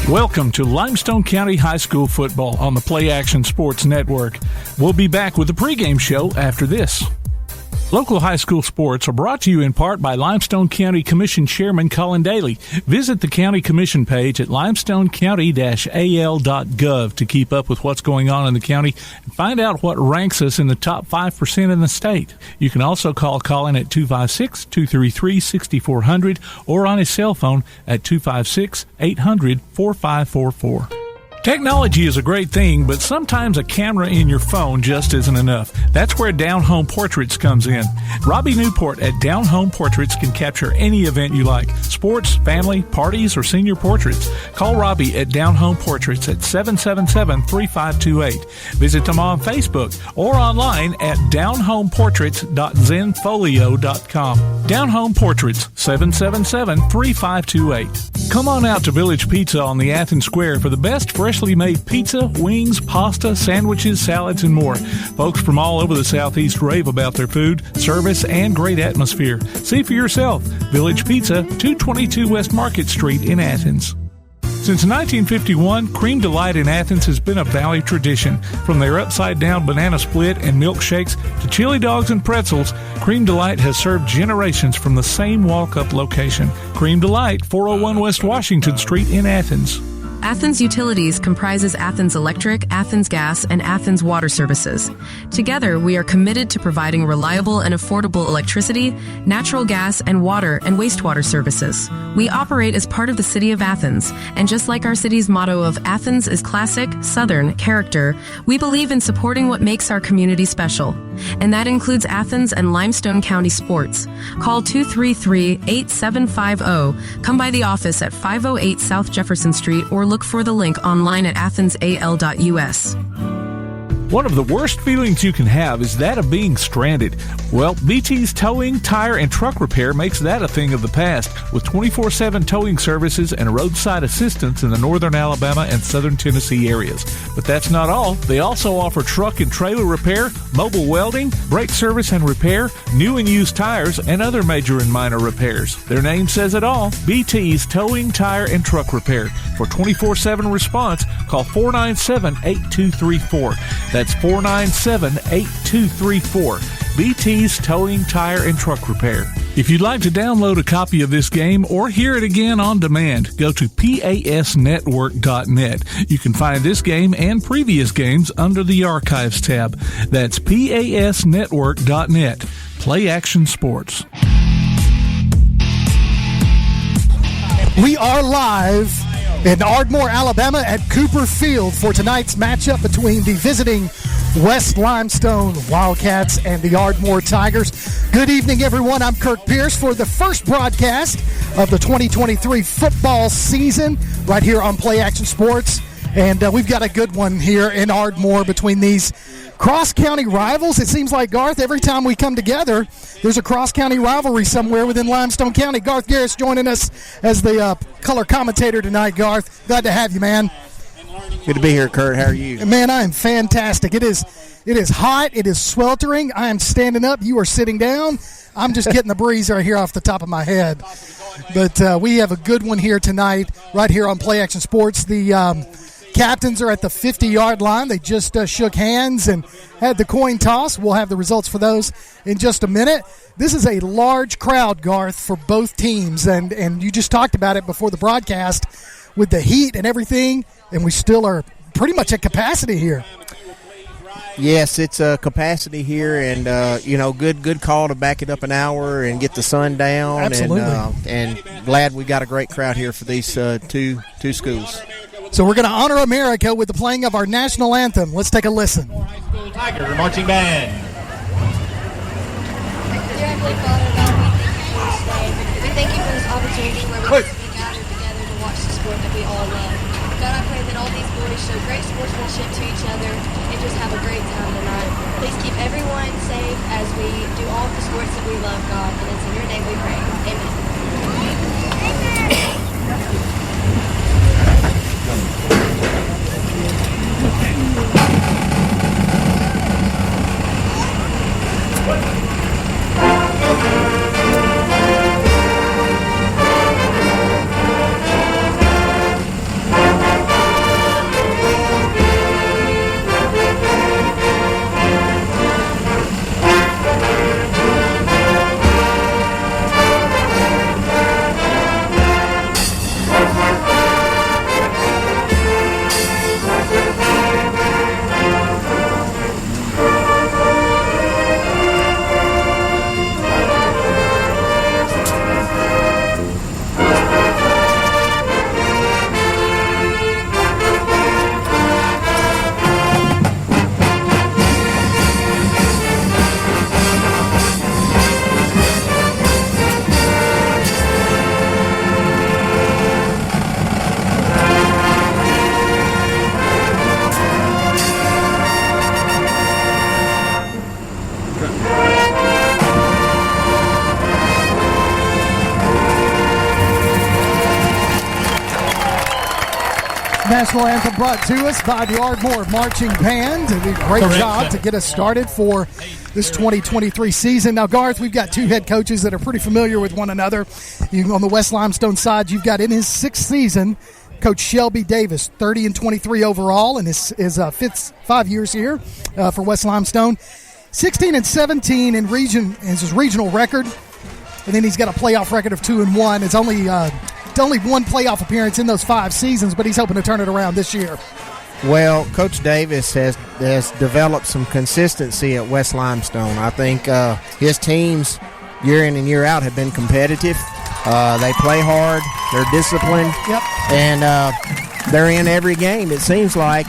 Welcome to Limestone County High School football on the Play Action Sports Network. We'll be back with the pregame show after this. Local high school sports are brought to you in part by Limestone County Commission Chairman Colin Daly. Visit the County Commission page at limestonecounty-al.gov to keep up with what's going on in the county and find out what ranks us in the top 5% in the state. You can also call Colin at 256-233-6400 or on his cell phone at 256-800-4544. Technology is a great thing, but sometimes a camera in your phone just isn't enough. That's where Down Home Portraits comes in. Robbie Newport at Down Home Portraits can capture any event you like: sports, family, parties, or senior portraits. Call Robbie at Down Home Portraits at 777-3528. Visit them on Facebook or online at downhomeportraits.zenfolio.com. Down Home Portraits, 777-3528. Come on out to Village Pizza on the Athens Square for the best freshly made pizza, wings, pasta, sandwiches, salads, and more. Folks from all over the Southeast rave about their food, service, and great atmosphere. See for yourself. Village Pizza, 222 West Market Street in Athens. Since 1951, Cream Delight in Athens has been a Valley tradition. From their upside-down banana split and milkshakes to chili dogs and pretzels, Cream Delight has served generations from the same walk-up location. Cream Delight, 401 West Washington Street in Athens. Athens Utilities comprises Athens Electric, Athens Gas, and Athens Water Services. Together, we are committed to providing reliable and affordable electricity, natural gas, and water and wastewater services. We operate as part of the City of Athens, and just like our city's motto of Athens is classic, Southern character, we believe in supporting what makes our community special. And that includes Athens and Limestone County sports. Call 233-8750, come by the office at 508 South Jefferson Street, or look for the link online at athensal.us. One of the worst feelings you can have is that of being stranded. Well, BT's Towing, Tire, and Truck Repair makes that a thing of the past, with 24/7 towing services and roadside assistance in the northern Alabama and southern Tennessee areas. But that's not all. They also offer truck and trailer repair, mobile welding, brake service and repair, new and used tires, and other major and minor repairs. Their name says it all: BT's Towing, Tire, and Truck Repair. For 24/7 response, call 497-8234. That's 497-8234. BT's Towing, Tire, and Truck Repair. If you'd like to download a copy of this game or hear it again on demand, go to pasnetwork.net. You can find this game and previous games under the Archives tab. That's pasnetwork.net. Play Action Sports. We are live in Ardmore, Alabama at Cooper Field for tonight's matchup between the visiting West Limestone Wildcats and the Ardmore Tigers. Good evening, everyone. I'm Kirk Pierce for the first broadcast of the 2023 football season right here on Play Action Sports. And we've got a good one here in Ardmore between these cross-county rivals. It seems like, Garth, every time we come together, there's a cross-county rivalry somewhere within Limestone County. Garth Garris joining us as the color commentator tonight. Garth, glad to have you, man. Good to be here, Kurt. How are you? Man, I am fantastic. It is hot. It is sweltering. I am standing up. You are sitting down. I'm just getting the breeze right here off the top of my head. But we have a good one here tonight right here on Play Action Sports. The captains are at the 50-yard line. They just shook hands and had the coin toss. We'll have the results for those in just a minute. This is a large crowd, Garth, for both teams, and you just talked about it before the broadcast with the heat and everything, and we still are pretty much at capacity here. Yes, it's a capacity here, and good call to back it up an hour and get the sun down. Absolutely, and glad we got a great crowd here for these two schools. So we're going to honor America with the playing of our national anthem. Let's take a listen. High School Tiger Marching Band. Dear Heavenly Father, God, we thank you for this opportunity where we can gather together to watch the sport that we all love. God, I pray that all these boys show great sportsmanship to each other and just have a great time tonight. Please keep everyone safe as we do all of the sports that we love, God, and it's in your name we pray. Amen. national anthem brought to us by the Ardmore Marching Band. They did a great job to get us started for this 2023 season. Now, Garth, we've got two head coaches that are pretty familiar with one another. On the West Limestone side, you've got in his sixth season, Coach Shelby Davis, 30-23 overall in his fifth 5 years here for West Limestone. 16-17 in his regional record, and then he's got a playoff record of 2-1. It's only one playoff appearance in those 5 seasons, but he's hoping to turn it around this year. Well, Coach Davis has developed some consistency at West Limestone. I think his teams year in and year out have been competitive. They play hard. They're disciplined. Yep. And they're in every game, it seems like.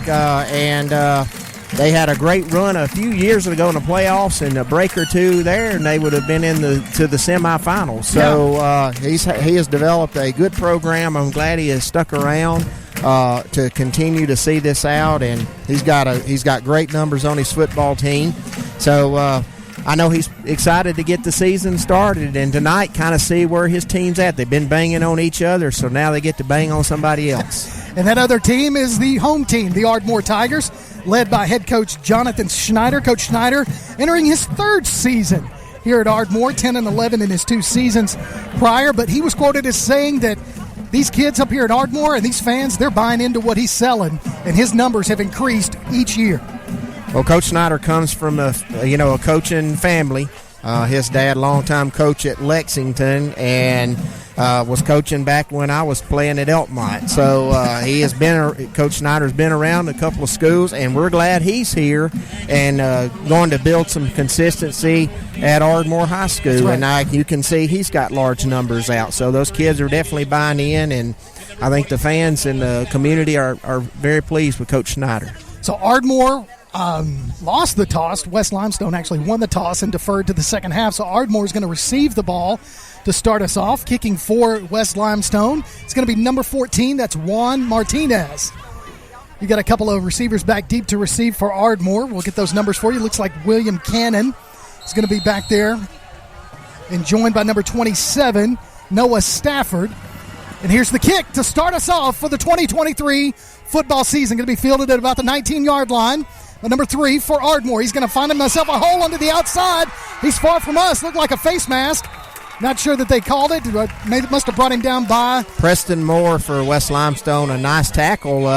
They had a great run a few years ago in the playoffs and a break or two there, and they would have been to the semifinals. So he has developed a good program. I'm glad he has stuck around to continue to see this out, and he's got great numbers on his football team. So I know he's excited to get the season started, and tonight kind of see where his team's at. They've been banging on each other, so now they get to bang on somebody else. And that other team is the home team, the Ardmore Tigers, led by head coach Jonathan Schneider. Coach Schneider entering his 3rd season here at Ardmore, 10-11 in his 2 seasons prior. But he was quoted as saying that these kids up here at Ardmore and these fans, they're buying into what he's selling, and his numbers have increased each year. Well, Coach Schneider comes from a coaching family. His dad, longtime coach at Lexington, and was coaching back when I was playing at Elkmont. So Coach Schneider's been around a couple of schools, and we're glad he's here and going to build some consistency at Ardmore High School. Right. And you can see he's got large numbers out. So those kids are definitely buying in, and I think the fans and the community are very pleased with Coach Schneider. So Ardmore lost the toss. West Limestone actually won the toss and deferred to the second half. So Ardmore is going to receive the ball to start us off. Kicking for West Limestone, it's going to be number 14. That's Juan Martinez. You got a couple of receivers back deep to receive for Ardmore. We'll get those numbers for you. Looks like William Cannon is going to be back there, and joined by number 27, Noah Stafford. And here's the kick to start us off for the 2023 football season. Going to be fielded at about the 19-yard line. Number 3 for Ardmore. He's going to find himself a hole onto the outside. He's far from us. Looked like a face mask. Not sure that they called it. Must have brought him down by Preston Moore for West Limestone. A nice tackle.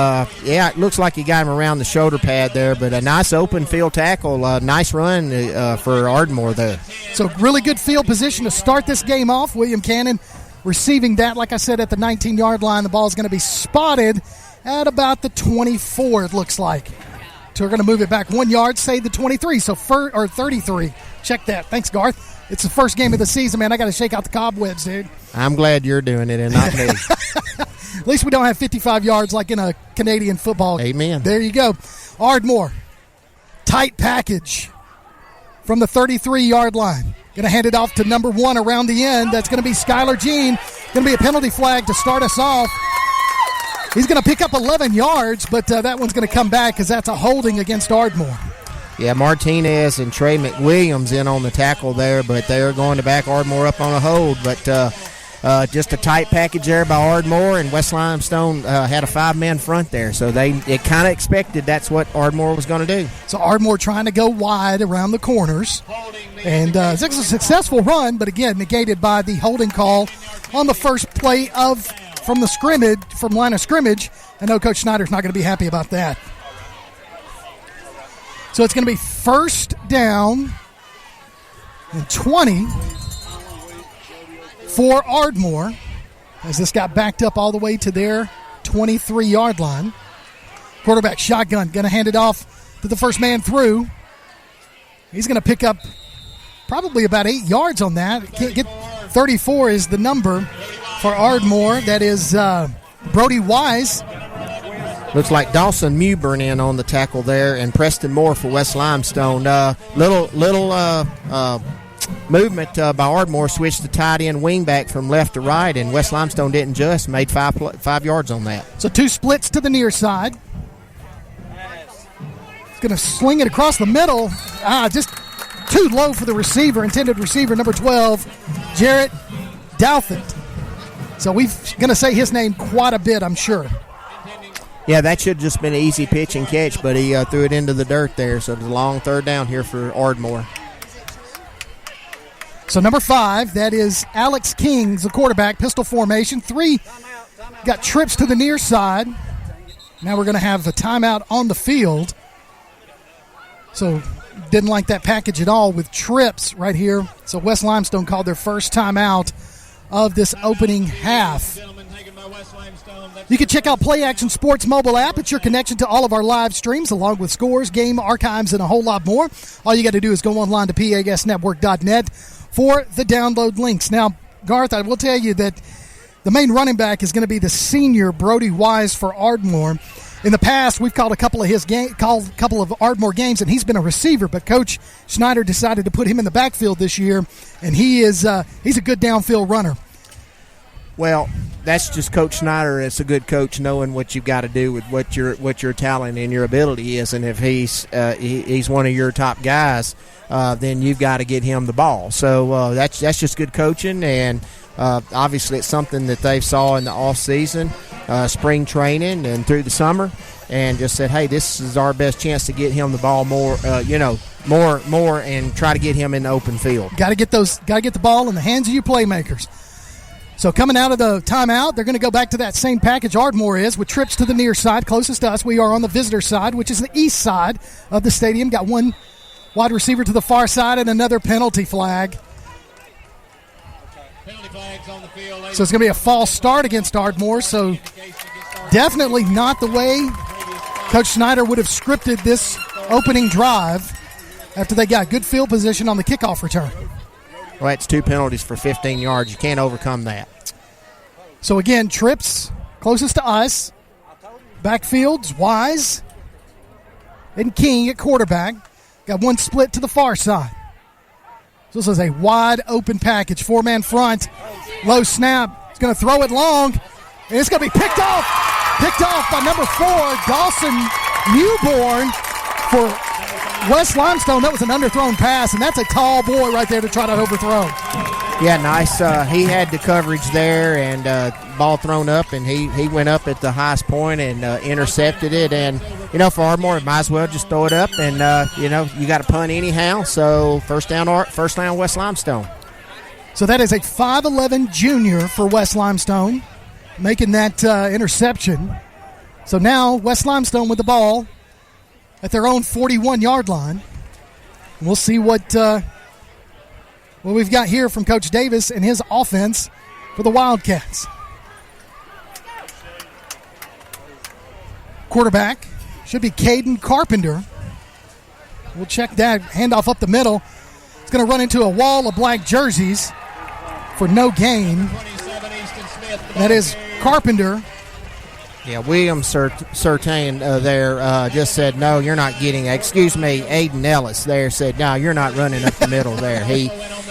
It looks like he got him around the shoulder pad there, but a nice open field tackle. Nice run for Ardmore there. So really good field position to start this game off. William Cannon receiving that, like I said, at the 19-yard line. The ball is going to be spotted at about the 24, it looks like. So we're going to move it back 1 yard, say the 23, or 33. Check that. Thanks, Garth. It's the first game of the season, man. I got to shake out the cobwebs, dude. I'm glad you're doing it and not me. At least we don't have 55 yards like in a Canadian football. Amen. There you go. Ardmore, tight package from the 33-yard line. Going to hand it off to number 1 around the end. That's going to be Skylar Jean. Going to be a penalty flag to start us off. He's going to pick up 11 yards, but that one's going to come back because that's a holding against Ardmore. Yeah, Martinez and Trey McWilliams in on the tackle there, but they're going to back Ardmore up on a hold. But just a tight package there by Ardmore, and West Limestone had a 5-man front there. So they kind of expected that's what Ardmore was going to do. So Ardmore trying to go wide around the corners. And it's a successful run, but again, negated by the holding call on the first play from line of scrimmage. I know Coach Schneider's not going to be happy about that. So it's going to be first down and 20 for Ardmore as this got backed up all the way to their 23-yard line. Quarterback shotgun, going to hand it off to the first man through. He's going to pick up probably about 8 yards on that. Can't get 34 is the number for Ardmore. That is Brody Wise. Looks like Dawson Mewburn in on the tackle there, and Preston Moore for West Limestone. Little movement by Ardmore, switched the tight end wingback from left to right, and West Limestone didn't just, made 5 yards on that. So 2 splits to the near side. It's going to sling it across the middle. Just too low for the receiver, intended receiver, number 12, Jarrett Douthit. So we're going to say his name quite a bit, I'm sure. Yeah, that should have just been an easy pitch and catch, but he threw it into the dirt there. So it's a long third down here for Ardmore. So number 5, that is Alex King, the quarterback, pistol formation. 3 got trips to the near side. Now we're going to have a timeout on the field. So didn't like that package at all with trips right here. So West Limestone called their first timeout of this opening half. You can check out Play Action Sports mobile app. It's your connection to all of our live streams, along with scores, game archives, and a whole lot more. All you got to do is go online to PASnetwork.net for the download links. Now, Garth, I will tell you that the main running back is going to be the senior Brody Wise for Ardmore. In the past, we've called a couple of Ardmore games, and he's been a receiver. But Coach Schneider decided to put him in the backfield this year, and he's a good downfield runner. Well, that's just Coach Schneider as a good coach, knowing what you've got to do with what your talent and your ability is. And if he's one of your top guys, then you've got to get him the ball. So that's just good coaching, and obviously it's something that they saw in the off season, spring training, and through the summer, and just said, hey, this is our best chance to get him the ball more, and try to get him in the open field. Got to get the ball in the hands of your playmakers. So coming out of the timeout, they're going to go back to that same package Ardmore is, with trips to the near side. Closest to us, we are on the visitor side, which is the east side of the stadium. Got one wide receiver to the far side and another penalty flag. So it's going to be a false start against Ardmore. So definitely not the way Coach Schneider would have scripted this opening drive after they got good field position on the kickoff return. Well, that's 2 penalties for 15 yards. You can't overcome that. So, again, trips closest to us. Backfields, Wise and King at quarterback. Got one split to the far side. So this is a wide-open package. 4-man front. Low snap. He's going to throw it long. And it's going to be picked off. Picked off by number 4, Dawson Newborn for West Limestone. That was an underthrown pass, and that's a tall boy right there to try to overthrow. Yeah, nice. He had the coverage there, and ball thrown up, and he went up at the highest point and intercepted it. And, for Ardmore, might as well just throw it up, and, you got to punt anyhow. So first down West Limestone. So that is a 5'11 junior for West Limestone making that interception. So now West Limestone with the ball at their own 41-yard line. We'll see what we've got here from Coach Davis and his offense for the Wildcats. Quarterback should be Caden Carpenter. We'll check that. Handoff up the middle. It's going to run into a wall of black jerseys for no gain. That is Carpenter. Yeah, William Sertain there just said, no, you're not getting it. Excuse me, Aiden Ellis there said, no, you're not running up the middle there.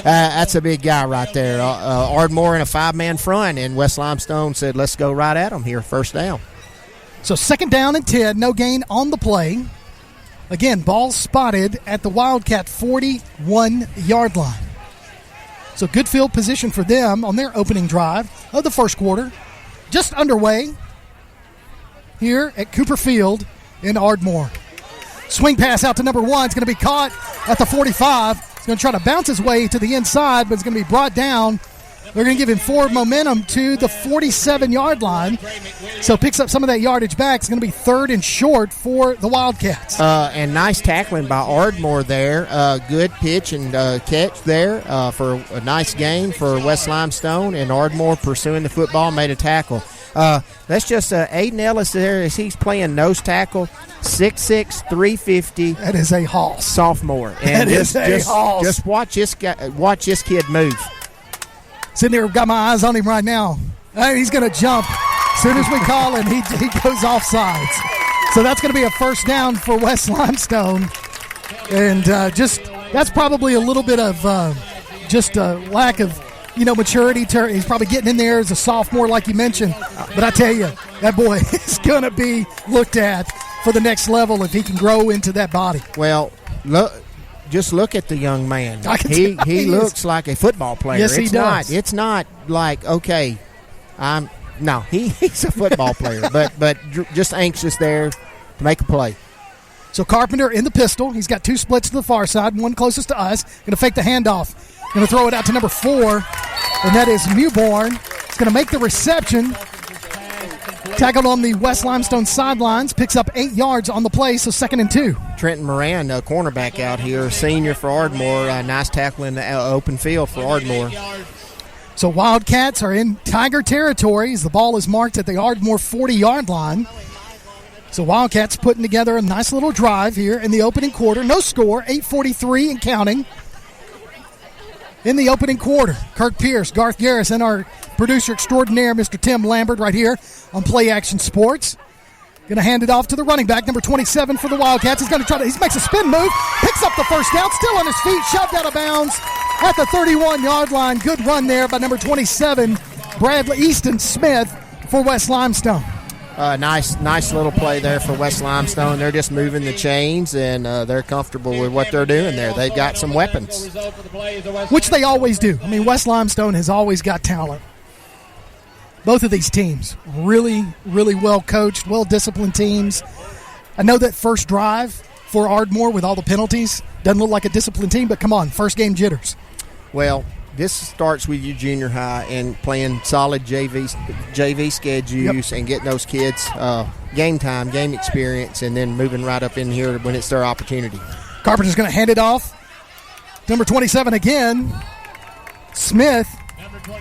That's a big guy right there. Ardmore in a 5-man front, and West Limestone said, let's go right at him here, first down. So 2nd down and 10, no gain on the play. Again, ball spotted at the Wildcat 41-yard line. So good field position for them on their opening drive of the first quarter. Just underway here at Cooper Field in Ardmore. Swing pass out to number 1. It's going to be caught at the 45. He's going to try to bounce his way to the inside, but it's going to be brought down. They're going to give him forward momentum to the 47-yard line. So picks up some of that yardage back. It's going to be 3rd and short for the Wildcats. And nice tackling by Ardmore there. Good pitch and catch there for a nice gain for West Limestone. And Ardmore pursuing the football, made a tackle. That's just Aiden Ellis there as he's playing nose tackle, 6'6", 350. That is a hoss. Sophomore. And just watch this kid move. Sitting there, got my eyes on him right now. He's going to jump. As soon as we call him, he goes off sides. So that's going to be a first down for West Limestone. And that's probably a little bit of just a lack of, maturity. He's probably getting in there as a sophomore, like you mentioned. But I tell you, that boy is going to be looked at for the next level if he can grow into that body. Well, just look at the young man. He looks like a football player. Yes, he does. It's not like, okay, No, he's a football player, but just anxious there to make a play. So Carpenter in the pistol. He's got two splits to the far side, one closest to us. Going to fake the handoff. Going to throw it out to number 4, and that is Mewborn. He's going to make the reception. Tackled on the West Limestone sidelines. Picks up 8 yards on the play, so 2nd and 2. Trenton Moran, cornerback out here, senior for Ardmore. Nice tackle in the open field for Ardmore. So Wildcats are in Tiger territory as the ball is marked at the Ardmore 40-yard line. So Wildcats putting together a nice little drive here in the opening quarter. No score, 8:43 and counting. In the opening quarter, Kirk Pierce, Garth Garris, and our producer extraordinaire, Mr. Tim Lambert, right here on Play Action Sports. Going to hand it off to the running back, number 27 for the Wildcats. He's going to he makes a spin move, picks up the first down, still on his feet, shoved out of bounds at the 31-yard line. Good run there by number 27, Bradley Easton Smith for West Limestone. Nice little play there for West Limestone. They're just moving the chains, and they're comfortable with what they're doing there. They've got some weapons. Which they always do. I mean, West Limestone has always got talent. Both of these teams, really, really well coached, well-disciplined teams. I know that first drive for Ardmore with all the penalties doesn't look like a disciplined team, but come on, first game jitters. Well, this starts with your junior high and playing solid JV schedules and getting those kids game time, game experience, and then moving right up in here when it's their opportunity. Carpenter's going to hand it off. Number 27 again. Smith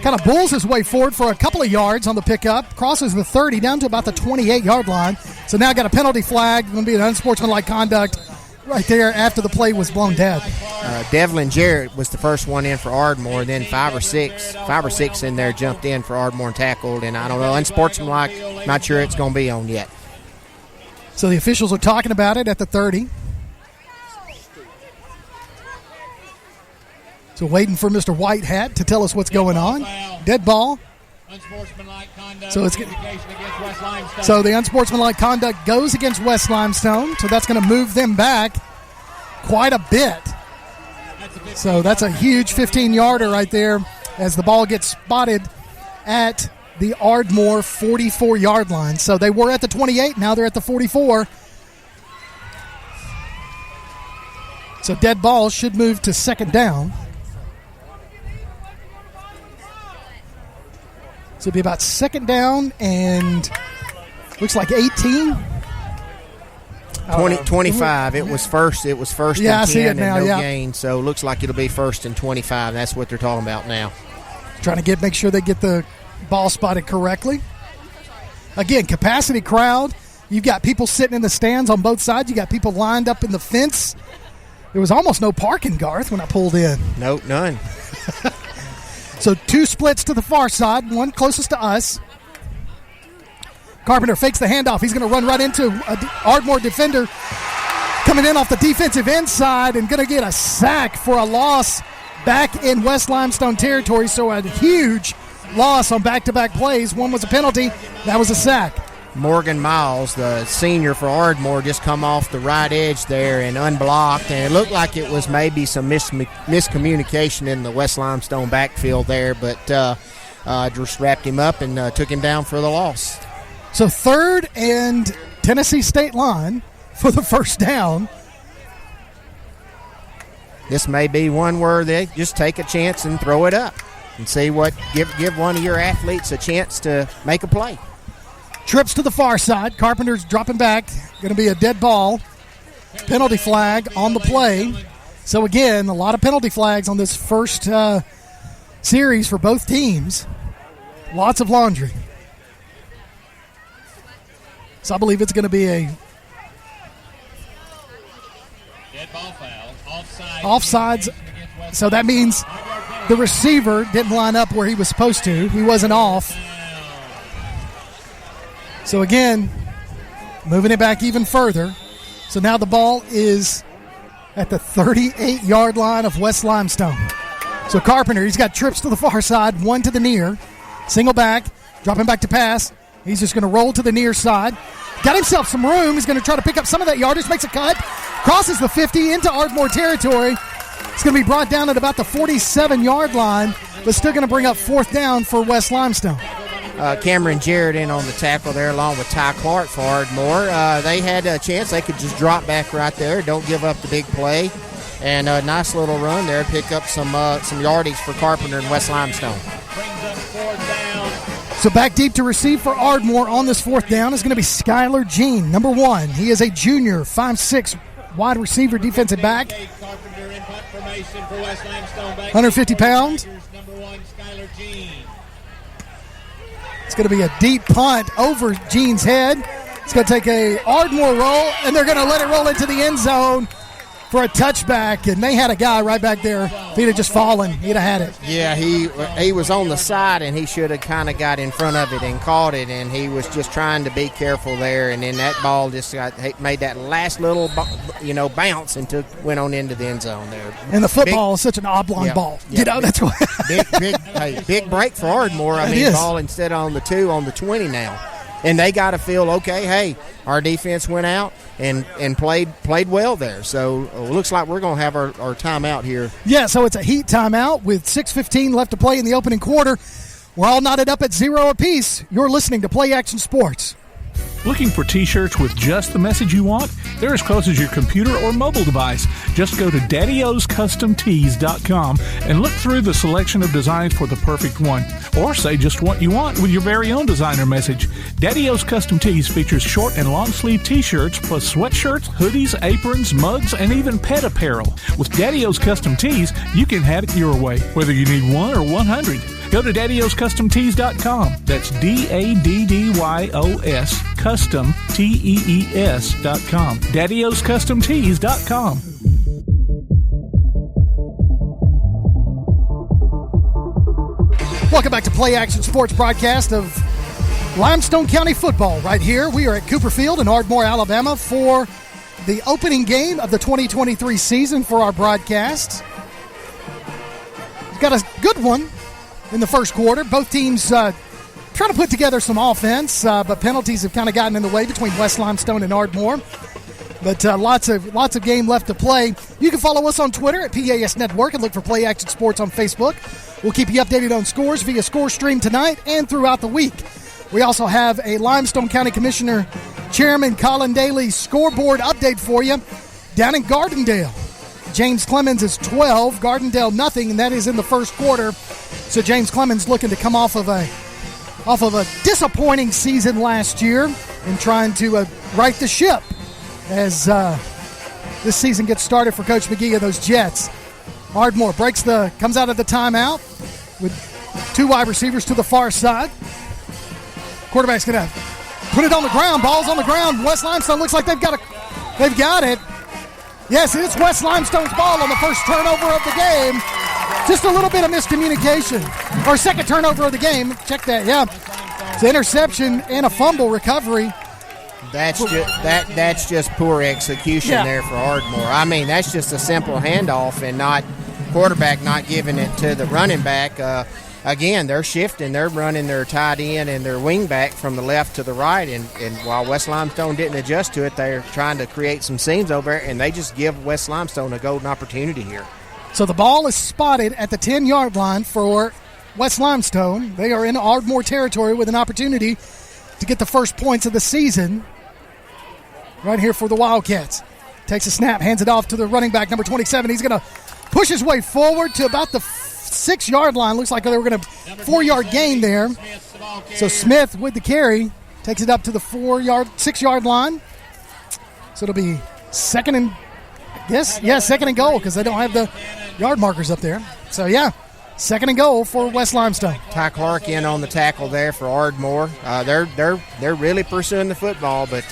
kind of bulls his way forward for a couple of yards on the pickup, crosses the 30 down to about the 28-yard line. So now got a penalty flag. Going to be an unsportsmanlike conduct right there after the play was blown dead. Devlin Jarrett was the first one in for Ardmore, then five or six in there jumped in for Ardmore and tackled, and I don't know, unsportsmanlike, not sure it's going to be on yet. So the officials are talking about it at the 30. So waiting for Mr. Whitehat to tell us what's going on. Dead ball. So the unsportsmanlike conduct goes against West Limestone, so that's going to move them back quite a bit. So that's a huge 15-yarder right there as the ball gets spotted at the Ardmore 44-yard line. So they were at the 28, now they're at the 44. So dead ball should move to second down. So it'll be about second down and looks like 18. 25. It was first and 10 I see it now, and no gain. So it looks like it'll be first and 25. That's what they're talking about now. Trying to make sure they get the ball spotted correctly. Again, capacity crowd. You've got people sitting in the stands on both sides. You got people lined up in the fence. There was almost no parking, Garth, when I pulled in. Nope, none. So two splits to the far side, one closest to us. Carpenter fakes the handoff. He's going to run right into an Ardmore defender coming in off the defensive end side and going to get a sack for a loss back in West Limestone territory. So a huge loss on back-to-back plays. One was a penalty. That was a sack. Morgan Miles, the senior for Ardmore, just come off the right edge there and unblocked, and it looked like it was maybe some miscommunication in the West Limestone backfield there, but just wrapped him up and took him down for the loss. So 3rd and Tennessee State line for the first down. This may be one where they just take a chance and throw it up and see what give one of your athletes a chance to make a play. Trips to the far side. Carpenter's dropping back. Going to be a dead ball. Penalty flag on the play. So, again, a lot of penalty flags on this first series for both teams. Lots of laundry. So, I believe it's going to be a dead ball foul. Offsides. So, that means the receiver didn't line up where he was supposed to. He wasn't off. So, again, moving it back even further. So now the ball is at the 38-yard line of West Limestone. So Carpenter, he's got trips to the far side, one to the near. Single back, dropping back to pass. He's just going to roll to the near side. Got himself some room. He's going to try to pick up some of that yardage, makes a cut, crosses the 50 into Ardmore territory. It's going to be brought down at about the 47-yard line, but still going to bring up fourth down for West Limestone. Cameron Jarrett in on the tackle there along with Ty Clark for Ardmore. They had a chance. They could just drop back right there. Don't give up the big play. And a nice little run there. Pick up some yardage for Carpenter and West Limestone. Brings up 4th down. So back deep to receive for Ardmore on this 4th down is going to be Skylar Jean, number 1. He is a junior, 5'6", wide receiver, defensive back. Carpenter in punt formation for West Limestone. 150 pounds. Number 1, Skylar Jean. It's going to be a deep punt over Jean's head. It's going to take a Ardmore roll, and they're going to let it roll into the end zone for a touchback, and they had a guy right back there. If he'd have just fallen, he'd have had it. Yeah, he was on the side, and he should have kind of got in front of it and caught it, and he was just trying to be careful there, and then that ball just made that last little bounce and went on into the end zone there. And the football is such an oblong ball. Yeah, that's what. big break for Ardmore. I mean, ball instead on the 2 on the 20 now. And they got to feel, okay, hey, our defense went out and played well there. So it looks like we're going to have our timeout here. Yeah, so it's a heat timeout with 6:15 left to play in the opening quarter. We're all knotted up at 0 apiece. You're listening to Play Action Sports. Looking for T-shirts with just the message you want? They're as close as your computer or mobile device. Just go to daddyoscustomtees.com and look through the selection of designs for the perfect one. Or say just what you want with your very own designer message. Daddy O's Custom Tees features short and long sleeve T-shirts plus sweatshirts, hoodies, aprons, mugs, and even pet apparel. With Daddy O's Custom Tees, you can have it your way, whether you need 1 or 100. Go to daddyoscustomtees.com. That's DADDYOS Custom TEES.com. daddyoscustomtees.com. Welcome back to Play Action Sports broadcast of Limestone County football right here. We are at Cooper Field in Ardmore, Alabama for the opening game of the 2023 season for our broadcasts. We've got a good one in the first quarter. Both teams trying to put together some offense, but penalties have kind of gotten in the way between West Limestone and Ardmore. But lots of game left to play. You can follow us on Twitter at PAS Network and look for Play Action Sports on Facebook. We'll keep you updated on scores via Score Stream tonight and throughout the week. We also have a Limestone County Commissioner Chairman Colin Daly scoreboard update for you down in Gardendale. James Clemens is 12, Gardendale nothing, and that is in the first quarter. So James Clemens looking to come off of a disappointing season last year and trying to right the ship as this season gets started for Coach McGee and those Jets. Ardmore comes out of the timeout with 2 wide receivers to the far side. Quarterback's going to put it on the ground. Ball's on the ground. West Limestone looks like they've got it. Yes, it's West Limestone's ball on the first turnover of the game. Just a little bit of miscommunication. Or second turnover of the game. Check that, yeah. It's an interception and a fumble recovery. That's just poor execution there for Ardmore. I mean, that's just a simple handoff and not quarterback not giving it to the running back. Again, they're shifting. They're running their tight end and their wing back from the left to the right. And while West Limestone didn't adjust to it, they're trying to create some seams over there, and they just give West Limestone a golden opportunity here. So the ball is spotted at the 10-yard line for West Limestone. They are in Ardmore territory with an opportunity to get the first points of the season right here for the Wildcats. Takes a snap, hands it off to the running back, number 27. He's going to push his way forward to about the 6-yard line. Looks like they were going to 4-yard gain there. So Smith with the carry takes it up to the 6-yard line. So it'll be second and goal because they don't have the yard markers up there. So second and goal for West Limestone. Ty Clark in on the tackle there for Ardmore. They're really pursuing the football, but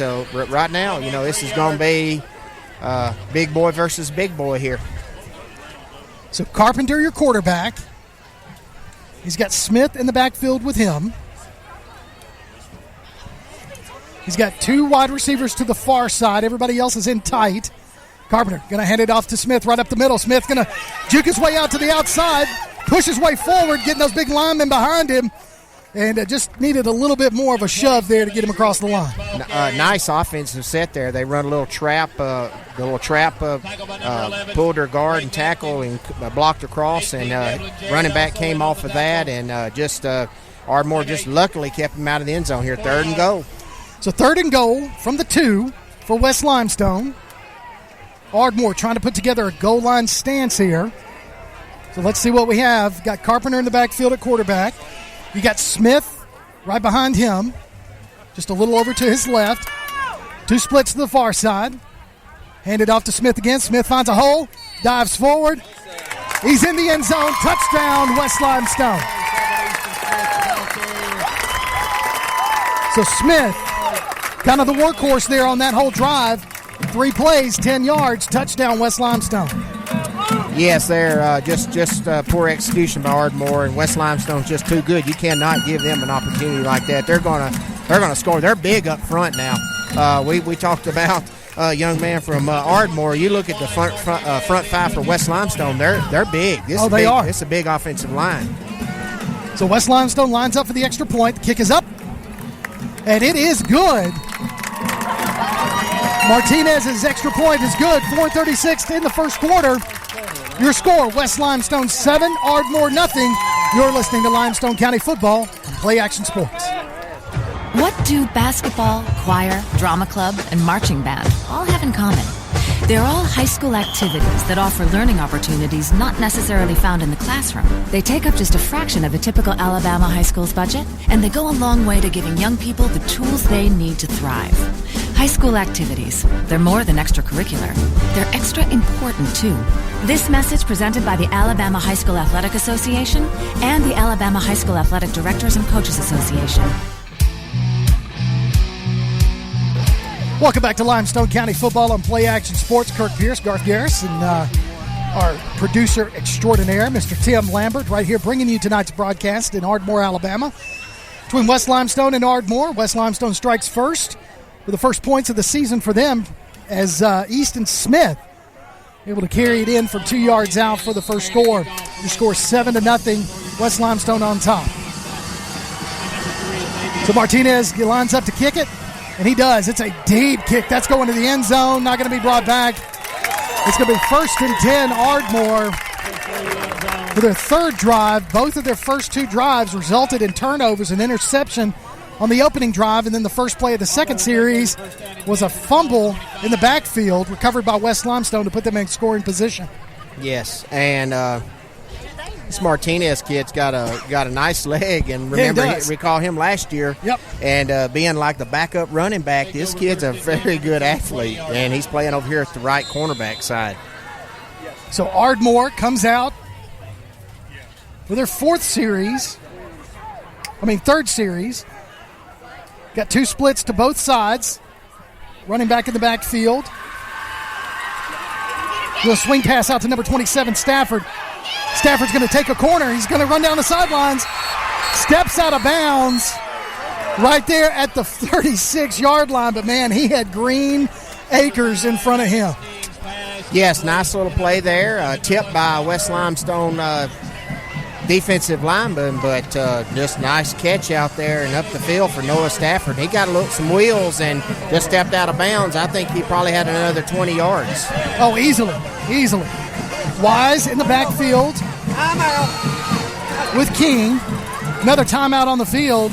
right now, this is going to be big boy versus big boy here. So Carpenter, your quarterback. He's got Smith in the backfield with him. He's got 2 wide receivers to the far side. Everybody else is in tight. Carpenter going to hand it off to Smith right up the middle. Smith going to juke his way out to the outside, push his way forward, getting those big linemen behind him, and just needed a little bit more of a shove there to get him across the line. Nice offensive set there. They run a little trap, pulled their guard and tackle and blocked across, and running back came off of that and just Ardmore just luckily kept him out of the end zone here. 3rd and goal. So 3rd and goal from the 2 for West Limestone. Ardmore trying to put together a goal line stance here. So let's see what we have. Got Carpenter in the backfield at quarterback. You got Smith right behind him, just a little over to his left. 2 splits to the far side. Handed off to Smith again. Smith finds a hole, dives forward. He's in the end zone. Touchdown, West Limestone. So Smith, kind of the workhorse there on that whole drive. 3 plays, 10 yards, touchdown, West Limestone. Yes, they're just poor execution by Ardmore, and West Limestone's just too good. You cannot give them an opportunity like that. They're gonna score. They're big up front now. We talked about a young man from Ardmore. You look at the front 5 for West Limestone. They're big. They are. It's a big offensive line. So West Limestone lines up for the extra point. The kick is up, and it is good. Martinez's extra point is good. 4:36 in the first quarter. Your score, West Limestone 7, Ardmore nothing. You're listening to Limestone County Football on Play Action Sports. What do basketball, choir, drama club, and marching band all have in common? They're all high school activities that offer learning opportunities not necessarily found in the classroom. They take up just a fraction of a typical Alabama high school's budget, and they go a long way to giving young people the tools they need to thrive. High school activities, they're more than extracurricular. They're extra important, too. This message presented by the Alabama High School Athletic Association and the Alabama High School Athletic Directors and Coaches Association. Welcome back to Limestone County Football on Play Action Sports. Kirk Pierce, Garth Garris, and our producer extraordinaire, Mr. Tim Lambert, right here bringing you tonight's broadcast in Ardmore, Alabama. Between West Limestone and Ardmore, West Limestone strikes first with the first points of the season for them as Easton Smith able to carry it in from 2 yards out for the first score. The score 7-0, West Limestone on top. So Martinez lines up to kick it. And he does. It's a deep kick. That's going to the end zone. Not going to be brought back. It's going to be 1st and 10, Ardmore. For their 3rd drive, both of their first 2 drives resulted in turnovers and interception on the opening drive. And then the first play of the second series was a fumble in the backfield recovered by West Limestone to put them in scoring position. Yes, and this Martinez kid's got a nice leg, and remember, recall him last year. Yep. And being like the backup running back, this kid's a very good athlete, and he's playing over here at the right cornerback side. So Ardmore comes out for their 3rd series. Got 2 splits to both sides. Running back in the backfield. Do a swing pass out to number 27, Stafford. Stafford's going to take a corner. He's going to run down the sidelines. Steps out of bounds right there at the 36-yard line. But, man, he had green acres in front of him. Yes, nice little play there. Tipped by West Limestone defensive lineman, but just nice catch out there and up the field for Noah Stafford. He got some wheels and just stepped out of bounds. I think he probably had another 20 yards. Oh, easily. Wise in the backfield with King. Another timeout on the field.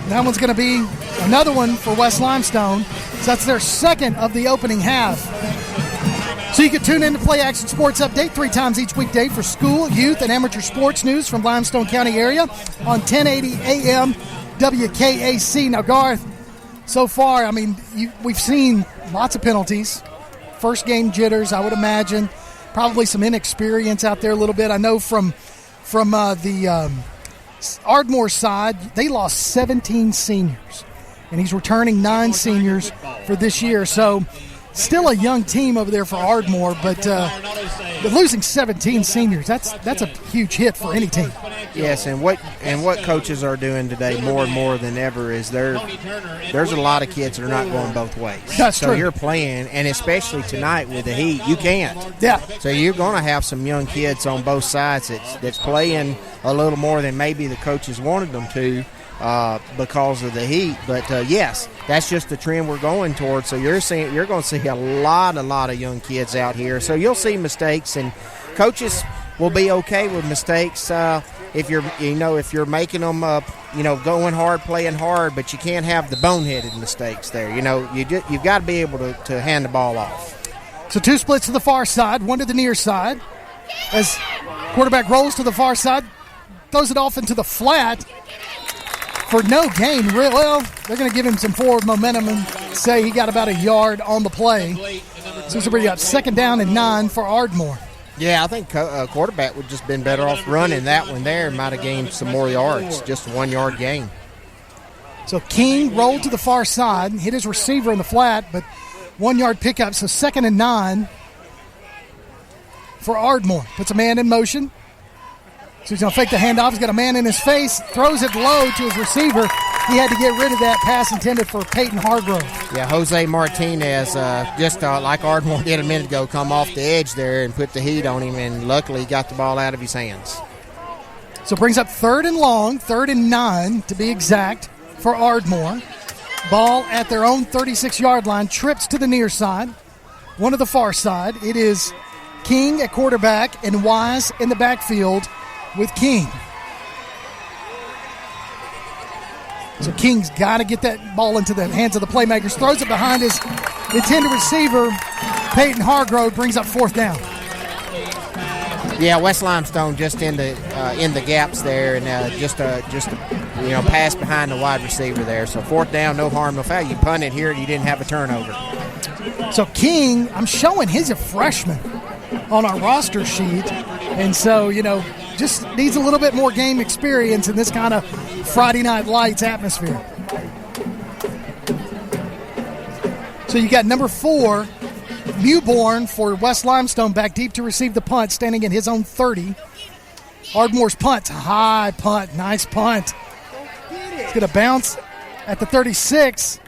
That one's going to be another one for West Limestone. So that's their 2nd of the opening half. So you can tune in to Play Action Sports Update 3 times each weekday for school, youth, and amateur sports news from Limestone County area on 1080 AM WKAC. Now, Garth, so far, we've seen lots of penalties. First game jitters, I would imagine. Probably some inexperience out there a little bit. I know from the Ardmore side, they lost 17 seniors. And he's returning 9 seniors for this year. So still a young team over there for Ardmore, but losing 17 seniors, that's a huge hit for any team. Yes, and what coaches are doing today more and more than ever is there's a lot of kids that are not going both ways. That's so true. You're playing, and especially tonight with the heat, you can't. Yeah. So you're going to have some young kids on both sides that's playing a little more than maybe the coaches wanted them to. Because of the heat, but yes, that's just the trend we're going towards. So you're going to see a lot of young kids out here. So you'll see mistakes, and coaches will be okay with mistakes. if you're making them going hard, playing hard, but you can't have the boneheaded mistakes there. You've got to be able to hand the ball off. So 2 splits to the far side, 1 to the near side. As quarterback rolls to the far side, throws it off into the flat for no gain. Well, they're going to give him some forward momentum and say he got about a yard on the play. So it's got 2nd down and 9 for Ardmore. Yeah, I think quarterback would just been better off running that one there. Might have gained some more yards, just a 1-yard gain. So King rolled to the far side, hit his receiver in the flat, but 1-yard pickup. So 2nd and 9 for Ardmore. Puts a man in motion. So he's going to fake the handoff. He's got a man in his face. Throws it low to his receiver. He had to get rid of that pass intended for Peyton Hargrove. Yeah, Jose Martinez, just like Ardmore did a minute ago, come off the edge there and put the heat on him, and luckily he got the ball out of his hands. So brings up 3rd and long, 3rd and 9 to be exact for Ardmore. Ball at their own 36-yard line. Trips to the near side. 1 to the far side. It is King at quarterback and Wise in the backfield with King. So King's got to get that ball into the hands of the playmakers. Throws it behind his intended receiver. Peyton Hargrove brings up 4th down. Yeah, West Limestone just in the gaps there, and just pass behind the wide receiver there. So 4th down, no harm, no foul. You punt it here, and you didn't have a turnover. So King, I'm showing he's a freshman on our roster sheet, and so just needs a little bit more game experience in this kind of Friday Night Lights atmosphere. So you got number 4, Mewborn for West Limestone, back deep to receive the punt, standing at his own 30. Ardmore's punt, high punt, nice punt. It's going to bounce at the 36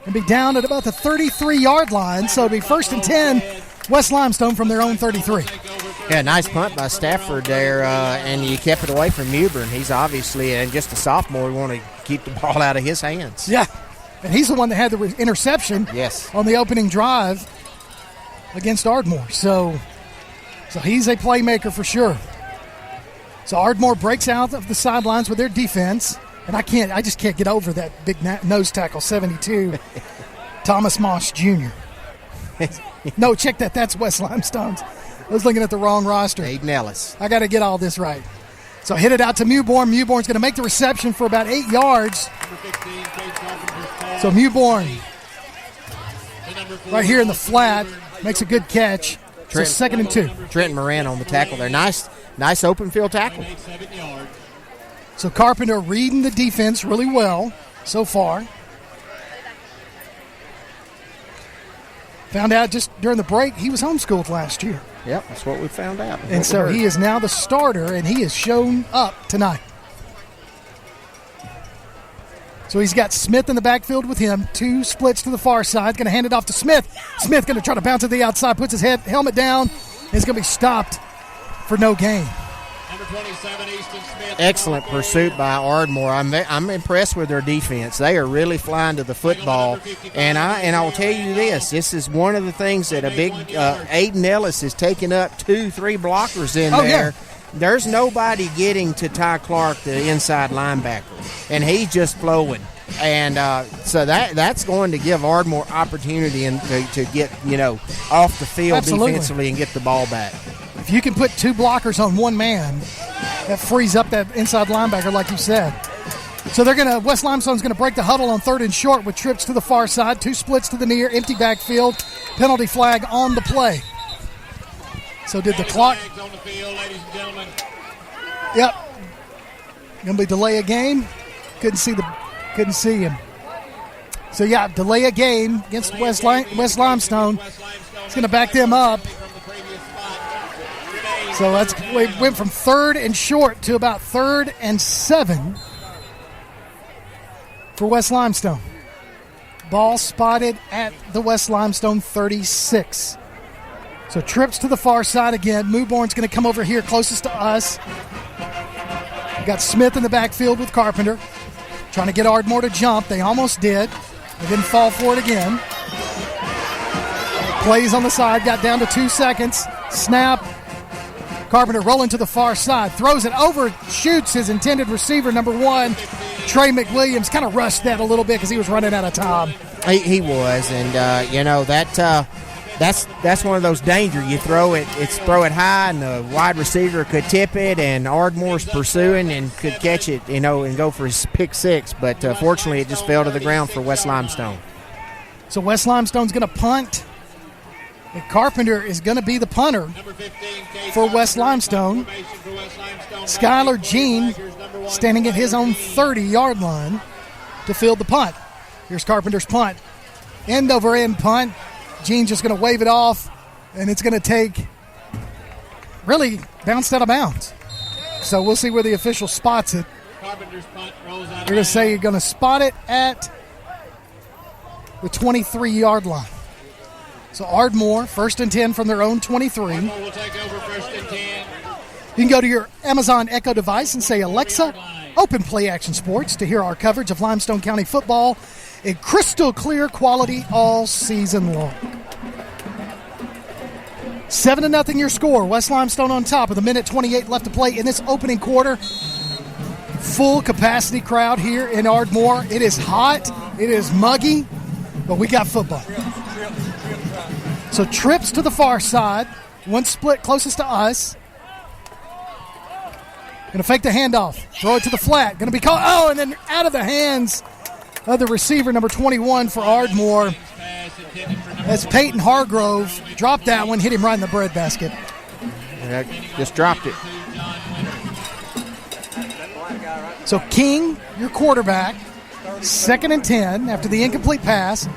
and be down at about the 33-yard line. So it'll be 1st and 10, West Limestone from their own 33. Yeah, nice punt by Stafford there, and you kept it away from Mewburn. He's obviously, and just a sophomore, we want to keep the ball out of his hands. Yeah, and he's the one that had the interception on the opening drive against Ardmore. So he's a playmaker for sure. So Ardmore breaks out of the sidelines with their defense, and I just can't get over that big nose tackle, 72, Thomas Moss Jr. No, check that. That's West Limestone's. I was looking at the wrong roster. Aiden Ellis. I got to get all this right. So hit it out to Mewborn. Mewborn's going to make the reception for about 8 yards. So Mewborn, right here in the flat, makes a good catch. So 2nd and 2. Trenton Moran on the tackle there. Nice open field tackle. So Carpenter reading the defense really well so far. Found out just during the break he was homeschooled last year. Yep, that's what we found out. And so he is now the starter, and he has shown up tonight. So he's got Smith in the backfield with him. 2 splits to the far side. Going to hand it off to Smith. Smith going to try to bounce to the outside. Puts his helmet down. And it's going to be stopped for no gain. Number 27, Easton Smith. Excellent pursuit by Ardmore. I'm impressed with their defense. They are really flying to the football. And I'll tell you this is one of the things that a big Aiden Ellis is taking up 2-3 blockers in there. Yeah. There's nobody getting to Ty Clark, the inside linebacker, and he's just flowing. And so that's going to give Ardmore opportunity to get off the field defensively and get the ball back. If you can put 2 blockers on one man, that frees up that inside linebacker, like you said. So West Limestone's going to break the huddle on 3rd and short with trips to the far side, 2 splits to the near, empty backfield, penalty flag on the play. So did the clock? On the field, ladies and gentlemen. Yep. Going to be delay a game. Couldn't see him. So yeah, delay a game against West Limestone. It's going to back them up. So we went from 3rd and short to about 3rd and 7 for West Limestone. Ball spotted at the West Limestone 36. So trips to the far side again. Mewborn's going to come over here closest to us. We got Smith in the backfield with Carpenter. Trying to get Ardmore to jump. They almost did. They didn't fall for it again. Plays on the side. Got down to 2 seconds. Snap. Carpenter rolling to the far side, throws it over, shoots his intended receiver, number 1, Trey McWilliams. Kind of rushed that a little bit because he was running out of time. He was, and that's one of those danger. You throw it high, and the wide receiver could tip it, and Ardmore's pursuing and could catch it, and go for his pick 6. But fortunately, it just fell to the ground for West Limestone. So West Limestone's going to punt. And Carpenter is going to be the punter for West Limestone. Skylar Jean standing at his own 30-yard line to field the punt. Here's Carpenter's punt. End over end punt. Jean's just going to wave it off, and it's going to really bounced out of bounds. So we'll see where the official spots it. They're going to say you're going to spot it at the 23-yard line. So Ardmore, 1st and 10 from their own 23. Ardmore will take over 1st and 10. You can go to your Amazon Echo device and say, Alexa, open Play Action Sports to hear our coverage of Limestone County football in crystal clear quality all season long. 7-0 your score. West Limestone on top with 1:28 left to play in this opening quarter. Full capacity crowd here in Ardmore. It is hot. It is muggy, but we got football. So trips to the far side. One split closest to us. Going to fake the handoff. Throw it to the flat. Going to be caught. Oh, and then out of the hands of the receiver, number 21 for Ardmore. As Peyton Hargrove dropped that one, hit him right in the breadbasket. Just dropped it. So King, your quarterback, 2nd and 10 after the incomplete pass.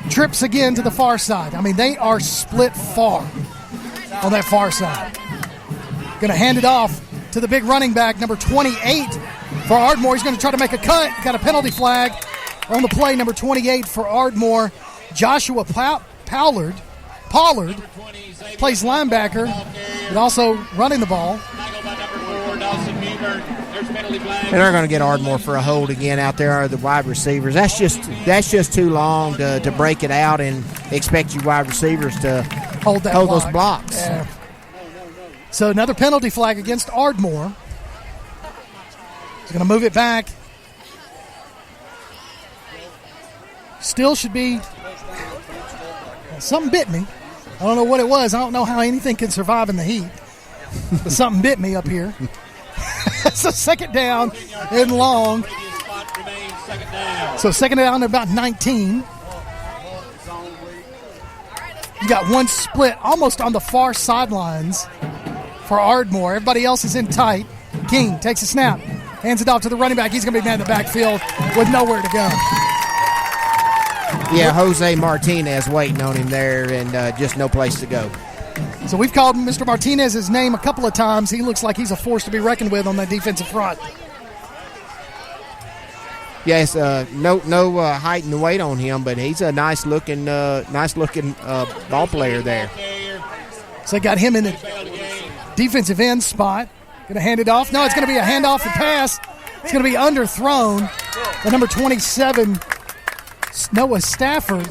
Trips again to the far side. I mean, they are split far on that far side. Going to hand it off to the big running back, number 28 for Ardmore. He's going to try to make a cut. Got a penalty flag on the play, number 28 for Ardmore. Joshua Pollard plays linebacker, but also running the ball. And they're going to get Ardmore for a hold again out there are the wide receivers. That's just too long to break it out and expect you wide receivers to hold those blocks. Yeah. So another penalty flag against Ardmore. He's going to move it back. Still should be. Something bit me. I don't know what it was. I don't know how anything can survive in the heat. But something bit me up here. So 2nd down and long. So 2nd down at about 19. You got one split almost on the far sidelines for Ardmore. Everybody else is in tight. King takes a snap. Hands it off to the running back. He's going to be man in the backfield with nowhere to go. Yeah, Jose Martinez waiting on him there and just no place to go. So we've called Mr. Martinez's name a couple of times. He looks like he's a force to be reckoned with on that defensive front. Yes, no height and weight on him, but he's a nice looking ball player there. So they got him in the defensive end spot. Going to hand it off. No, it's going to be a handoff and pass. It's going to be underthrown. The number 27, Noah Stafford.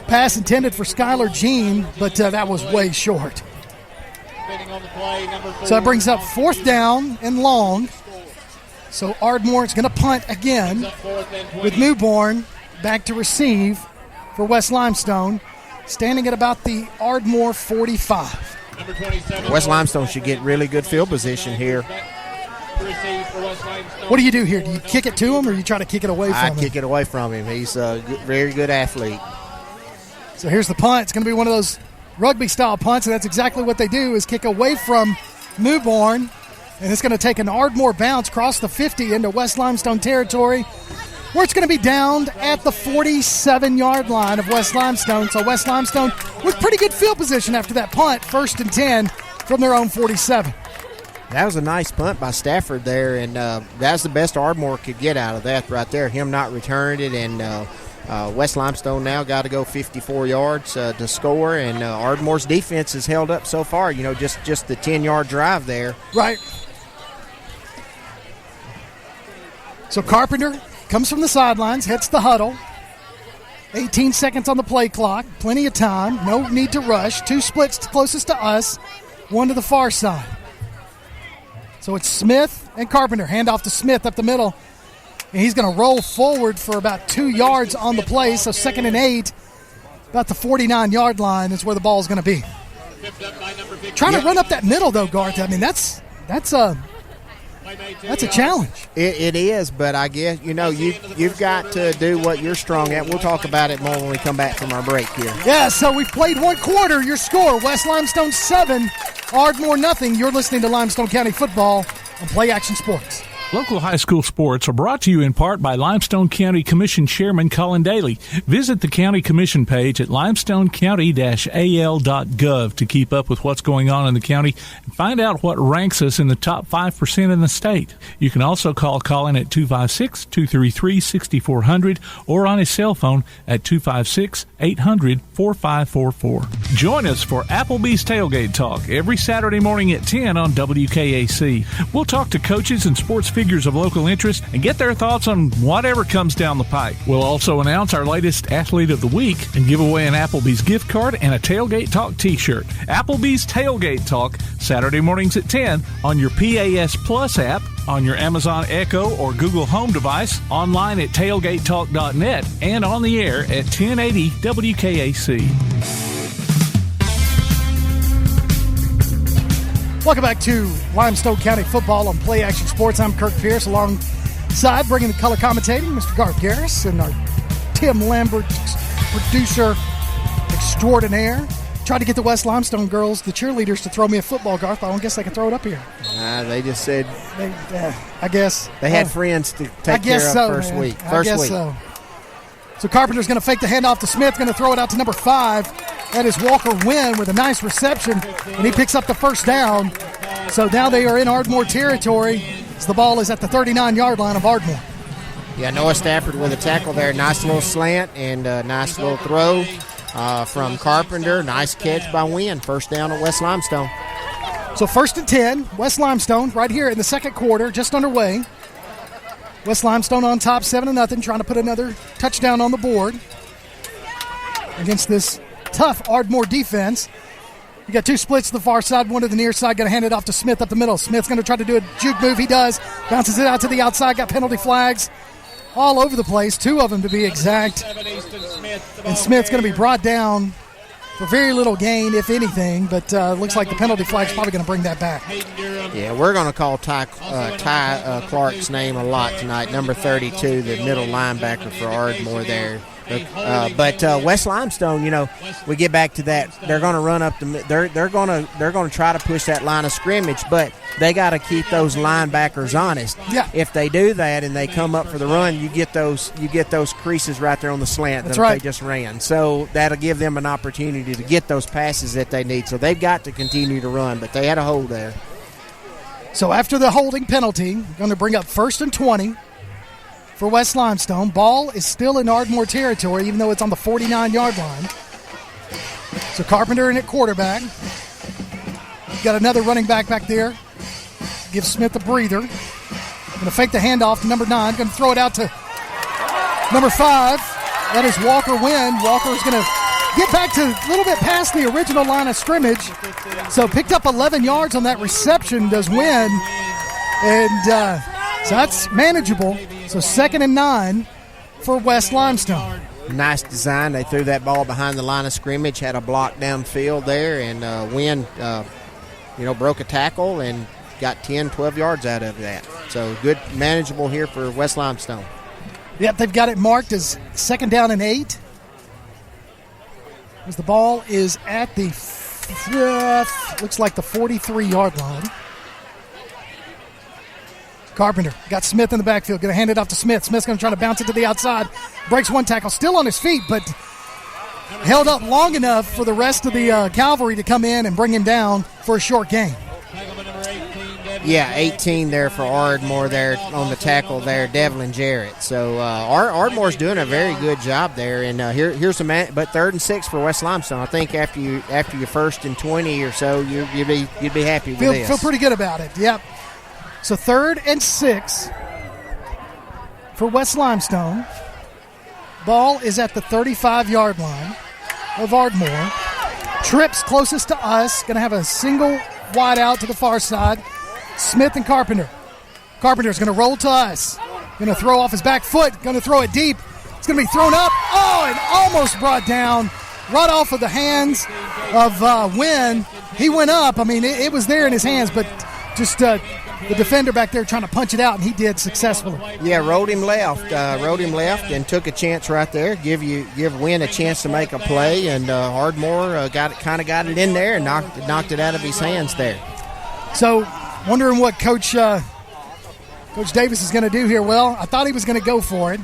Pass intended for Skylar Jean, but that was way short. So that brings up 4th down and long. So Ardmore is going to punt again with Newborn back to receive for West Limestone, standing at about the Ardmore 45. West Limestone should get really good field position here. What do you do here? Do you kick it to him or you try to kick it away from him? I kick it away from him. He's a very good athlete. So here's the punt. It's going to be one of those rugby-style punts, and that's exactly what they do is kick away from Newborn. And it's going to take an Ardmore bounce across the 50 into West Limestone territory, where it's going to be downed at the 47-yard line of West Limestone. So West Limestone with pretty good field position after that punt, 1st and 10 from their own 47. That was a nice punt by Stafford there, and that's the best Ardmore could get out of that right there, him not returning it. And West Limestone now got to go 54 yards to score, and Ardmore's defense has held up so far, just the 10-yard drive there. Right. So Carpenter comes from the sidelines, hits the huddle. 18 seconds on the play clock. Plenty of time. No need to rush. 2 splits closest to us. one to the far side. So it's Smith and Carpenter. Hand off to Smith up the middle. And he's going to roll forward for about 2 yards on the play. So 2nd and 8, about the 49-yard line is where the ball is going to be. Trying to run up that middle, though, Garth. I mean, that's a challenge. It is, but I guess, you've got to do what you're strong at. We'll talk about it more when we come back from our break here. Yeah, so we've played one quarter. Your score, West Limestone 7, Ardmore nothing. You're listening to Limestone County Football on Play Action Sports. Local high school sports are brought to you in part by Limestone County Commission Chairman Colin Daly. Visit the County Commission page at limestonecounty-al.gov to keep up with what's going on in the county and find out what ranks us in the top 5% in the state. You can also call Colin at 256-233-6400 or on his cell phone at 256-800-4544. Join us for Applebee's Tailgate Talk every Saturday morning at 10 on WKAC. We'll talk to coaches and sports figures of local interest and get their thoughts on whatever comes down the pike. We'll also announce our latest Athlete of the Week and give away an Applebee's gift card and a Tailgate Talk t-shirt. Applebee's Tailgate Talk, Saturday mornings at 10 on your PAS Plus app, on your Amazon Echo or Google Home device, online at tailgatetalk.net, and on the air at 1080 WKAC. Welcome back to Limestone County Football on Play Action Sports. I'm Kirk Pierce, alongside bringing the color commentating, Mr. Garth Garris, and our Tim Lambert, producer extraordinaire. Tried to get the West Limestone girls, the cheerleaders, to throw me a football, Garth. I don't guess they can throw it up here. They just said, I guess. They had friends to take care of first week. I guess so. So Carpenter's going to fake the handoff to Smith, going to throw it out to number 5. That is Walker Wynn with a nice reception, and he picks up the first down. So now they are in Ardmore territory as the ball is at the 39-yard line of Ardmore. Yeah, Noah Stafford with a tackle there. Nice little slant and a nice little throw from Carpenter. Nice catch by Wynn. First down at West Limestone. So 1st and 10, West Limestone right here in the second quarter, just underway. West Limestone on top, 7-0, trying to put another touchdown on the board against this tough Ardmore defense. You got 2 splits to the far side, one to the near side. Going to hand it off to Smith up the middle. Smith's going to try to do a juke move. He does. Bounces it out to the outside. Got penalty flags all over the place. 2 of them to be exact. And Smith's going to be brought down for very little gain, if anything. But looks like the penalty flag's probably going to bring that back. Yeah, we're going to call Ty Clark's name a lot tonight. Number 32, the middle linebacker for Ardmore there. But West Limestone, we get back to that. They're going to run up they're going to try to push that line of scrimmage, but they got to keep those linebackers honest. Yeah. If they do that and they come up for the run, you get those creases right there on the slant that they just ran. So that'll give them an opportunity to get those passes that they need. So they've got to continue to run, but they had a hold there. So after the holding penalty, going to bring up 1st and 20. For West Limestone. Ball is still in Ardmore territory, even though it's on the 49-yard line. So Carpenter in at quarterback. Got another running back there. Give Smith a breather. Going to fake the handoff to number 9. Going to throw it out to number 5. That is Walker Wynn. Walker is going to get back to a little bit past the original line of scrimmage. So picked up 11 yards on that reception, does Wynn. And so that's manageable. So 2nd and 9 for West Limestone. Nice design. They threw that ball behind the line of scrimmage, had a block downfield there, and Wynn, broke a tackle and got 10, 12 yards out of that. So good, manageable here for West Limestone. Yep, they've got it marked as 2nd down and 8. As the ball is at the, looks like the 43-yard line. Carpenter got Smith in the backfield. Going to hand it off to Smith. Smith's going to try to bounce it to the outside. Breaks one tackle. Still on his feet, but held up long enough for the rest of the cavalry to come in and bring him down for a short gain. Yeah, 18 there for Ardmore there on the tackle there, Devlin Jarrett. So Ardmore's doing a very good job there. And here's but 3rd and 6 for West Limestone. I think after your 1st and 20 or so, you'd be happy with this. Feel pretty good about it. Yep. So 3rd and 6 for West Limestone. Ball is at the 35-yard line of Ardmore. Trips closest to us. Going to have a single wide out to the far side. Smith and Carpenter. Carpenter's going to roll to us. Going to throw off his back foot. Going to throw it deep. It's going to be thrown up. Oh, and almost brought down right off of the hands of Wynn. He went up. I mean, it was there in his hands, but just the defender back there trying to punch it out, and he did successfully. Yeah, rolled him left and took a chance right there. Give Wynn a chance to make a play, and Ardmore got it in there and knocked it out of his hands there. So, wondering what Coach Davis is going to do here. Well, I thought he was going to go for it,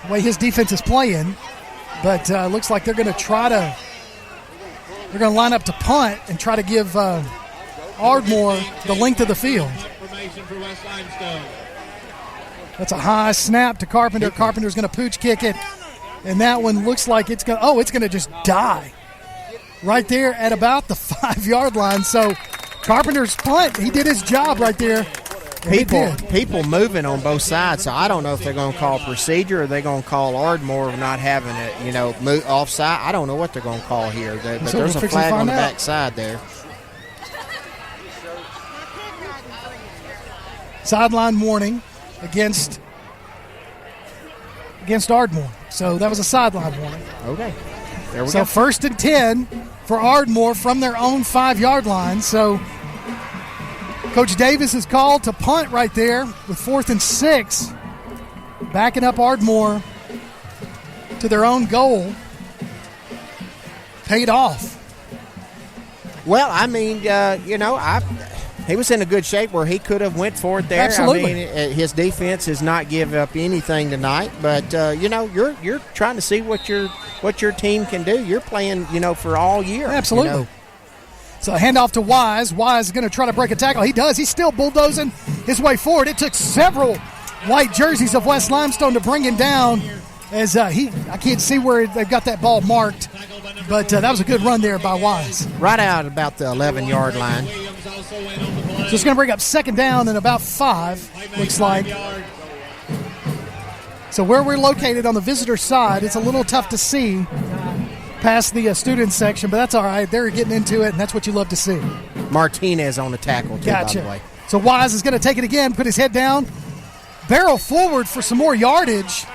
the way his defense is playing, but looks like they're going to line up to punt and try to give Ardmore the length of the field. That's a high snap to Carpenter. Carpenter's going to pooch kick it, and that one looks like it's going to just die right there at about the 5-yard line. So Carpenter's punt, he did his job right there. People moving on both sides, so I don't know if they're going to call procedure or they're going to call Ardmore for not having it, move offside. I don't know what they're going to call here, but so there's a flag on the back side there. Sideline warning against Ardmore. So that was a sideline warning. Okay. There we go. So 1st and 10 for Ardmore from their own 5-yard line. So Coach Davis is called to punt right there with 4th and 6, backing up Ardmore to their own goal. Paid off. Well, I mean, he was in a good shape where he could have went for it there. Absolutely. I mean, his defense has not given up anything tonight, but you're trying to see what your team can do. You're playing, for all year. Absolutely. So a handoff to Wise. Wise is going to try to break a tackle. He does. He's still bulldozing his way forward. It took several white jerseys of West Limestone to bring him down. As I can't see where they've got that ball marked, but that was a good run there by Wise. Right out about the 11-yard line. So it's going to bring up 2nd down and about 5, looks like. So where we're located on the visitor side, it's a little tough to see past the student section, but that's all right. They're getting into it, and that's what you love to see. Martinez on the tackle, too, Gotcha. by the way. So Wise is going to take it again, put his head down, barrel forward for some more yardage.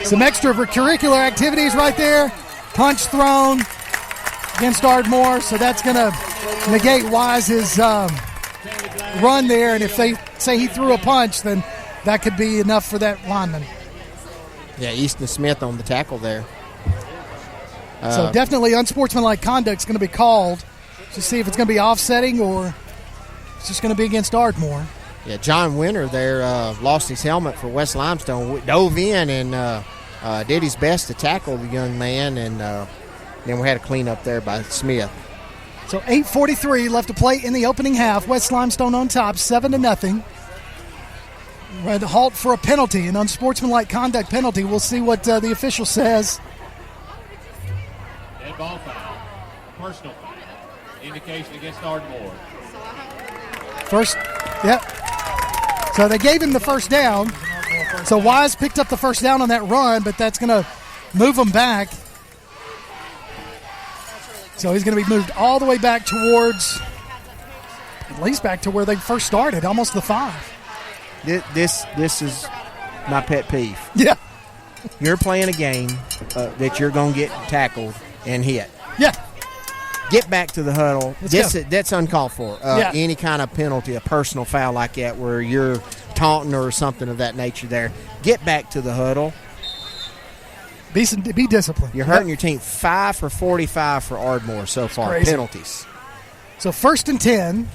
Some extracurricular activities right there. Punch thrown against Ardmore, so that's going to negate Wise's run there, and if they say he threw a punch, then that could be enough for that lineman. Yeah, Easton Smith on the tackle there. So definitely unsportsmanlike conduct is going to be called to see if it's going to be offsetting or it's just going to be against Ardmore. Yeah, John Winter there lost his helmet for West Limestone, dove in and did his best to tackle the young man, and then we had a cleanup there by Smith. So 8:43 left to play in the opening half. West Limestone on top, 7-0. We're at the halt for a penalty, an unsportsmanlike conduct penalty. We'll see what the official says. Dead ball foul. Personal foul. Indication against Ardmore. First, yep. So they gave him the first down. So Wise picked up the first down on that run, but that's going to move him back. So he's going to be moved all the way back towards, at least back to where they first started, almost the 5. This is my pet peeve. Yeah. You're playing a game that you're going to get tackled and hit. Yeah. Get back to the huddle. That's uncalled for. Yeah. Any kind of penalty, a personal foul like that where you're taunting or something of that nature there. Get back to the huddle. Be disciplined. You're hurting your team. 5 for 45 for Ardmore so far. Crazy. Penalties. So 1st and 10.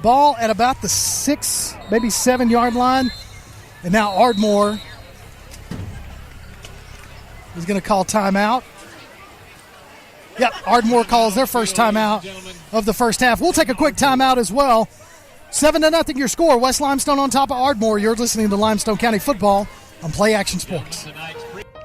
Ball at about the 6, maybe 7-yard line. And now Ardmore is going to call timeout. Yep, Ardmore calls their first timeout of the first half. We'll take a quick timeout as well. 7-0 your score. West Limestone on top of Ardmore. You're listening to Limestone County Football on Play Action Sports.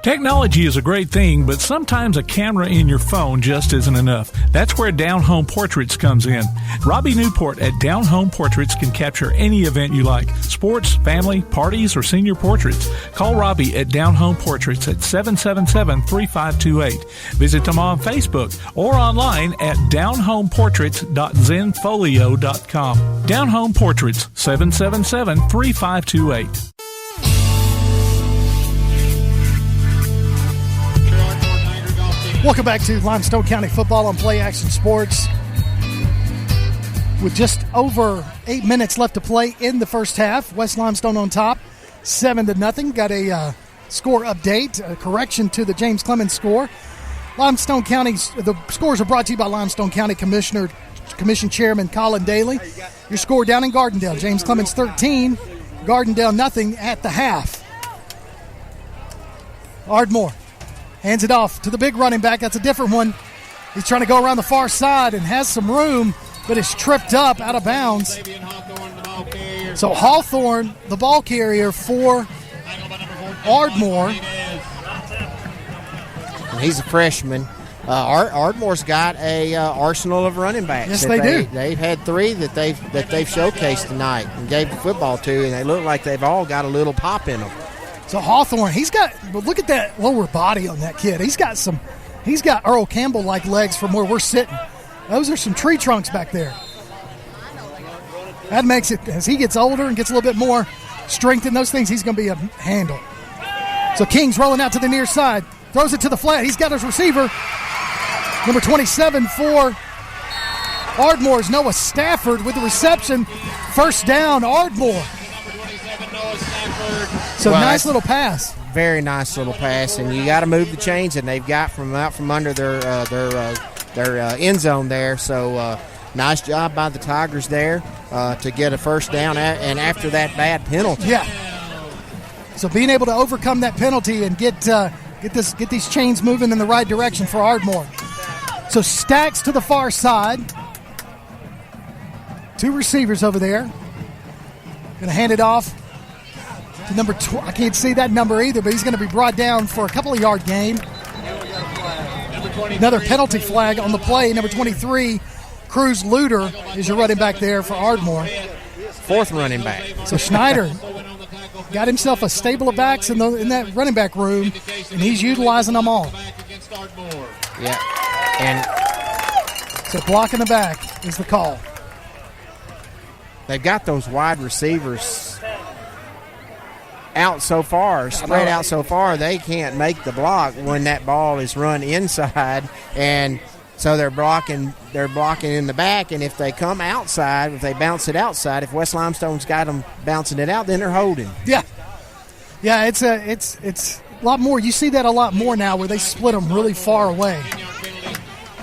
Technology is a great thing, but sometimes a camera in your phone just isn't enough. That's where Down Home Portraits comes in. Robbie Newport at Down Home Portraits can capture any event you like: sports, family, parties, or senior portraits. Call Robbie at Down Home Portraits at 777-3528. Visit them on Facebook or online at downhomeportraits.zenfolio.com. Down Home Portraits, 777-3528. Welcome back to Limestone County football on Play Action Sports. With just over 8 minutes left to play in the first half, West Limestone on top, 7-0. Got a score update, a correction to the James Clemens score. Limestone County's the scores are brought to you by Limestone County Commission Chairman Colin Daly. Your score down in Gardendale: James Clemens 13, Gardendale nothing at the half. Ardmore hands it off to the big running back. That's a different one. He's trying to go around the far side and has some room, but is tripped up out of bounds. So Hawthorne, the ball carrier for Ardmore. And he's a freshman. Ardmore's got a arsenal of running backs. Yes, they do. They've had three that they've showcased tonight and gave the football to, and they look like they've all got a little pop in them. So Hawthorne, look at that lower body on that kid. He's got Earl Campbell-like legs from where we're sitting. Those are some tree trunks back there. That makes it, as he gets older and gets a little bit more strength in those things, he's going to be a handle. So King's rolling out to the near side. Throws it to the flat. He's got his receiver. Number 27 for Ardmore is Noah Stafford with the reception. First down, Ardmore. So nice little pass. Very nice little pass, and you got to move the chains, and they've got from under their end zone there. So nice job by the Tigers there to get a first down, and after that bad penalty. Yeah. So being able to overcome that penalty and get these chains moving in the right direction for Ardmore. So Stacks to the far side. Two receivers over there. Going to hand it off to number 12. I can't see that number either, but he's going to be brought down for a couple of yard gain. Another penalty flag on the play. Number 23, Cruz Luter, is your running back there for Ardmore. Fourth running back. So Schneider got himself a stable of backs in that running back room, and he's utilizing them all. Yeah. And so blocking the back is the call. They've got those wide receivers out so far, spread out so far, they can't make the block when that ball is run inside, and so they're blocking in the back, and if they come outside, if they bounce it outside, if West Limestone's got them bouncing it out, then they're holding. Yeah, it's a lot more. You see that a lot more now where they split them really far away.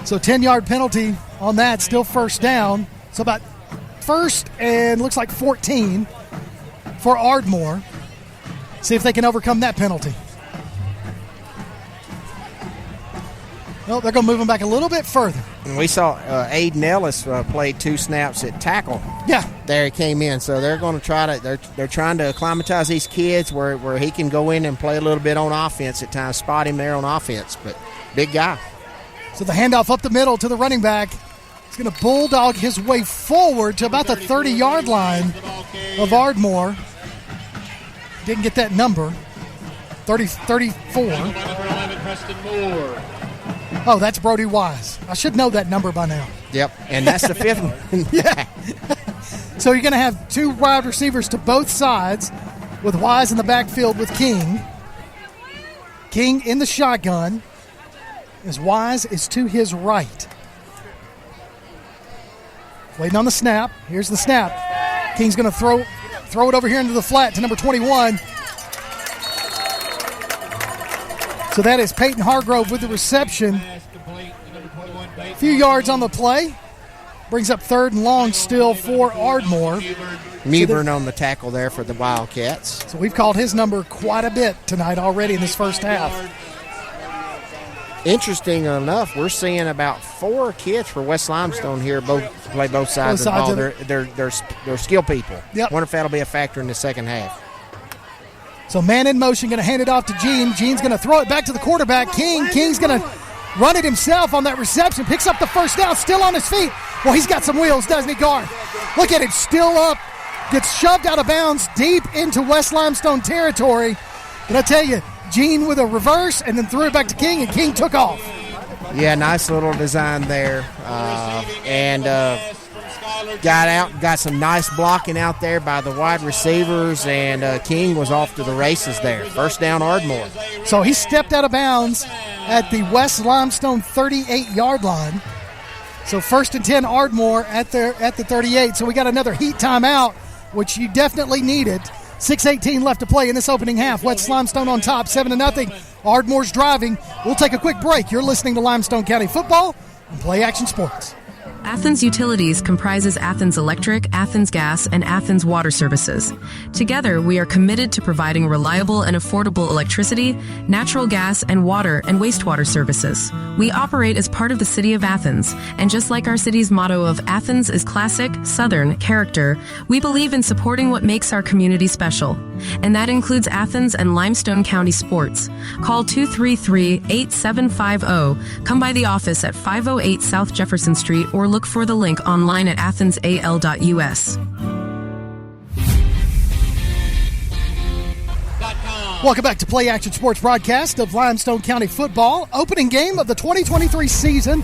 So 10-yard penalty on that, still first down. So about first and looks like 14 for Ardmore. See if they can overcome that penalty. Well, they're going to move them back a little bit further. And we saw Aiden Ellis played 2 snaps at tackle. Yeah. There he came in. So they're going to try to they're trying to acclimatize these kids where he can go in and play a little bit on offense at times, spot him there on offense. But big guy. So the handoff up the middle to the running back. He's going to bulldog his way forward to about the 30-yard line of Ardmore. Didn't get that number. 34. Oh, that's Brody Wise. I should know that number by now. Yep, and that's the 5th one. Yeah. So you're going to have 2 wide receivers to both sides with Wise in the backfield with King. King in the shotgun as Wise is to his right. Waiting on the snap. Here's the snap. King's going to throw it over here into the flat to number 21. So that is Peyton Hargrove with the reception. A few yards on the play. Brings up 3rd and long still for Ardmore. Mewburn on the tackle there for the Wildcats. So we've called his number quite a bit tonight already in this first half. Interesting enough, we're seeing about 4 kids for West Limestone here play both sides of the ball. They're skill people. Yep. Wonder if that'll be a factor in the second half. So man in motion, going to hand it off to Gene. Gene's going to throw it back to the quarterback, King. King's going to run it himself on that reception. Picks up the first down, still on his feet. Well, he's got some wheels, doesn't he, Garth? Look at it, still up. Gets shoved out of bounds deep into West Limestone territory. But I tell you, Gene with a reverse and then threw it back to King, and King took off. Yeah, nice little design there. Got out, got some nice blocking out there by the wide receivers, and King was off to the races there. First down, Ardmore. So he stepped out of bounds at the West Limestone 38-yard line. So 1st and 10, Ardmore at the 38. So we got another heat timeout, which you definitely needed. 6:18 left to play in this opening half. West Limestone on top, 7-0. Ardmore's driving. We'll take a quick break. You're listening to Limestone County Football on Play Action Sports. Athens Utilities comprises Athens Electric, Athens Gas, and Athens Water Services. Together, we are committed to providing reliable and affordable electricity, natural gas, and water and wastewater services. We operate as part of the City of Athens, and just like our city's motto of Athens is classic, Southern character, we believe in supporting what makes our community special. And that includes Athens and Limestone County sports. Call 233-8750. Come by the office at 508 South Jefferson Street or look for the link online at athensal.us. Welcome back to Play Action Sports broadcast of Limestone County Football. Opening game of the 2023 season.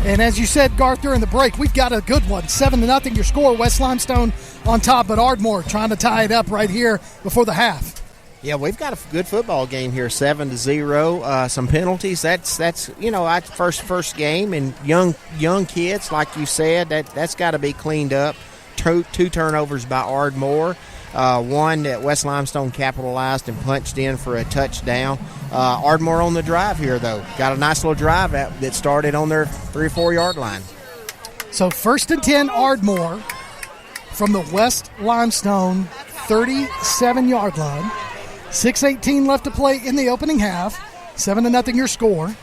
And as you said, Garth, during the break, we've got a good one. 7-0 your score. West Limestone on top, but Ardmore trying to tie it up right here before the half. Yeah, we've got a good football game here, 7-0. Some penalties. That's first game, and young kids, like you said, that's got to be cleaned up. Two turnovers by Ardmore. One that West Limestone capitalized and punched in for a touchdown. Ardmore on the drive here, though. Got a nice little drive that started on their 3 or 4 yard line. So 1st and 10, Ardmore from the West Limestone 37-yard line. 6:18 left to play in the opening half. 7-0 your score.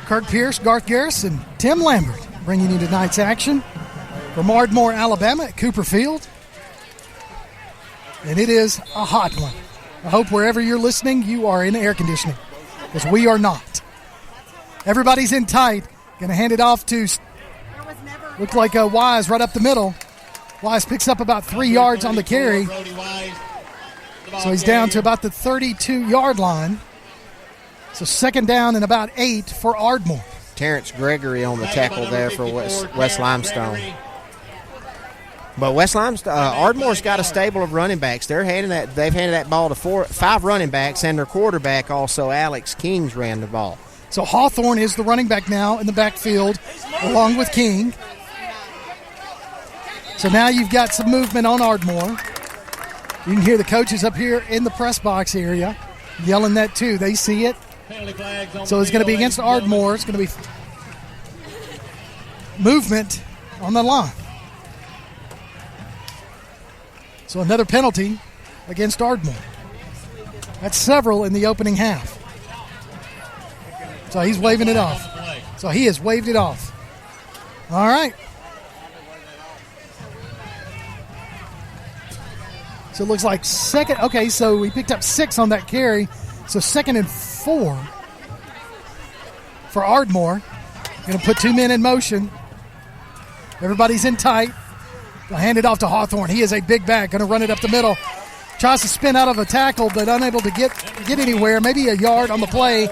Kirk Pierce, Garth Garris, and Tim Lambert bringing you tonight's action from Ardmore, Alabama at Cooper Field. And it is a hot one. I hope wherever you're listening, you are in air conditioning, because we are not. Everybody's in tight. Going to hand it off to, looked like Wise right up the middle. Wise picks up about 3 yards on the carry. So he's down to about the 32-yard line. So 2nd down and about 8 for Ardmore. Terrence Gregory on the tackle there for West Limestone. But West Limestone, Ardmore's got a stable of running backs. They've handed that ball to 5 running backs, and their quarterback also, Alex Kings, ran the ball. So Hawthorne is the running back now in the backfield, along with King. So now you've got some movement on Ardmore. You can hear the coaches up here in the press box area yelling that too. They see it. So it's going to be against Ardmore. It's going to be movement on the line. So another penalty against Ardmore. That's several in the opening half. So he's waving it off. So he has waved it off. All right. So it looks like second. Okay, so we picked up 6 on that carry. So 2nd and 4 for Ardmore. Going to put 2 men in motion. Everybody's in tight. They'll hand it off to Hawthorne. He is a big back. Going to run it up the middle. Tries to spin out of a tackle, but unable to get anywhere. Maybe a yard on the play.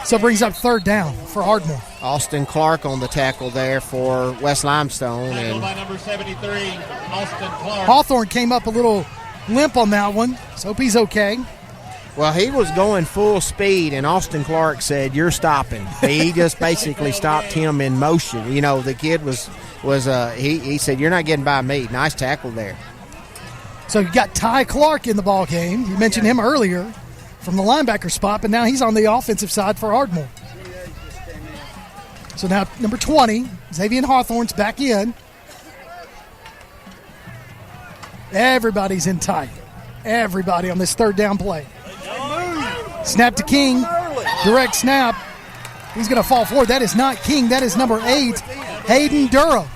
So brings up 3rd down for Ardmore. Austin Clark on the tackle there for West Limestone. And by number 73, Austin Clark. Hawthorne came up a little limp on that one. So hope he's okay. Well, he was going full speed, and Austin Clark said, "You're stopping." He just basically stopped him in motion. You know, the kid he said, "You're not getting by me." Nice tackle there. So you got Ty Clark in the ball game. You mentioned him earlier from the linebacker spot, but now he's on the offensive side for Ardmore. So now number 20, Xavier Hawthorne's back in. Everybody's in tight. Everybody on this 3rd down play. Snap to King. Direct snap. He's going to fall forward. That is not King. That is number 8, Hayden Durham.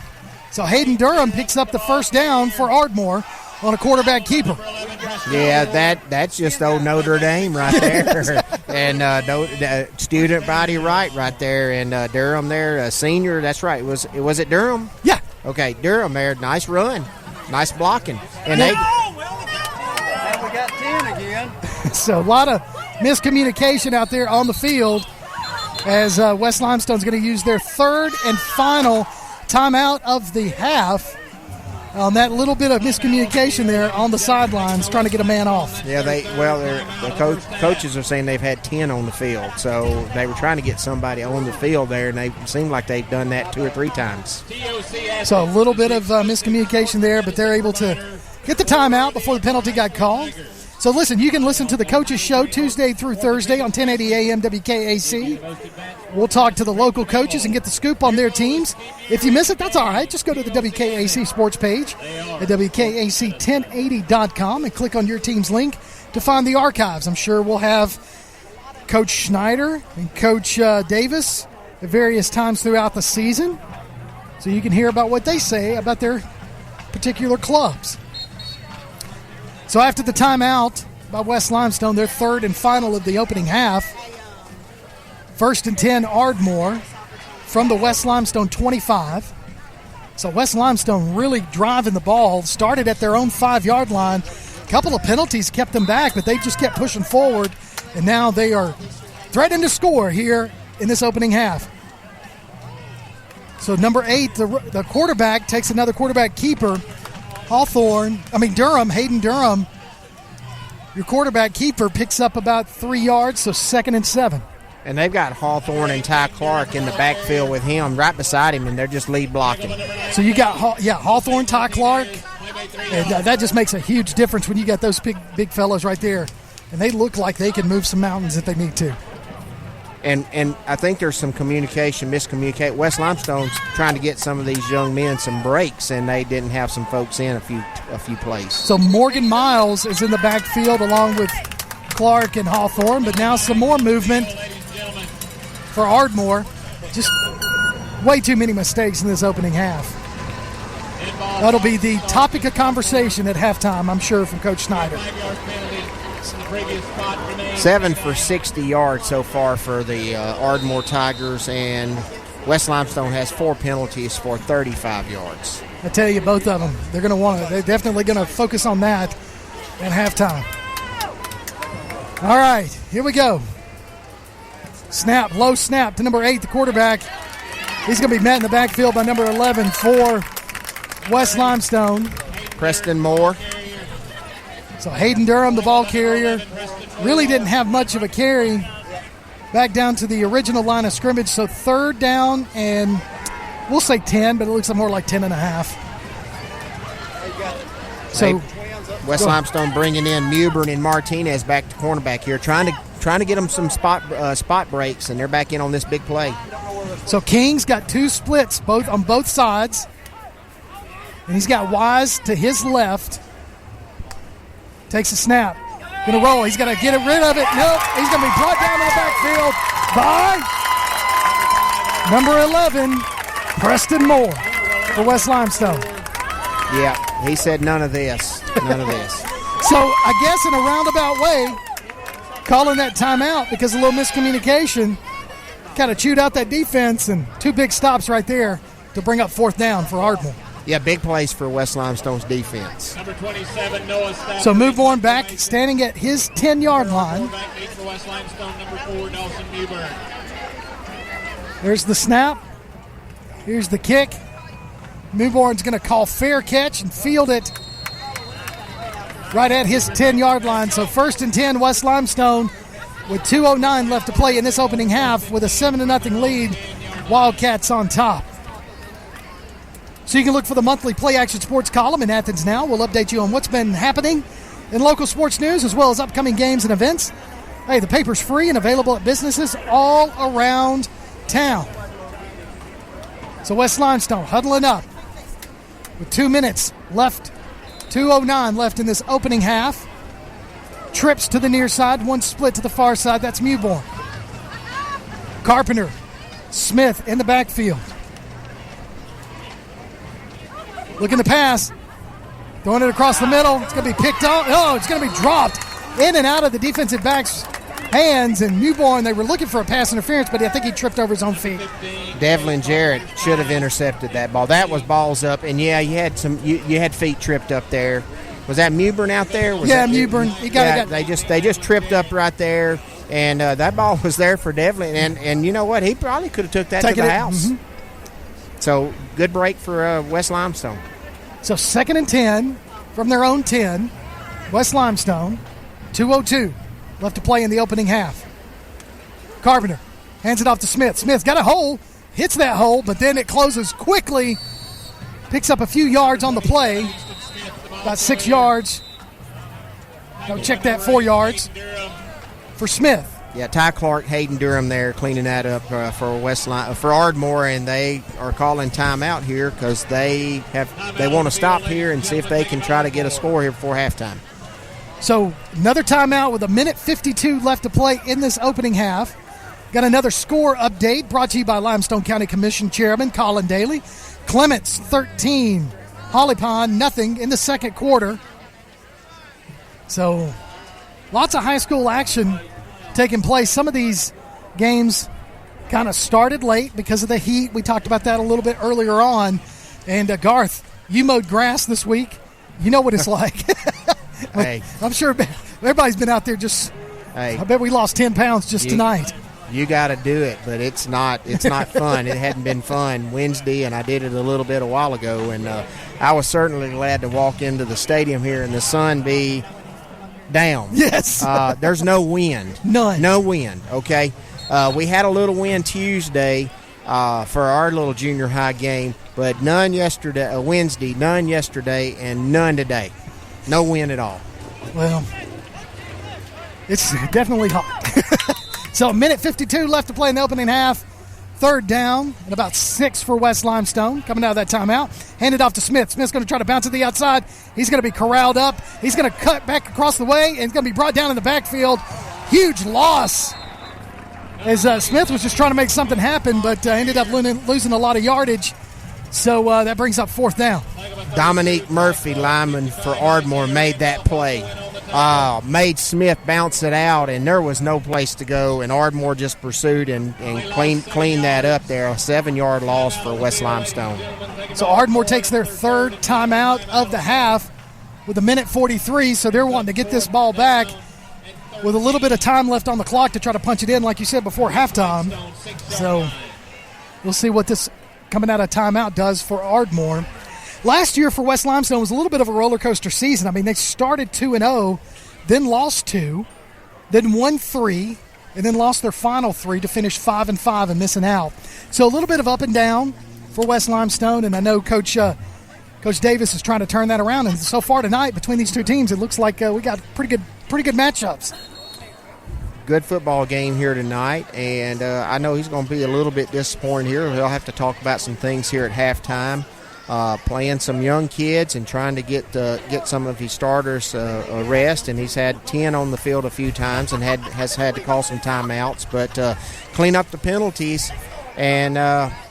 So Hayden Durham picks up the 1st down for Ardmore. on a quarterback keeper. Yeah, that's just old Notre Dame right there. And student body right there. And Durham there, senior, that's right. Was it Durham? Yeah. Okay, Durham there, nice run. Nice blocking. And we got 10 again. So a lot of miscommunication out there on the field as West Limestone's going to use their third and final timeout of the half on that little bit of miscommunication there on the sidelines trying to get a man off. Yeah, the coaches are saying they've had 10 on the field, so they were trying to get somebody on the field there, and they seem like they've done that 2 or 3 times. So a little bit of miscommunication there, but they're able to get the timeout before the penalty got called. So listen, you can listen to the Coaches Show Tuesday through Thursday on 1080 AM WKAC. We'll talk to the local coaches and get the scoop on their teams. If you miss it, that's all right. Just go to the WKAC sports page at WKAC1080.com and click on your team's link to find the archives. I'm sure we'll have Coach Schneider and Coach Davis at various times throughout the season, so you can hear about what they say about their particular clubs. So after the timeout by West Limestone, their third and final of the opening half, 1st and 10 Ardmore from the West Limestone 25. So West Limestone really driving the ball, started at their own 5-yard line. A couple of penalties kept them back, but they just kept pushing forward, and now they are threatening to score here in this opening half. So number 8, the quarterback, takes another quarterback keeper. Hayden Durham, your quarterback keeper, picks up about 3 yards, so 2nd and 7. And they've got Hawthorne and Ty Clark in the backfield with him right beside him, and they're just lead blocking. So you got Hawthorne, Ty Clark, and that just makes a huge difference when you got those big fellows right there. And they look like they can move some mountains if they need to. And I think there's some miscommunication. West Limestone's trying to get some of these young men some breaks, and they didn't have some folks in a few plays. So Morgan Miles is in the backfield along with Clark and Hawthorne, but now some more movement for Ardmore. Just way too many mistakes in this opening half. That'll be the topic of conversation at halftime, I'm sure, from Coach Schneider. 7 for 60 yards so far for the Ardmore Tigers, and West Limestone has 4 penalties for 35 yards. I tell you, both of them, they're definitely going to focus on that at halftime. All right, here we go. Low snap to number 8, the quarterback. He's going to be met in the backfield by number 11 for West Limestone. Preston Moore. So Hayden Durham, the ball carrier, really didn't have much of a carry back down to the original line of scrimmage. So 3rd down and we'll say 10, but it looks more like 10 and a half. So West Limestone bringing in Mewburn and Martinez back to cornerback here, trying to get them some spot breaks, and they're back in on this big play. So King's got 2 splits on both sides, and he's got Wise to his left. Takes a snap. Going to roll. He's going to get rid of it. Nope. He's going to be brought down to the backfield by number 11, Preston Moore for West Limestone. Yeah, he said none of this. None of this. So I guess in a roundabout way, calling that timeout because of a little miscommunication, kind of chewed out that defense, and 2 big stops right there to bring up 4th down for Ardmore. Yeah, big plays for West Limestone's defense. Number 27, Noah Stafford. So Mewborn back, standing at his 10-yard line. For West Limestone, number 4, Nelson Mewburn. There's the snap. Here's the kick. Mewborn's going to call fair catch and field it right at his 10-yard line. So 1st and 10, West Limestone with 2:09 left to play in this opening half with a 7-0 lead. Wildcats on top. So you can look for the monthly Play Action Sports column in Athens Now. We'll update you on what's been happening in local sports news as well as upcoming games and events. Hey, the paper's free and available at businesses all around town. So West Limestone huddling up with 2 minutes left, 2:09 left in this opening half. Trips to the near side, 1 split to the far side. That's Mewborn. Carpenter, Smith in the backfield. Looking to pass. Throwing it across the middle. It's going to be picked up. Oh, it's going to be dropped in and out of the defensive back's hands. And Newborn, they were looking for a pass interference, but I think he tripped over his own feet. Devlin Jarrett should have intercepted that ball. That was balls up. And, yeah, you had feet tripped up there. Was that Mewburn out there? Mewburn. They just tripped up right there. And that ball was there for Devlin. And you know what? He probably could have took that to the house. Mm-hmm. So, good break for West Limestone. So 2nd and 10 from their own 10. West Limestone, 2:02 left to play in the opening half. Carpenter hands it off to Smith. Smith got a hole, hits that hole, but then it closes quickly. Picks up a few yards on the play. About 6 yards. Go check that, 4 yards for Smith. Yeah, Ty Clark, Hayden Durham there cleaning that up for Ardmore, and they are calling timeout here because they want to stop here and see if they can try to get a score here before halftime. So another timeout with 1:52 left to play in this opening half. Got another score update brought to you by Limestone County Commission Chairman Colin Daly. Clements 13, Holly Pond nothing in the second quarter. So lots of high school action taking place. Some of these games kind of started late because of the heat. We talked about that a little bit earlier on. And Garth, you mowed grass this week. You know what it's like. Hey. I'm sure everybody's been out there just Hey. I bet we lost 10 pounds just tonight. You got to do it, but it's not fun. It hadn't been fun Wednesday, and I did it a little bit a while ago. And I was certainly glad to walk into the stadium here and the sun be down. Yes. There's no wind. None. No wind, okay? We had a little wind Tuesday for our little junior high game, but none yesterday, Wednesday, none yesterday, and none today. No wind at all. Well, it's definitely hot. So 1:52 left to play in the opening half. 3rd down and about 6 for West Limestone coming out of that timeout. Handed off to Smith. Smith's going to try to bounce to the outside. He's going to be corralled up. He's going to cut back across the way, and he's going to be brought down in the backfield. Huge loss as Smith was just trying to make something happen, but ended up losing a lot of yardage. So that brings up 4th down. Dominique Murphy, lineman for Ardmore, made that play. Made Smith bounce it out, and there was no place to go, and Ardmore just pursued and cleaned that up there. A 7-yard loss for West Limestone. So Ardmore takes their 3rd timeout of the half with 1:43, so they're wanting to get this ball back with a little bit of time left on the clock to try to punch it in, like you said, before halftime. So we'll see what this coming out of timeout does for Ardmore. Last year for West Limestone was a little bit of a roller coaster season. I mean, they started 2-0, then lost 2, then won 3, and then lost their final 3 to finish 5-5 and missing out. So a little bit of up and down for West Limestone, and I know Coach Davis is trying to turn that around. And so far tonight, between these two teams, it looks like we got pretty good matchups. Good football game here tonight, and I know he's going to be a little bit disappointed here. He'll have to talk about some things here at halftime. Playing some young kids and trying to get some of his starters a rest, and he's had 10 on the field a few times and has had to call some timeouts, but clean up the penalties, and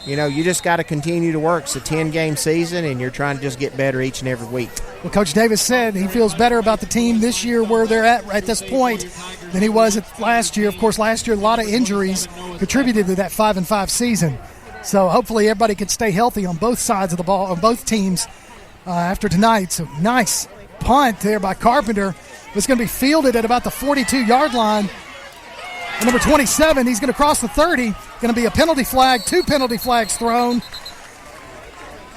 you just got to continue to work. It's a 10-game season, and you're trying to just get better each and every week. Well, Coach Davis said he feels better about the team this year where they're at this point than he was last year. Of course, last year a lot of injuries contributed to that 5-5 season. So hopefully everybody can stay healthy on both sides of the ball, on both teams after tonight. So nice punt there by Carpenter. It's going to be fielded at about the 42-yard line. And number 27, he's going to cross the 30. Going to be a penalty flag, 2 penalty flags thrown.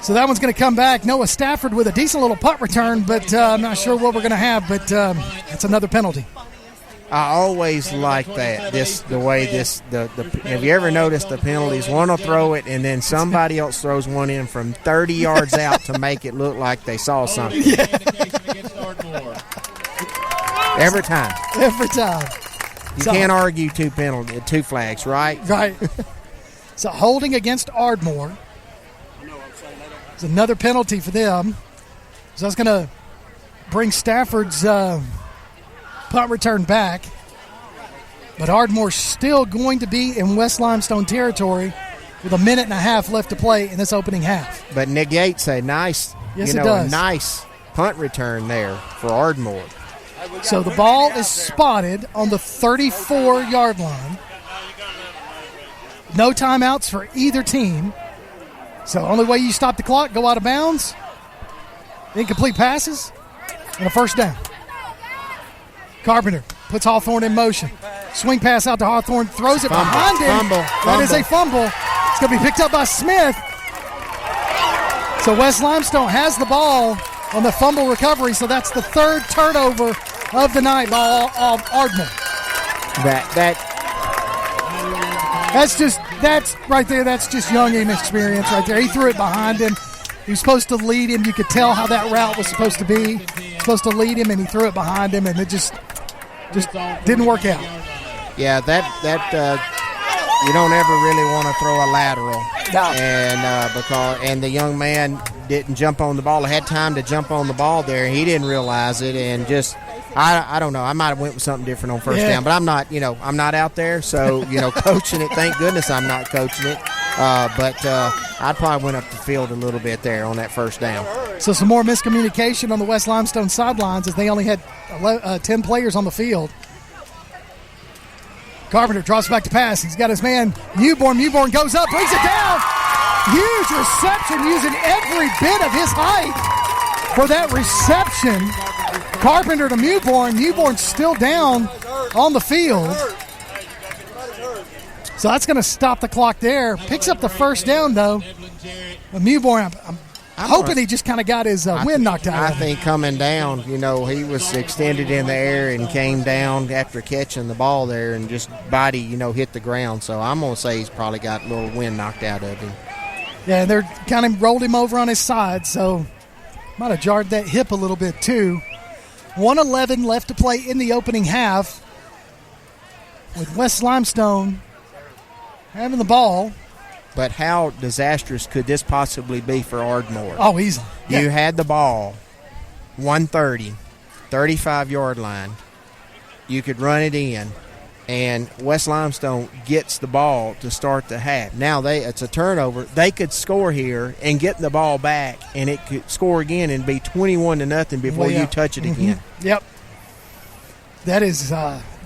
So that one's going to come back. Noah Stafford with a decent little punt return, but I'm not sure what we're going to have, but it's another penalty. I always like that. Have you ever noticed the penalties? One will throw it, and then somebody else throws one in from 30 yards out to make it look like they saw something. Yeah. Every time. Every time. You can't argue 2 flags, right? Right. So holding against Ardmore. It's another penalty for them. So that's going to bring Stafford's punt return back, but Ardmore's still going to be in West Limestone territory with 1.5 minutes left to play in this opening half. But negates a nice, yes, it does. A nice punt return there for Ardmore. So the ball is spotted on the 34-yard line. No timeouts for either team. So the only way you stop the clock, go out of bounds, incomplete passes, and a first down. Carpenter puts Hawthorne in motion. Swing pass out to Hawthorne, throws it behind him. That is a fumble. It's going to be picked up by Smith. So West Limestone has the ball on the fumble recovery, so that's the third turnover of the night by Ardmore. That's right there. That's just young inexperience right there. He threw it behind him. He was supposed to lead him. You could tell how that route was supposed to be. Supposed to lead him, and he threw it behind him, and it just didn't work out. Yeah, that you don't ever really want to throw a lateral. No. And the young man didn't jump on the ball. He had time to jump on the ball there. He didn't realize it, and just I don't know. I might have went with something different on first down, but I'm not out there, so coaching it. Thank goodness I'm not coaching it. But I probably went up the field a little bit there on that first down. So some more miscommunication on the West Limestone sidelines as they only had 10 players on the field. Carpenter drops back to pass. He's got his man, Mewborn. Mewborn goes up, brings it down. Huge reception using every bit of his height for that reception. Carpenter to Mewborn. Mewborn still down on the field. So that's going to stop the clock there. Picks up the first down, though. But Mewborn, I'm hoping he just kind of got his wind knocked out. I think coming down, he was extended in the air and came down after catching the ball there and just body, hit the ground. So I'm going to say he's probably got a little wind knocked out of him. Yeah, they're kind of rolled him over on his side, so might have jarred that hip a little bit too. 1:11 left to play in the opening half with West Limestone having the ball. But how disastrous could this possibly be for Ardmore? Oh, easily. Yeah. You had the ball, 130, 35-yard line. You could run it in, and West Limestone gets the ball to start the half. Now it's a turnover. They could score here and get the ball back, and it could score again and be 21-0 before you touch it again. Yep. That is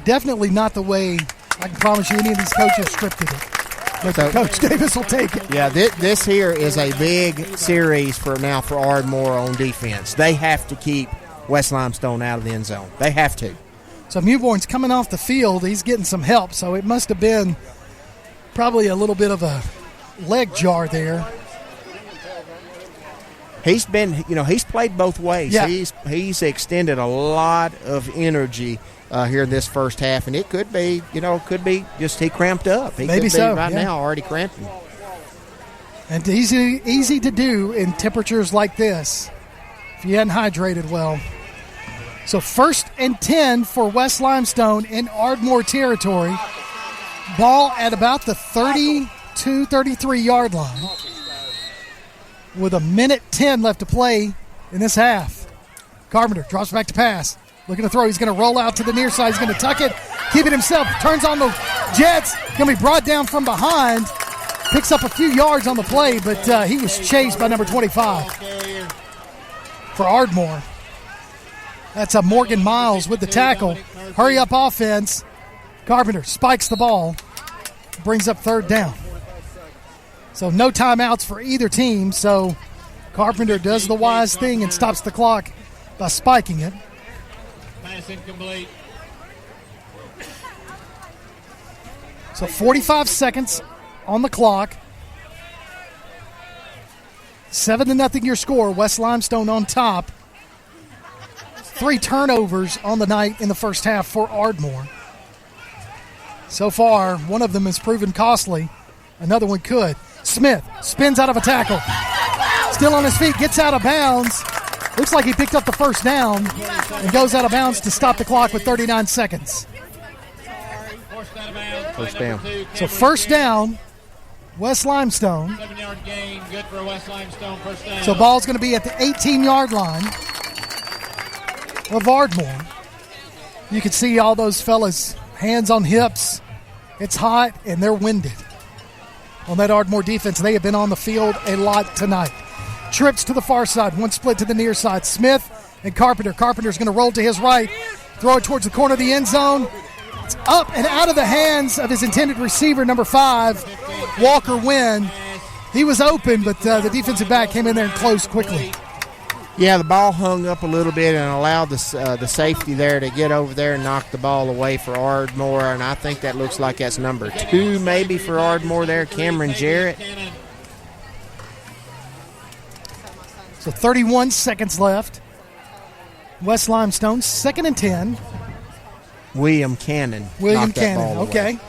definitely not the way, I can promise you, any of these coaches scripted it. But Coach Davis will take it. Yeah, this here is a big series for Ardmore on defense. They have to keep West Limestone out of the end zone. They have to. So Mewborn's coming off the field. He's getting some help, so it must have been probably a little bit of a leg jar there. He's been, he's played both ways. Yeah. He's extended a lot of energy here in this first half, and it could be, just he cramped up. He Maybe could be so, right yeah. now already cramping. And easy to do in temperatures like this if you hadn't hydrated well. So 1st and 10 for West Limestone in Ardmore territory. Ball at about the 32, 33-yard line with 1:10 left to play in this half. Carpenter drops back to pass. Looking to throw. He's going to roll out to the near side. He's going to tuck it. Keep it himself. Turns on the Jets. Going to be brought down from behind. Picks up a few yards on the play, but he was chased by number 25 for Ardmore. That's a Morgan Miles with the tackle. Hurry up offense. Carpenter spikes the ball. Brings up third down. So no timeouts for either team. So Carpenter does the wise thing and stops the clock by spiking it. Pass incomplete. So 45 seconds on the clock. 7-0 your score. West Limestone on top. 3 turnovers on the night in the first half for Ardmore. So far, one of them has proven costly. Another one could. Smith spins out of a tackle. Still on his feet, gets out of bounds. Looks like he picked up the first down and goes out of bounds to stop the clock with 39 seconds. First down. So first down, West Limestone. 7-yard gain, good for West Limestone, first down. So ball's going to be at the 18-yard line of Ardmore. You can see all those fellas, hands on hips. It's hot, and they're winded. On that Ardmore defense, they have been on the field a lot tonight. trips to the far side. One split to the near side. Smith and Carpenter. Carpenter's going to roll to his right. Throw it towards the corner of the end zone. It's up and out of the hands of his intended receiver, number 5, Walker Wynn. He was open, but the defensive back came in there and closed quickly. Yeah, the ball hung up a little bit and allowed the safety there to get over there and knock the ball away for Ardmore, and I think that looks like that's number 2 maybe for Ardmore there, Cameron Jarrett. So 31 seconds left. West Limestone, 2nd and 10. William Cannon. William knocked that Cannon, ball okay. away.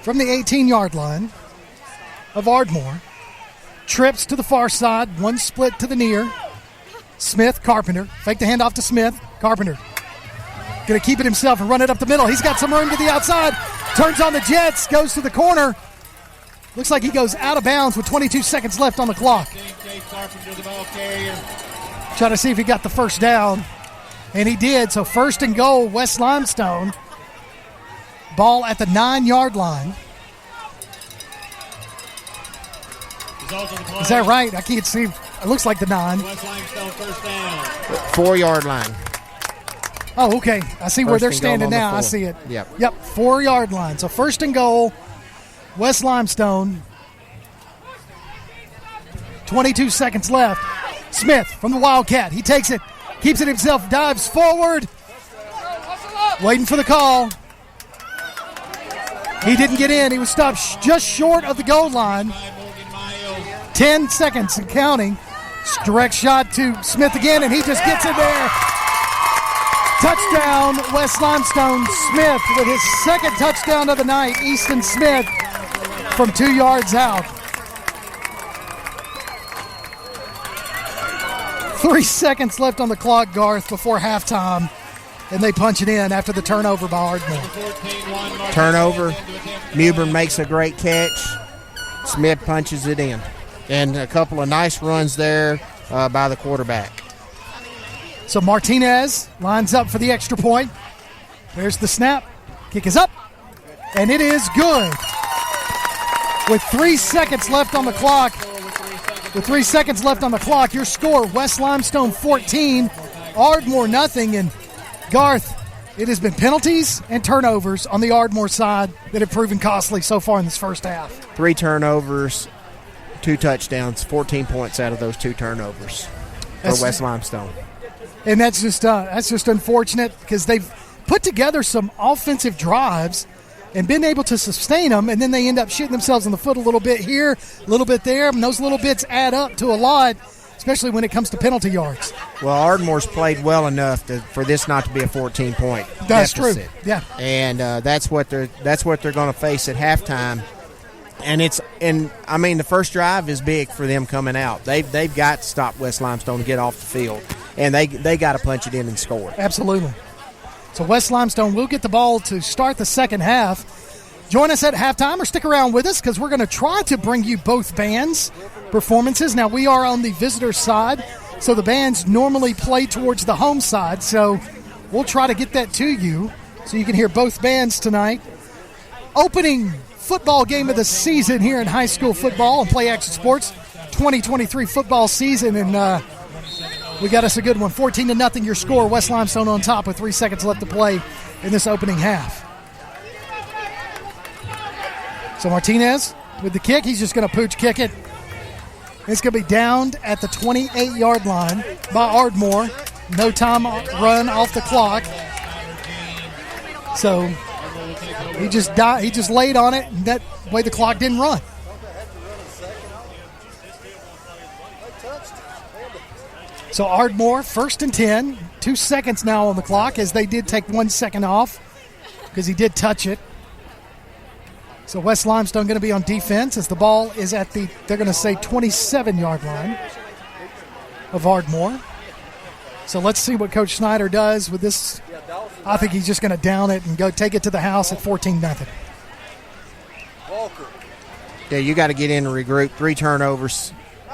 From the 18-yard line of Ardmore. Trips to the far side, one split to the near. Smith, Carpenter. Fake the handoff to Smith. Carpenter going to keep it himself and run it up the middle. He's got some room to the outside. Turns on the jets, goes to the corner. Looks like he goes out of bounds with 22 seconds left on the clock. Trying to see if he got the first down. And he did. So 1st and goal, West Limestone. Ball at the 9-yard line. Is that right? I can't see. It looks like the 9. West Limestone first down. 4-yard line. Oh, okay. I see where First they're and goal standing on the now. I 4. see it. Yep. 4-yard line. So 1st and goal, West Limestone. 22 seconds left. Smith from the Wildcat. He takes it, keeps it himself, dives forward. Waiting for the call. He didn't get in. He was stopped just short of the goal line. 10 seconds and counting. Direct shot to Smith again, and he just gets in there. Touchdown, West Limestone. Smith with his 2nd touchdown of the night. Easton Smith from 2 yards out. 3 seconds left on the clock, Garth, before halftime, and they punch it in after the turnover by Ardmore. Turnover. Mewburn makes a great catch. Smith punches it in. And a couple of nice runs there by the quarterback. So Martinez lines up for the extra point. There's the snap. Kick is up, and it is good. With 3 seconds left on the clock, your score, West Limestone 14, Ardmore nothing. And Garth, it has been penalties and turnovers on the Ardmore side that have proven costly so far in this first half. 3 turnovers, 2 touchdowns, 14 points out of those 2 turnovers for West Limestone. And that's just unfortunate because they've put together some offensive drives and been able to sustain them, and then they end up shooting themselves in the foot a little bit here, a little bit there, and those little bits add up to a lot, especially when it comes to penalty yards. Well, Ardmore's played well enough for this not to be a 14-point That's deficit. true, yeah. And that's what they're going to face at halftime. And the first drive is big for them coming out. They've got to stop West Limestone to get off the field, and they got to punch it in and score. Absolutely. So West Limestone will get the ball to start the second half. Join us at halftime or stick around with us because we're going to try to bring you both bands' performances. Now, we are on the visitor side, so the bands normally play towards the home side. So we'll try to get that to you so you can hear both bands tonight. Opening football game of the season here in high school football and Play Action Sports 2023 football season, and we got us a good one. 14-0 your score. West Limestone on top with 3 seconds left to play in this opening half. So Martinez with the kick. He's just going to pooch kick it. It's going to be downed at the 28-yard line by Ardmore. No time run off the clock. So he just laid on it, and that way the clock didn't run. So Ardmore, 1st and 10, 2 seconds now on the clock, as they did take 1 second off because he did touch it. So West Limestone going to be on defense as the ball is at the, they're going to say 27-yard line of Ardmore. So let's see what Coach Snyder does with this. I think he's just going to down it and go take it to the house at 14-0. Yeah, you got to get in and regroup. 3 turnovers.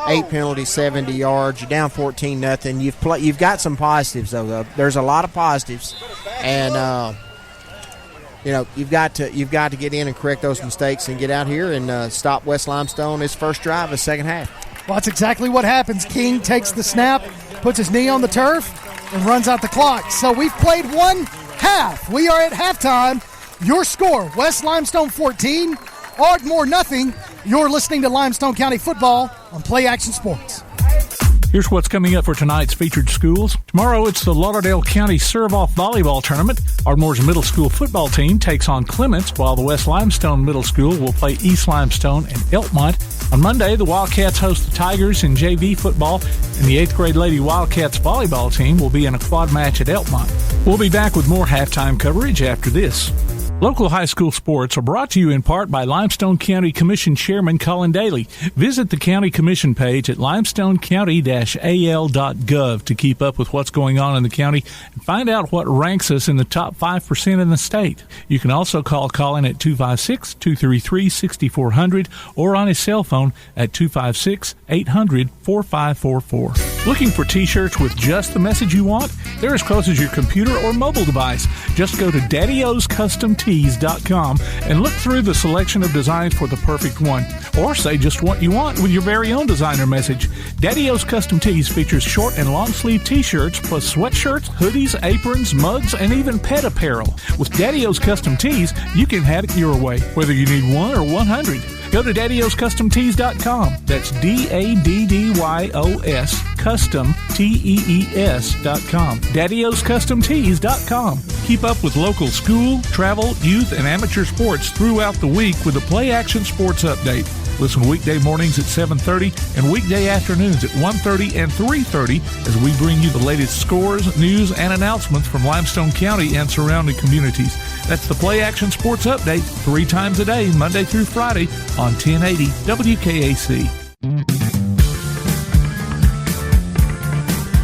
8 penalties, 70 yards. You're down 14-0. You've got some positives though. There's a lot of positives, and you've got to get in and correct those mistakes and get out here and stop West Limestone his first drive of the second half. Well, that's exactly what happens. King takes the snap, puts his knee on the turf, and runs out the clock. So we've played one half. We are at halftime. Your score, West Limestone 14, Ardmore nothing. You're listening to Limestone County football on Play Action Sports. Here's what's coming up for tonight's featured schools. Tomorrow, it's the Lauderdale County Serve-Off Volleyball Tournament. Ardmore's middle school football team takes on Clements, while the West Limestone Middle School will play East Limestone and Elkmont. On Monday, the Wildcats host the Tigers in JV football, and the 8th grade Lady Wildcats volleyball team will be in a quad match at Elkmont. We'll be back with more halftime coverage after this. Local high school sports are brought to you in part by Limestone County Commission Chairman Colin Daly. Visit the County Commission page at limestonecounty-al.gov to keep up with what's going on in the county and find out what ranks us in the top 5% in the state. You can also call Colin at 256-233-6400 or on his cell phone at 256-800-4544. Looking for t-shirts with just the message you want? They're as close as your computer or mobile device. Just go to daddyoscustomtees.com and look through the selection of designs for the perfect one. Or say just what you want with your very own designer message. Daddy O's Custom Tees features short and long sleeve t-shirts plus sweatshirts, hoodies, aprons, mugs, and even pet apparel. With Daddy O's Custom Tees, you can have it your way, whether you need 1 or 100. Go to daddyoscustomtees.com. That's DADDYOS Custom TEES.com. daddyoscustomtees.com. Keep up with local school, travel, youth, and amateur sports throughout the week with a Play Action Sports Update. Listen weekday mornings at 7:30 and weekday afternoons at 1:30 and 3:30 as we bring you the latest scores, news, and announcements from Limestone County and surrounding communities. That's the Play Action Sports Update 3 times a day, Monday through Friday on 1080 WKAC.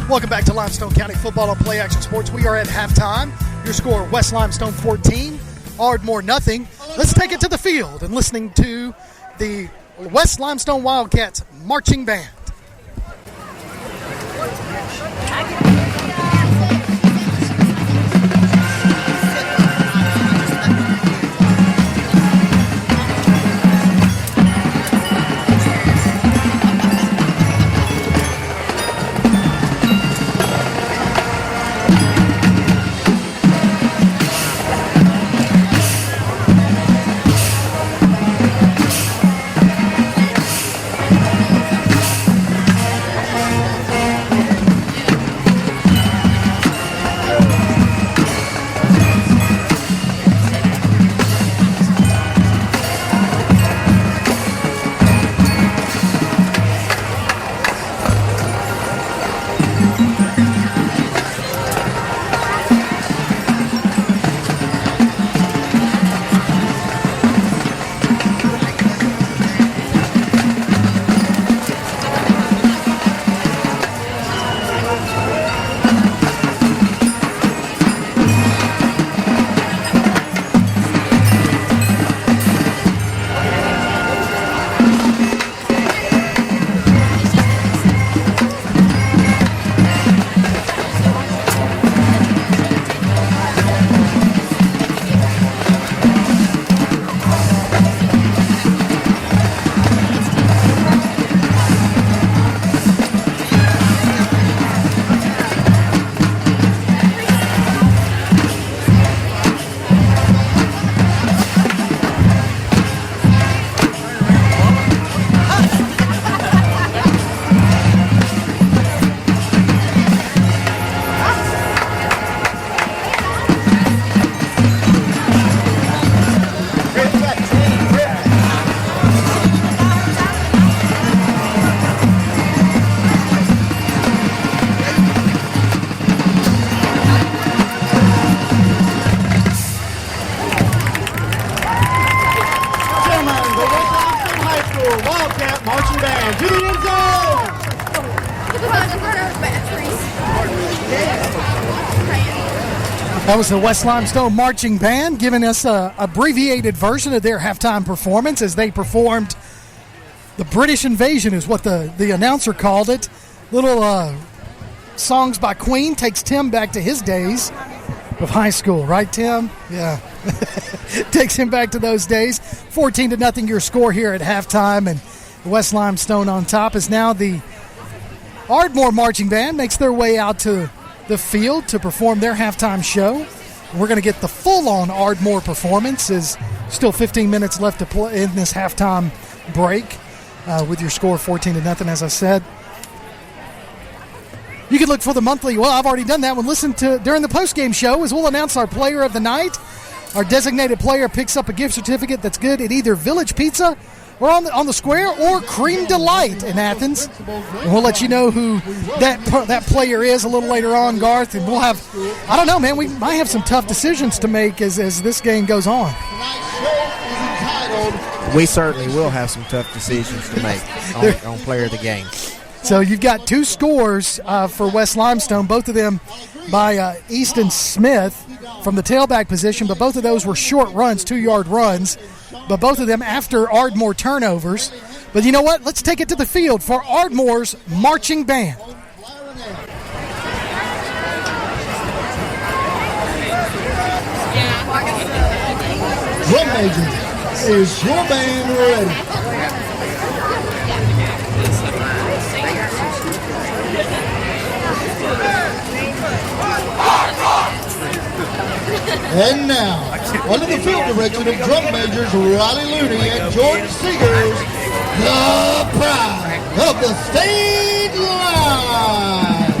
Welcome back to Limestone County football on Play Action Sports. We are at halftime. Your score, West Limestone 14, Ardmore nothing. Let's take it to the field and listening to the West Limestone Wildcats marching band. That was the West Limestone Marching Band giving us an abbreviated version of their halftime performance as they performed the British Invasion is what the announcer called it. Little songs by Queen takes Tim back to his days of high school, right, Tim? Yeah. Takes him back to those days. 14-0 your score here at halftime. And West Limestone on top, as now the Ardmore Marching Band makes their way out to the field to perform their halftime show. We're going to get the full-on Ardmore performance. There's still 15 minutes left to play in this halftime break with your score 14-0, as I said. You can look for the monthly. Well, I've already done that one. Listen to during the postgame show as we'll announce our player of the night. Our designated player picks up a gift certificate that's good at either Village Pizza or on the Square or Cream Delight in Athens. And we'll let you know who that player is a little later on, Garth. And we'll have, I don't know, man, we might have some tough decisions to make as this game goes on. We certainly will have some tough decisions to make on player of the game. So you've got two scores for West Limestone, both of them by Easton Smith from the tailback position, but both of those were short runs, 2-yard runs, but both of them after Ardmore turnovers. But you know what? Let's take it to the field for Ardmore's marching band. Drum major, is your band ready? And now, under the field direction of drum majors Riley Looney and George Seegers, the pride of the state line.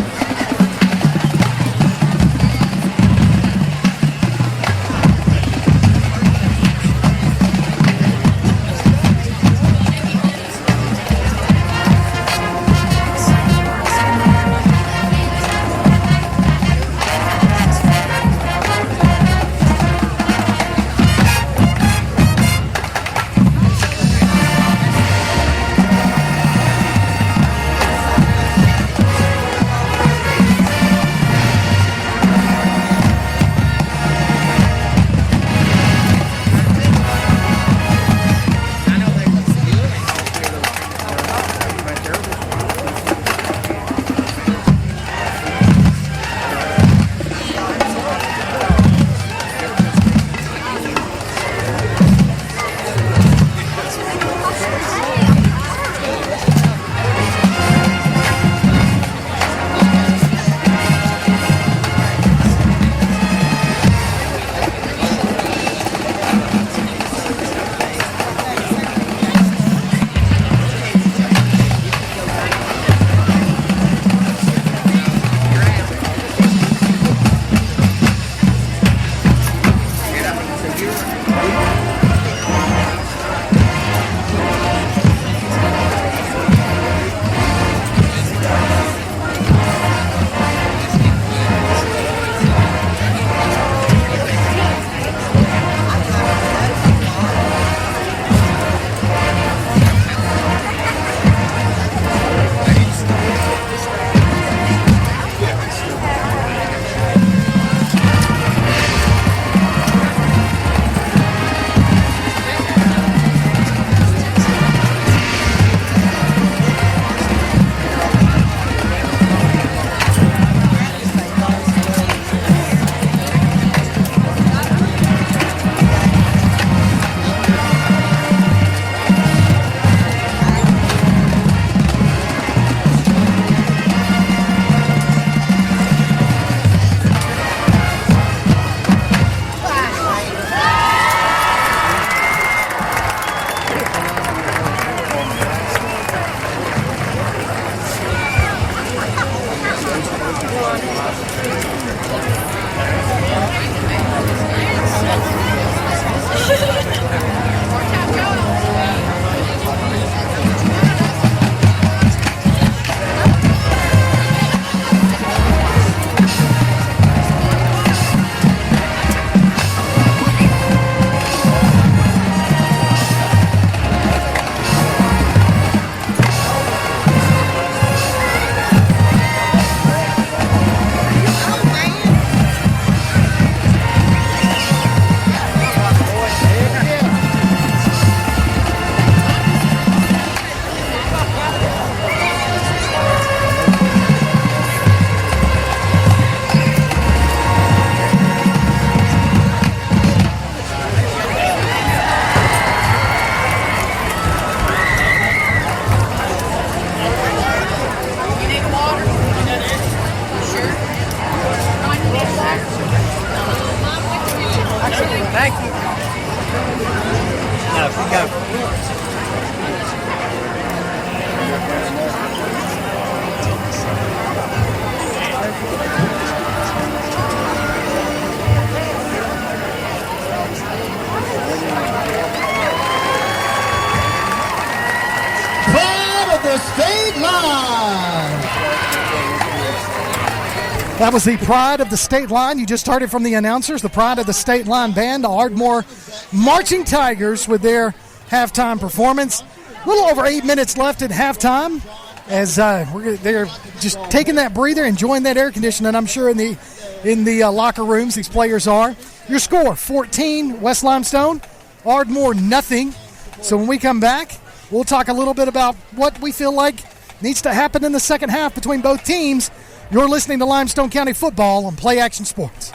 Pride of the state line. That was the Pride of the State Line. You just heard it from the announcers. The Pride of the State Line band, the Ardmore Marching Tigers, with their halftime performance. A little over 8 minutes left at halftime, as they're just taking that breather, enjoying that air conditioning. I'm sure in the locker rooms these players are. Your score: 14 West Limestone, Ardmore nothing. So when we come back, we'll talk a little bit about what we feel like needs to happen in the second half between both teams. You're listening to Limestone County Football on Play Action Sports.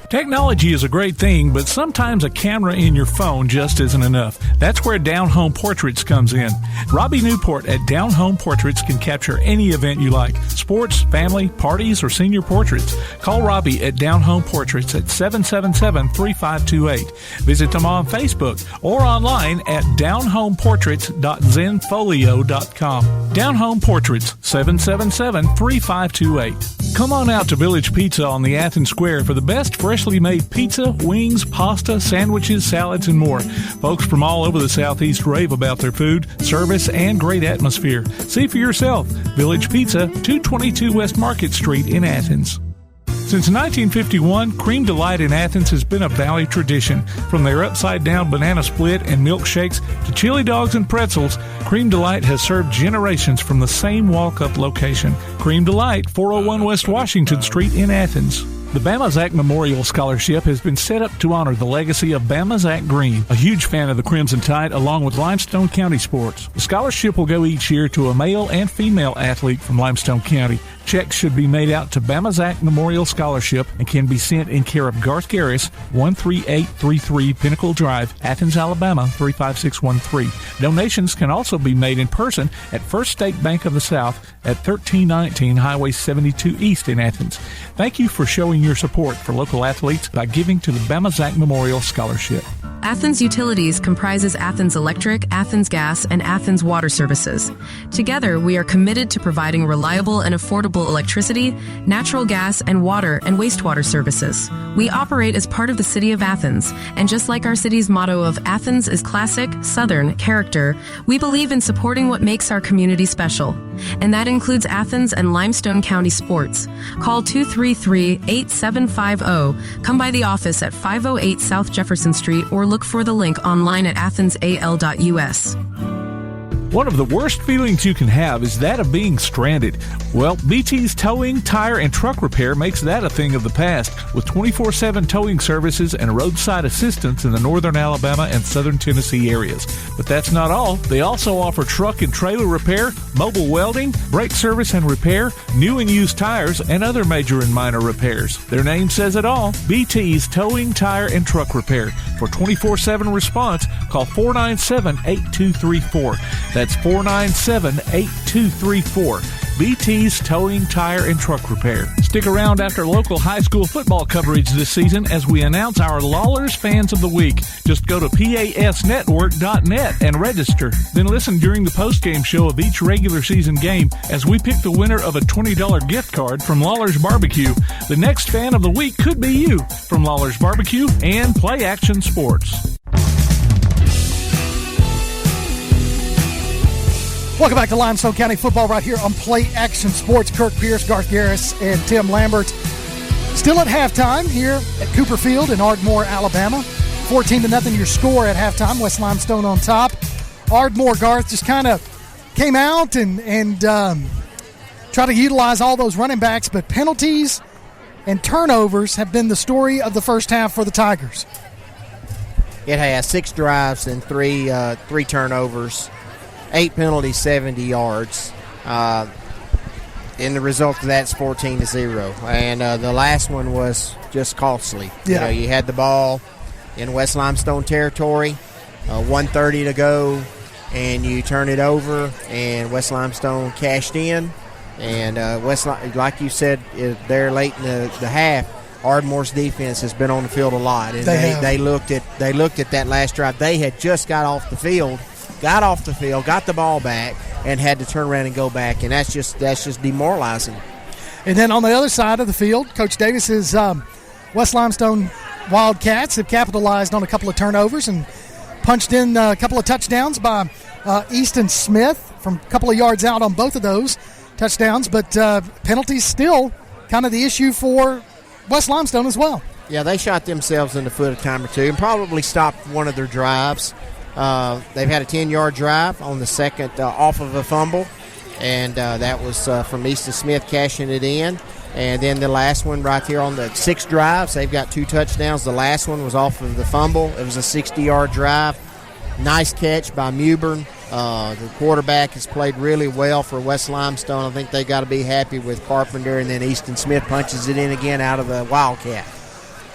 Technology is a great thing, but sometimes a camera in your phone just isn't enough. That's where Down Home Portraits comes in. Robbie Newport at Down Home Portraits can capture any event you like: sports, family, parties, or senior portraits. Call Robbie at Down Home Portraits at 777-3528. Visit them on Facebook or online at downhomeportraits.zenfolio.com. Down Home Portraits, 777-3528. Come on out to Village Pizza on the Athens Square for the best freshly made pizza, wings, pasta, sandwiches, salads, and more. Folks from all over the Southeast rave about their food, service, and great atmosphere. See for yourself. Village Pizza, 222 West Market Street in Athens. Since 1951, Cream Delight in Athens has been a Valley tradition. From their upside-down banana split and milkshakes to chili dogs and pretzels, Cream Delight has served generations from the same walk-up location. Cream Delight, 401 West Washington Street in Athens. The Bama Zach Memorial Scholarship has been set up to honor the legacy of Bama Zach Green, a huge fan of the Crimson Tide, along with Limestone County sports. The scholarship will go each year to a male and female athlete from Limestone County. Checks should be made out to Bama Zach Memorial Scholarship and can be sent in care of Garth Garris, 13833 Pinnacle Drive, Athens, Alabama, 35613. Donations can also be made in person at First State Bank of the South at 1319 Highway 72 East in Athens. Thank you for showing your support for local athletes by giving to the Bama Zach Memorial Scholarship. Athens Utilities comprises Athens Electric, Athens Gas, and Athens Water Services. Together, we are committed to providing reliable and affordable electricity, natural gas, and water and wastewater services. We operate as part of the City of Athens, and just like our city's motto of Athens is classic, Southern character, we believe in supporting what makes our community special. And that includes Athens and Limestone County sports. Call 233-8750. Come by the office at 508 South Jefferson Street or look for the link online at athensal.us. One of the worst feelings you can have is that of being stranded. Well, BT's Towing, Tire, and Truck Repair makes that a thing of the past, with 24/7 towing services and roadside assistance in the northern Alabama and southern Tennessee areas. But that's not all. They also offer truck and trailer repair, mobile welding, brake service and repair, new and used tires, and other major and minor repairs. Their name says it all: BT's Towing, Tire, and Truck Repair. For 24/7 response, call 497-8234. That's 497-8234. BT's Towing, Tire, and Truck Repair. Stick around after local high school football coverage this season as we announce our Lawlers Fans of the Week. Just go to PASnetwork.net and register. Then listen during the postgame show of each regular season game as we pick the winner of a $20 gift card from Lawlers Barbecue. The next Fan of the Week could be you from Lawlers Barbecue and Play Action Sports. Welcome back to Limestone County Football right here on Play Action Sports. Kirk Pierce, Garth Garris, and Tim Lambert. Still at halftime here at Cooper Field in Ardmore, Alabama. 14-0 your score at halftime. West Limestone on top. Ardmore, Garth, just kind of came out and tried to utilize all those running backs, but penalties and turnovers have been the story of the first half for the Tigers. It has 6 drives and three turnovers. 8 penalties, 70 yards. And the result of that's 14-0. And the last one was just costly. Yeah. You had the ball in West Limestone territory, 1:30 to go, and you turn it over, and West Limestone cashed in. And like you said, there late in the half, Ardmore's defense has been on the field a lot, and they looked at that last drive. They had just got off the field, got the ball back, and had to turn around and go back, and that's just demoralizing. And then on the other side of the field, Coach Davis's West Limestone Wildcats have capitalized on a couple of turnovers and punched in a couple of touchdowns by Easton Smith from a couple of yards out on both of those touchdowns. But penalties still kind of the issue for West Limestone as well. Yeah, they shot themselves in the foot a time or two and probably stopped one of their drives. They've had a 10-yard drive on the second off of a fumble, and that was from Easton Smith cashing it in. And then the last one right here on the 6 drives, they've got 2 touchdowns. The last one was off of the fumble. It was a 60-yard drive. Nice catch by Mewburn. The quarterback has played really well for West Limestone. I think they got to be happy with Carpenter, and then Easton Smith punches it in again out of the Wildcat.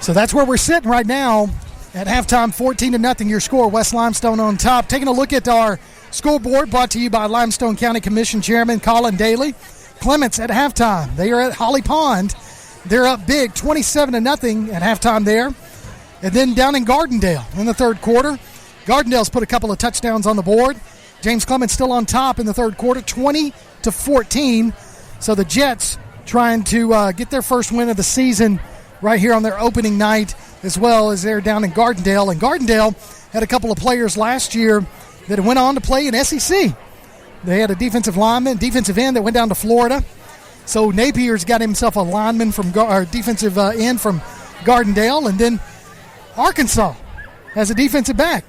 So that's where we're sitting right now at halftime, 14-0 your score. West Limestone on top. Taking a look at our scoreboard brought to you by Limestone County Commission Chairman Colin Daly. Clements at halftime. They are at Holly Pond. They're up big, 27-0 at halftime there. And then down in Gardendale in the third quarter, Gardendale's put a couple of touchdowns on the board. James Clements still on top in the third quarter, 20-14. So the Jets trying to get their first win of the season right here on their opening night, as well as they're down in Gardendale. And Gardendale had a couple of players last year that went on to play in SEC. They had a defensive end that went down to Florida. So Napier's got himself a lineman from defensive end from Gardendale. And then Arkansas has a defensive back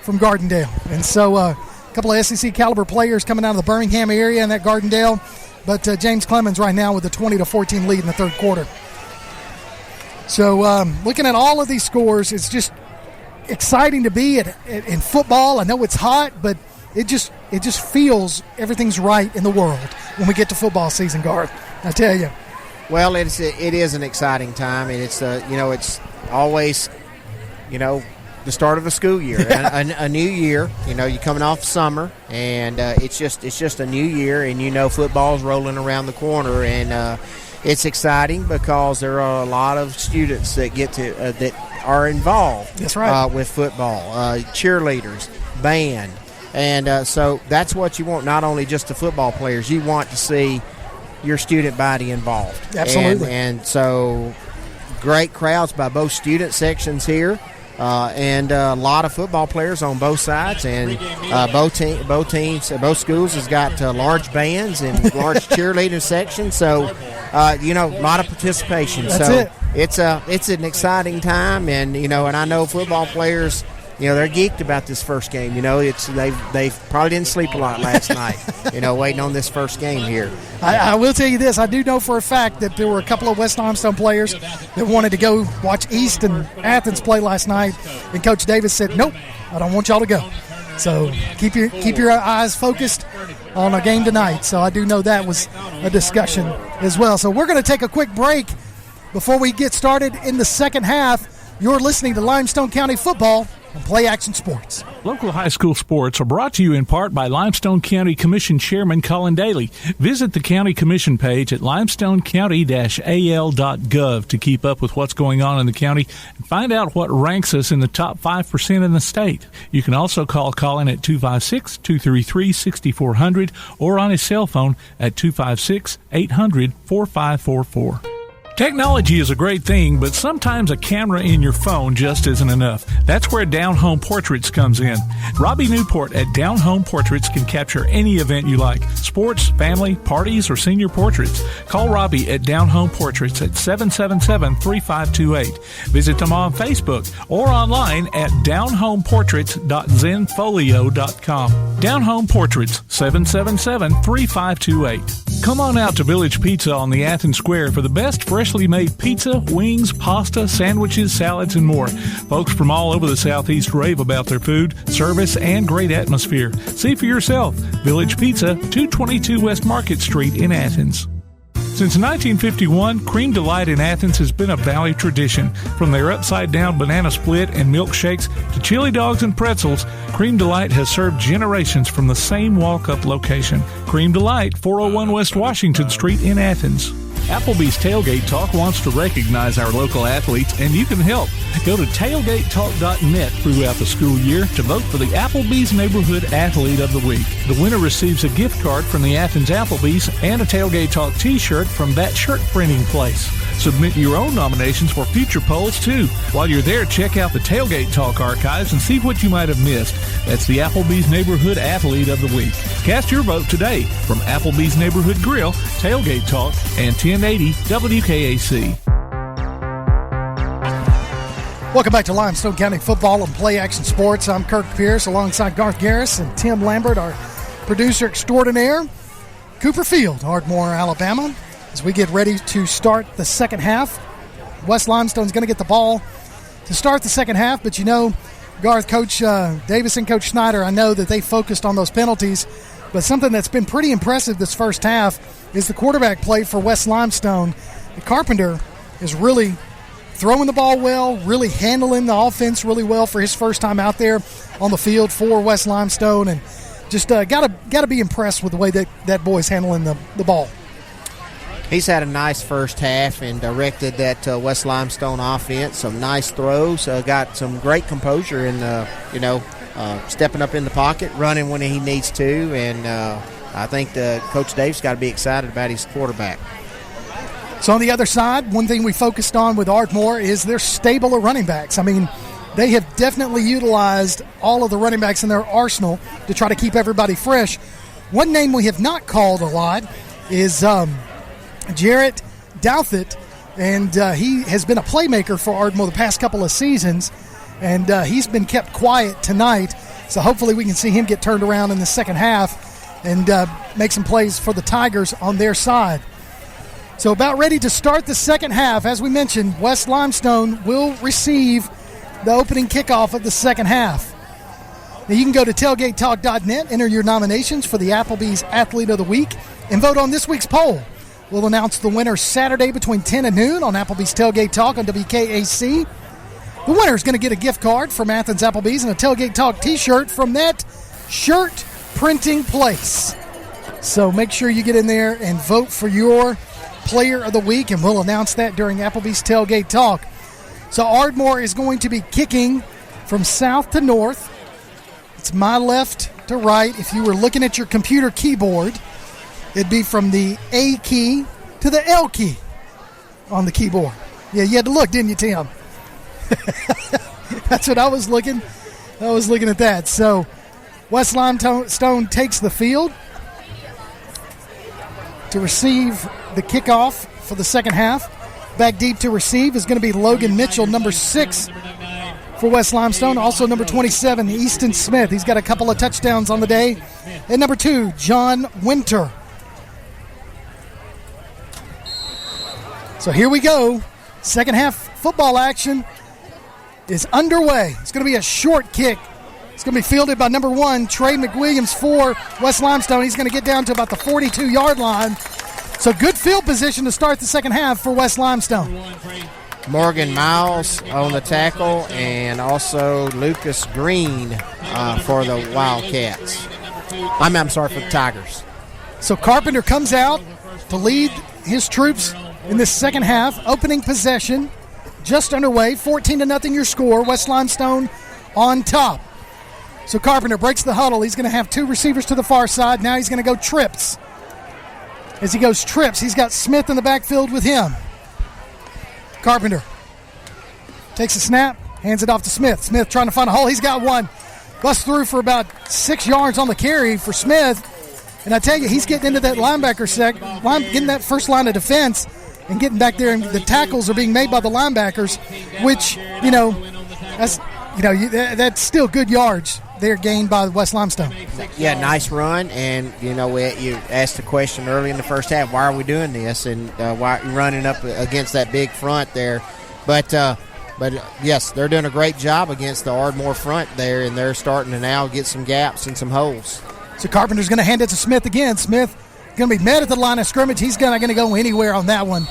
from Gardendale. And so a couple of SEC caliber players coming out of the Birmingham area in that Gardendale. But James Clemens right now with a 20-14 lead in the third quarter. So looking at all of these scores, it's just exciting to be in football. I know it's hot, but it just feels everything's right in the world when we get to football season, Garth. I tell you. Well, it is an exciting time, and it's it's always the start of a school year, a new year. You're coming off summer, and it's just a new year, and football's rolling around the corner, and it's exciting because there are a lot of students that get to that are involved. That's right. With football, cheerleaders, band, and so that's what you want. Not only just the football players, you want to see your student body involved. Absolutely. And so great crowds by both student sections here. And a lot of football players on both sides, and both schools has got large bands and large cheerleading sections. So, a lot of participation. That's it's an exciting time, and and I know football players. They're geeked about this first game. They probably didn't sleep a lot last night. Waiting on this first game here. I will tell you this: I do know for a fact that there were a couple of West Limestone players that wanted to go watch East and Athens play last night, and Coach Davis said, "Nope, I don't want y'all to go." So keep your eyes focused on a game tonight. So I do know that was a discussion as well. So we're going to take a quick break before we get started in the second half. You're listening to Limestone County Football on Play Action Sports. Local high school sports are brought to you in part by Limestone County Commission Chairman Colin Daly. Visit the County Commission page at limestonecounty-al.gov to keep up with what's going on in the county and find out what ranks us in the top 5% in the state. You can also call Colin at 256-233-6400 or on his cell phone at 256-800-4544. Technology is a great thing, but sometimes a camera in your phone just isn't enough. That's where Down Home Portraits comes in. Robbie Newport at Down Home Portraits can capture any event you like: sports, family, parties, or senior portraits. Call Robbie at Down Home Portraits at 777-3528. Visit them on Facebook or online at downhomeportraits.zenfolio.com. Down Home Portraits, 777-3528. Come on out to Village Pizza on the Athens Square for the best freshly made pizza, wings, pasta, sandwiches, salads, and more. Folks from all over the Southeast rave about their food, service, and great atmosphere. See for yourself. Village Pizza, 222 West Market Street in Athens. Since 1951, Cream Delight in Athens has been a Valley tradition. From their upside-down banana split and milkshakes to chili dogs and pretzels, Cream Delight has served generations from the same walk-up location. Cream Delight, 401 West Washington Street in Athens. Applebee's Tailgate Talk wants to recognize our local athletes, and you can help. Go to tailgatetalk.net throughout the school year to vote for the Applebee's Neighborhood Athlete of the Week. The winner receives a gift card from the Athens Applebee's and a Tailgate Talk t-shirt from that shirt printing place. Submit your own nominations for future polls, too. While you're there, check out the Tailgate Talk archives and see what you might have missed. That's the Applebee's Neighborhood Athlete of the Week. Cast your vote today from Applebee's Neighborhood Grill, Tailgate Talk, and 1080 WKAC. Welcome back to Limestone County Football and Play Action Sports. I'm Kirk Pierce alongside Garth Garris and Tim Lambert, our producer extraordinaire. Cooper Field, Ardmore, Alabama. As we get ready to start the second half, West Limestone's going to get the ball to start the second half, but you know, Garth, Coach Davis and Coach Snyder, I know that they focused on those penalties, but something that's been pretty impressive this first half is the quarterback play for West Limestone. The Carpenter is really throwing the ball well, really handling the offense really well for his first time out there on the field for West Limestone, and just got to be impressed with the way that boy's handling the ball. He's had a nice first half and directed that West Limestone offense. Some nice throws. Got some great composure in, stepping up in the pocket, running when he needs to. And I think Coach Dave's got to be excited about his quarterback. So on the other side, one thing we focused on with Ardmore is their stable of running backs. I mean, they have definitely utilized all of the running backs in their arsenal to try to keep everybody fresh. One name we have not called a lot is Jarrett Douthit, and he has been a playmaker for Ardmore the past couple of seasons, and he's been kept quiet tonight, so hopefully we can see him get turned around in the second half and make some plays for the Tigers on their side. So about ready to start the second half. As we mentioned, West Limestone will receive the opening kickoff of the second half. Now you can go to tailgatetalk.net, enter your nominations for the Applebee's Athlete of the Week, and vote on this week's poll. We'll announce the winner Saturday between 10 and noon on Applebee's Tailgate Talk on WKAC. The winner is going to get a gift card from Athens Applebee's and a Tailgate Talk t-shirt from that shirt printing place. So make sure you get in there and vote for your Player of the Week, and we'll announce that during Applebee's Tailgate Talk. So Ardmore is going to be kicking from south to north. It's my left to right. If you were looking at your computer keyboard, it'd be from the A key to the L key on the keyboard. Yeah, you had to look, didn't you, Tim? That's what I was looking. I was looking at that. So West Limestone takes the field to receive the kickoff for the second half. Back deep to receive is going to be Logan Mitchell, number 6 for West Limestone. Also number 27, Easton Smith. He's got a couple of touchdowns on the day. And number 2, John Winter. So here we go. Second half football action is underway. It's going to be a short kick. It's going to be fielded by number 1, Trey McWilliams for West Limestone. He's going to get down to about the 42-yard line. So good field position to start the second half for West Limestone. Morgan Miles on the tackle, and also Lucas Green for the Wildcats. I'm sorry, for the Tigers. So Carpenter comes out to lead his troops in this second half. Opening possession just underway. 14-0 your score. West Limestone on top. So Carpenter breaks the huddle. He's going to have 2 receivers to the far side. Now he's going to go trips. As he goes trips, he's got Smith in the backfield with him. Carpenter takes a snap, hands it off to Smith. Smith trying to find a hole. He's got one. Busts through for about 6 yards on the carry for Smith. And I tell you, he's getting into that linebacker getting that first line of defense and getting back there. And the tackles are being made by the linebackers, which, that's still good yards there gained by West Limestone. Yeah, nice run. And, you asked the question early in the first half, why are we doing this? And why are you running up against that big front there? But yes, they're doing a great job against the Ardmore front there, and they're starting to now get some gaps and some holes. So Carpenter's going to hand it to Smith again. Smith going to be met at the line of scrimmage. He's not going to go anywhere on that one.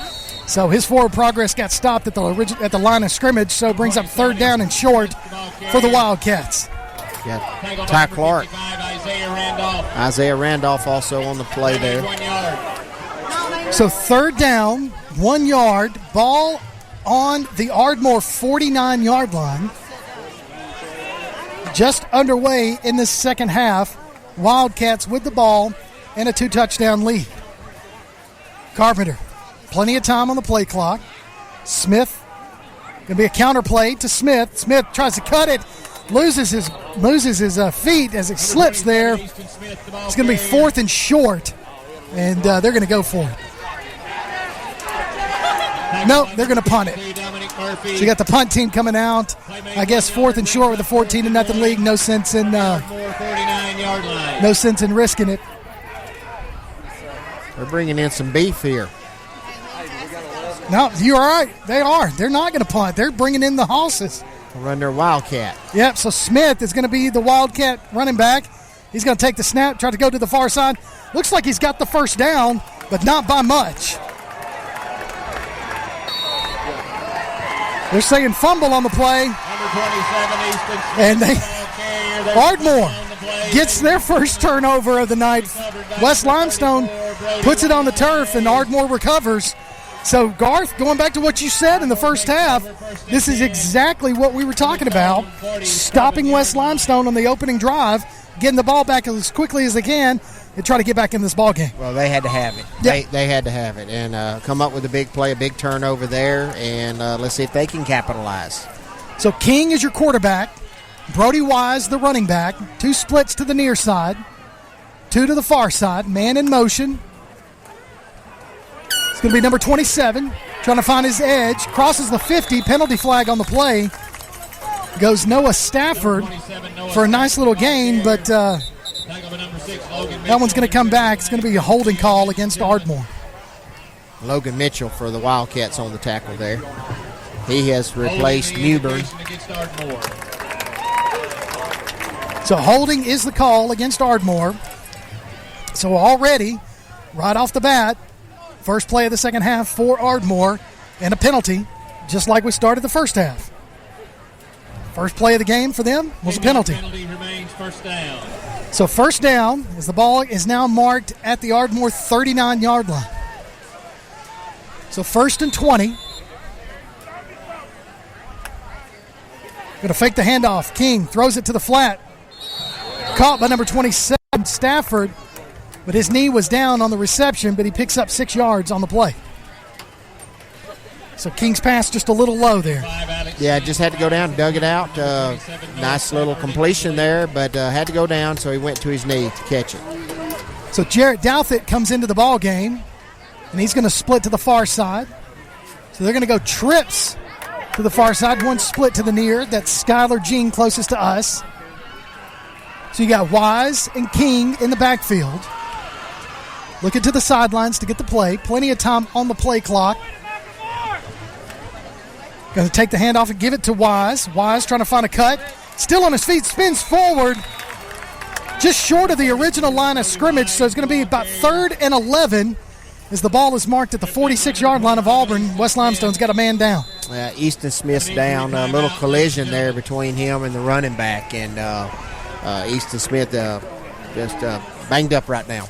So his forward progress got stopped at the line of scrimmage, so it brings up 3rd down and short for the Wildcats. Yeah, Ty Clark. Isaiah Randolph also on the play there. So third down, 1 yard, ball on the Ardmore 49-yard line. Just underway in the second half. Wildcats with the ball and a 2-touchdown lead. Carpenter, plenty of time on the play clock. Smith, going to be a counter play to Smith. Smith tries to cut it, loses his feet as it slips there. It's going to be 4th and short, and they're going to go for it. No, they're going to punt it. So you got the punt team coming out. I guess 4th and short with a 14-0 lead. No sense in risking it. They're bringing in some beef here. No, you're all right. They are. They're not going to punt. They're bringing in the horses. Run their Wildcat. Yep, so Smith is going to be the Wildcat running back. He's going to take the snap, try to go to the far side. Looks like he's got the first down, but not by much. They're saying fumble on the play. And Ardmore gets their first turnover of the night. West Limestone puts it on the turf, and Ardmore recovers. So, Garth, going back to what you said in the first half, this is exactly what we were talking about. Stopping West Limestone on the opening drive, getting the ball back as quickly as they can, and try to get back in this ball game. Well, they had to have it. Yep. They had to have it and come up with a big play, a big turnover there, and let's see if they can capitalize. So King is your quarterback. Brody Wise, the running back. 2 splits to the near side, 2 to the far side. Man in motion. It's going to be number 27, trying to find his edge. Crosses the 50, penalty flag on the play. Goes Noah Stafford for a nice little gain, but that one's going to come back. It's going to be a holding call against Ardmore. Logan Mitchell for the Wildcats on the tackle there. He has replaced Newburn. So holding is the call against Ardmore. So already, right off the bat, first play of the second half for Ardmore and a penalty, just like we started the first half. First play of the game for them was a penalty. So first down as the ball is now marked at the Ardmore 39-yard line. So 1st and 20. Going to fake the handoff. King throws it to the flat. Caught by number 27, Stafford, but his knee was down on the reception, but he picks up 6 yards on the play. So King's pass just a little low there. Yeah, just had to go down, dug it out. Nice little completion there, but had to go down, so he went to his knee to catch it. So Jarrett Douthit comes into the ball game, and he's going to split to the far side. So they're going to go trips to the far side, 1 split to the near. That's Skylar Jean closest to us. So you got Wise and King in the backfield. Looking to the sidelines to get the play. Plenty of time on the play clock. Going to take the handoff and give it to Wise. Wise trying to find a cut. Still on his feet, spins forward. Just short of the original line of scrimmage, so it's going to be about 3rd and 11 as the ball is marked at the 46-yard line of Auburn. West Limestone's got a man down. Easton Smith's down. A little collision there between him and the running back, and Easton Smith just banged up right now.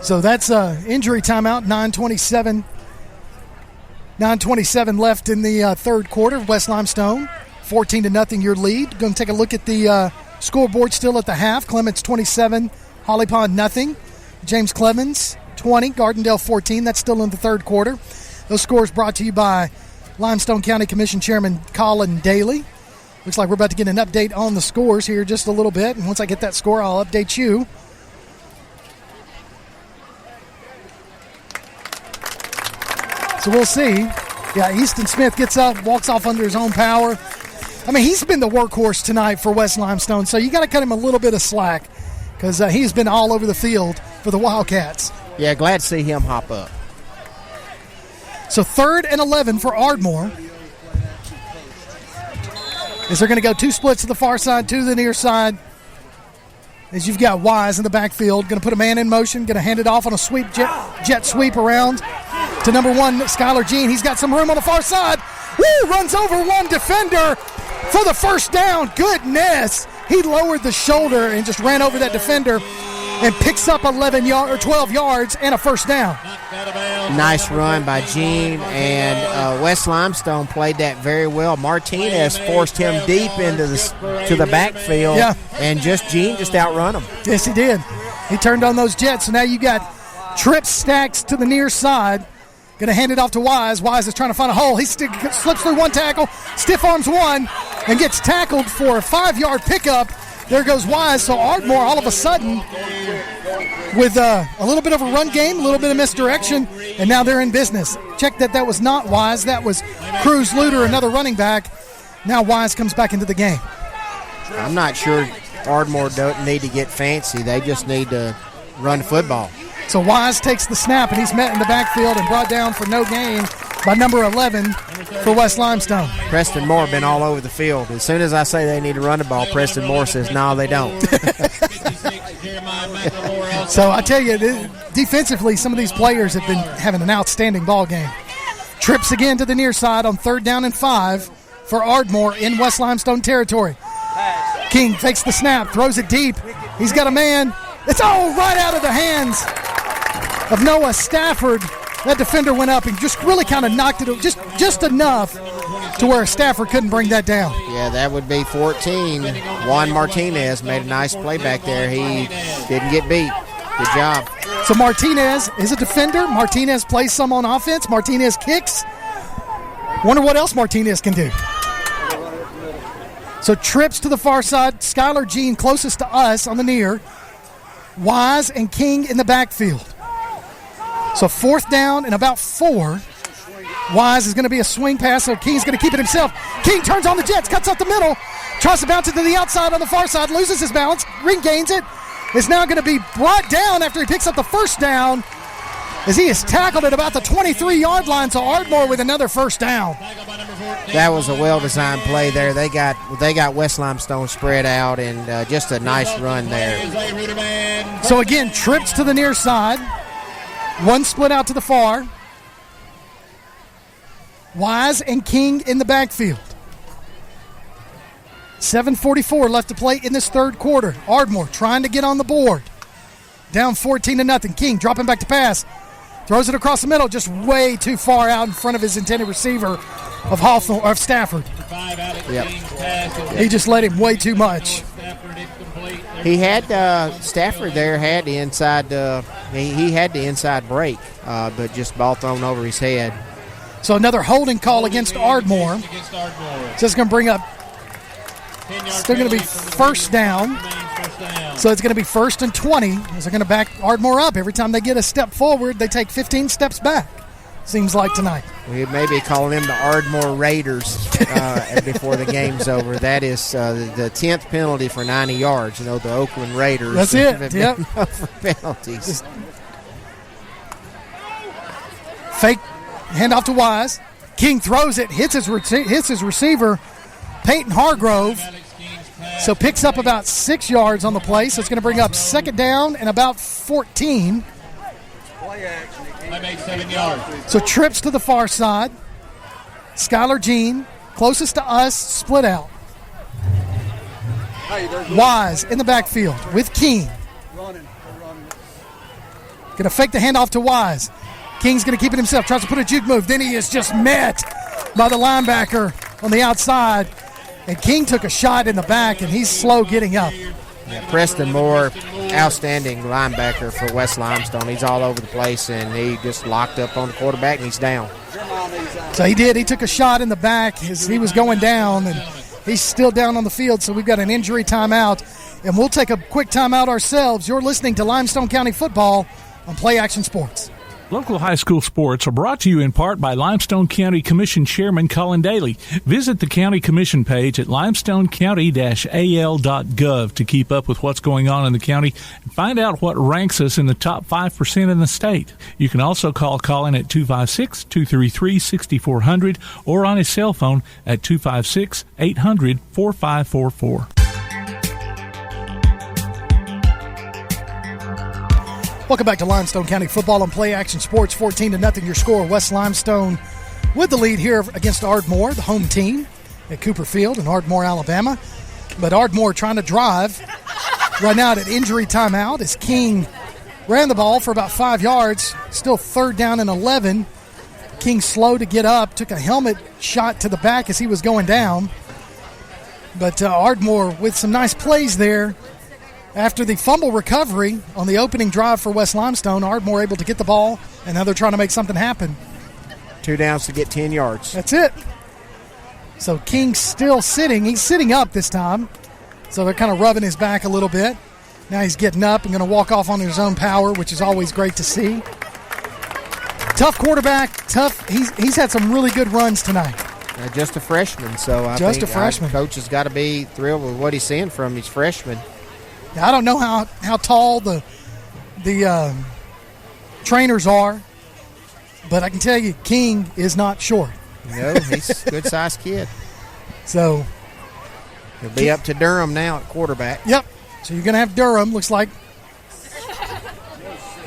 So that's injury timeout, 9:27 left in the third quarter. West Limestone, 14-0 your lead. Going to take a look at the scoreboard still at the half. Clements 27, Holly Pond nothing. James Clemens 20, Gardendale 14. That's still in the third quarter. Those scores brought to you by Limestone County Commission Chairman Colin Daly. Looks like we're about to get an update on the scores here just a little bit. And once I get that score, I'll update you. So we'll see. Yeah, Easton Smith gets up, walks off under his own power. I mean, he's been the workhorse tonight for West Limestone, so you got to cut him a little bit of slack because he's been all over the field for the Wildcats. Yeah, glad to see him hop up. So 3rd and 11 for Ardmore. Is they're going to go 2 splits to the far side, 2 to the near side. As you've got Wise in the backfield, going to put a man in motion, going to hand it off on a sweep jet sweep around to number 1, Skylar Jean. He's got some room on the far side. Woo! Runs over one defender for the first down. Goodness! He lowered the shoulder and just ran over that defender. and picks up 12 yards and a first down. Nice run by Gene, and West Limestone played that very well. Martinez forced him deep into the backfield, and Gene just outrun him. Yes, he did. He turned on those jets, so now you got trips stacks to the near side. Going to hand it off to Wise. Wise is trying to find a hole. He slips through one tackle, stiff arms one, and gets tackled for a 5-yard pickup. There goes Wise. So Ardmore all of a sudden with a little bit of a run game, a little bit of misdirection, and now they're in business. Check that was not Wise. That was Cruz Luter, another running back. Now Wise comes back into the game. I'm not sure Ardmore don't need to get fancy. They just need to run football. So Wise takes the snap, and he's met in the backfield and brought down for no gain by number 11 for West Limestone. Preston Moore been all over the field. As soon as I say they need to run the ball, Preston Moore says, no, they don't. So I tell you, defensively, some of these players have been having an outstanding ball game. Trips again to the near side on 3rd down and 5 for Ardmore in West Limestone territory. King fakes the snap, throws it deep. He's got a man. It's all right out of the hands of Noah Stafford. That defender went up and just really kind of knocked it just enough to where Stafford couldn't bring that down. Yeah, that would be 14. Juan Martinez made a nice play back there. He didn't get beat. Good job. So Martinez is a defender. Martinez plays some on offense. Martinez kicks. Wonder what else Martinez can do. So trips to the far side. Skylar Jean closest to us on the near. Wise and King in the backfield. So 4th down and about 4. Wise is going to be a swing pass, so King's going to keep it himself. King turns on the jets, cuts up the middle, tries to bounce it to the outside on the far side, loses his balance, regains it. Is now going to be brought down after he picks up the first down, as he is tackled at about the 23-yard line. So Ardmore with another first down. That was a well-designed play there. They got West Limestone spread out, and just a nice run there. So again, trips to the near side. One split out to the far. Wise and King in the backfield. 7:44 left to play in this third quarter. Ardmore trying to get on the board. Down 14-0. King dropping back to pass. Throws it across the middle, just way too far out in front of his intended receiver of Stafford. Yep. He just let him way too much. He had Stafford there had the inside. He had the inside break, but just ball thrown over his head. So another holding call against Ardmore. So it's going to bring up. Still going to be first down. So it's going to be 1st and 20. As they're going to back Ardmore up. Every time they get a step forward, they take 15 steps back. Seems like tonight. We may be calling them the Ardmore Raiders before the game's over. That is the 10th penalty for 90 yards. You know, the Oakland Raiders. That's it. Yep. For penalties. Fake handoff to Wise. King throws it, hits his receiver, Peyton Hargrove. So picks up about 6 yards on the play. So it's going to bring up 2nd down and about 14. I made 7 yards. So trips to the far side. Skylar Jean, closest to us, split out. Wise in the backfield with King. Going to fake the handoff to Wise. King's going to keep it himself, tries to put a juke move. Then he is just met by the linebacker on the outside. And King took a shot in the back, and he's slow getting up. Yeah, Preston Moore, outstanding linebacker for West Limestone. He's all over the place, and he just locked up on the quarterback, and he's down. So he did. He took a shot in the back as he was going down, and he's still down on the field, so we've got an injury timeout. And we'll take a quick timeout ourselves. You're listening to Limestone County Football on Play Action Sports. Local high school sports are brought to you in part by Limestone County Commission Chairman Colin Daly. Visit the County Commission page at limestonecounty-al.gov to keep up with what's going on in the county and find out what ranks us in the top 5% in the state. You can also call Colin at 256-233-6400 or on his cell phone at 256-800-4544. Welcome back to Limestone County Football on Play Action Sports. 14-0 your score. West Limestone with the lead here against Ardmore, the home team at Cooper Field in Ardmore, Alabama. But Ardmore trying to drive right now at an injury timeout as King ran the ball for about 5 yards. Still 3rd down and 11. King slow to get up, took a helmet shot to the back as he was going down. But Ardmore with some nice plays there. After the fumble recovery on the opening drive for West Limestone, Ardmore able to get the ball, and now they're trying to make something happen. 2 downs to get 10 yards. That's it. So King's still sitting. He's sitting up this time. So they're kind of rubbing his back a little bit. Now he's getting up and going to walk off on his own power, which is always great to see. Tough quarterback. Tough. He's had some really good runs tonight. Just a freshman, so I think a freshman. Coach has got to be thrilled with what he's seeing from his freshman. Now, I don't know how tall the trainers are, but I can tell you King is not short. No, he's a good-sized kid. So he'll be up to Durham now at quarterback. Yep. So you're going to have Durham, looks like.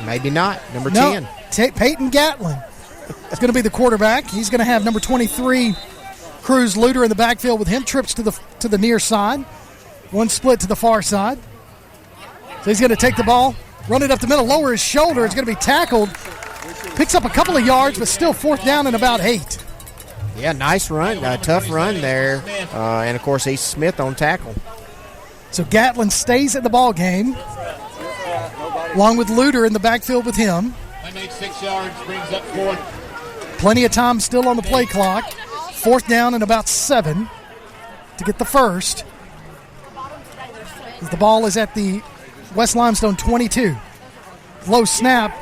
Maybe not. Number 10. Peyton Gatlin is going to be the quarterback. He's going to have number 23, Cruz Luter, in the backfield with him. Trips to the near side. One split to the far side. So he's going to take the ball, run it up the middle, lower his shoulder. It's going to be tackled. Picks up a couple of yards, but still 4th down and about 8. Yeah, nice run. Tough run there. And, of course, he's Smith on tackle. So Gatlin stays at the ball game, along with Luter in the backfield with him. 6 yards, brings up 4th. Plenty of time still on the play clock. 4th down and about 7 to get the first. The ball is at the West Limestone 22. Low snap.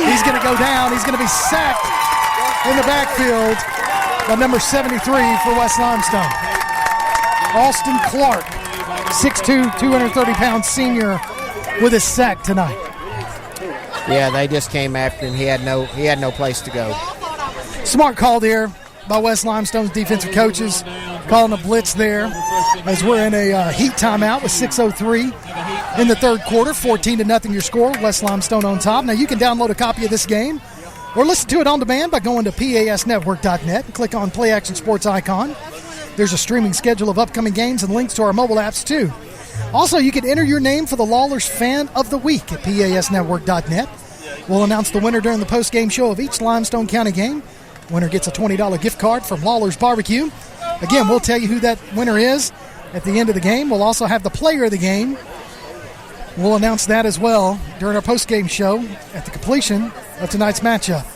He's going to go down. He's going to be sacked in the backfield by number 73 for West Limestone. Austin Clark, 6'2", 230-pound senior with his sack tonight. Yeah, they just came after him. He had no place to go. Smart call there by West Limestone's defensive coaches, calling a blitz there as we're in a heat timeout with 6:03 in the third quarter. 14-0 your score. West Limestone on top. Now you can download a copy of this game or listen to it on demand by going to pasnetwork.net and click on Play Action Sports icon. There's a streaming schedule of upcoming games and links to our mobile apps too. Also, you can enter your name for the Lawlers Fan of the Week at pasnetwork.net. We'll announce the winner during the post-game show of each Limestone County game. Winner gets a $20 gift card from Lawler's Barbecue. Again, we'll tell you who that winner is at the end of the game. We'll also have the player of the game. We'll announce that as well during our post-game show at the completion of tonight's matchup.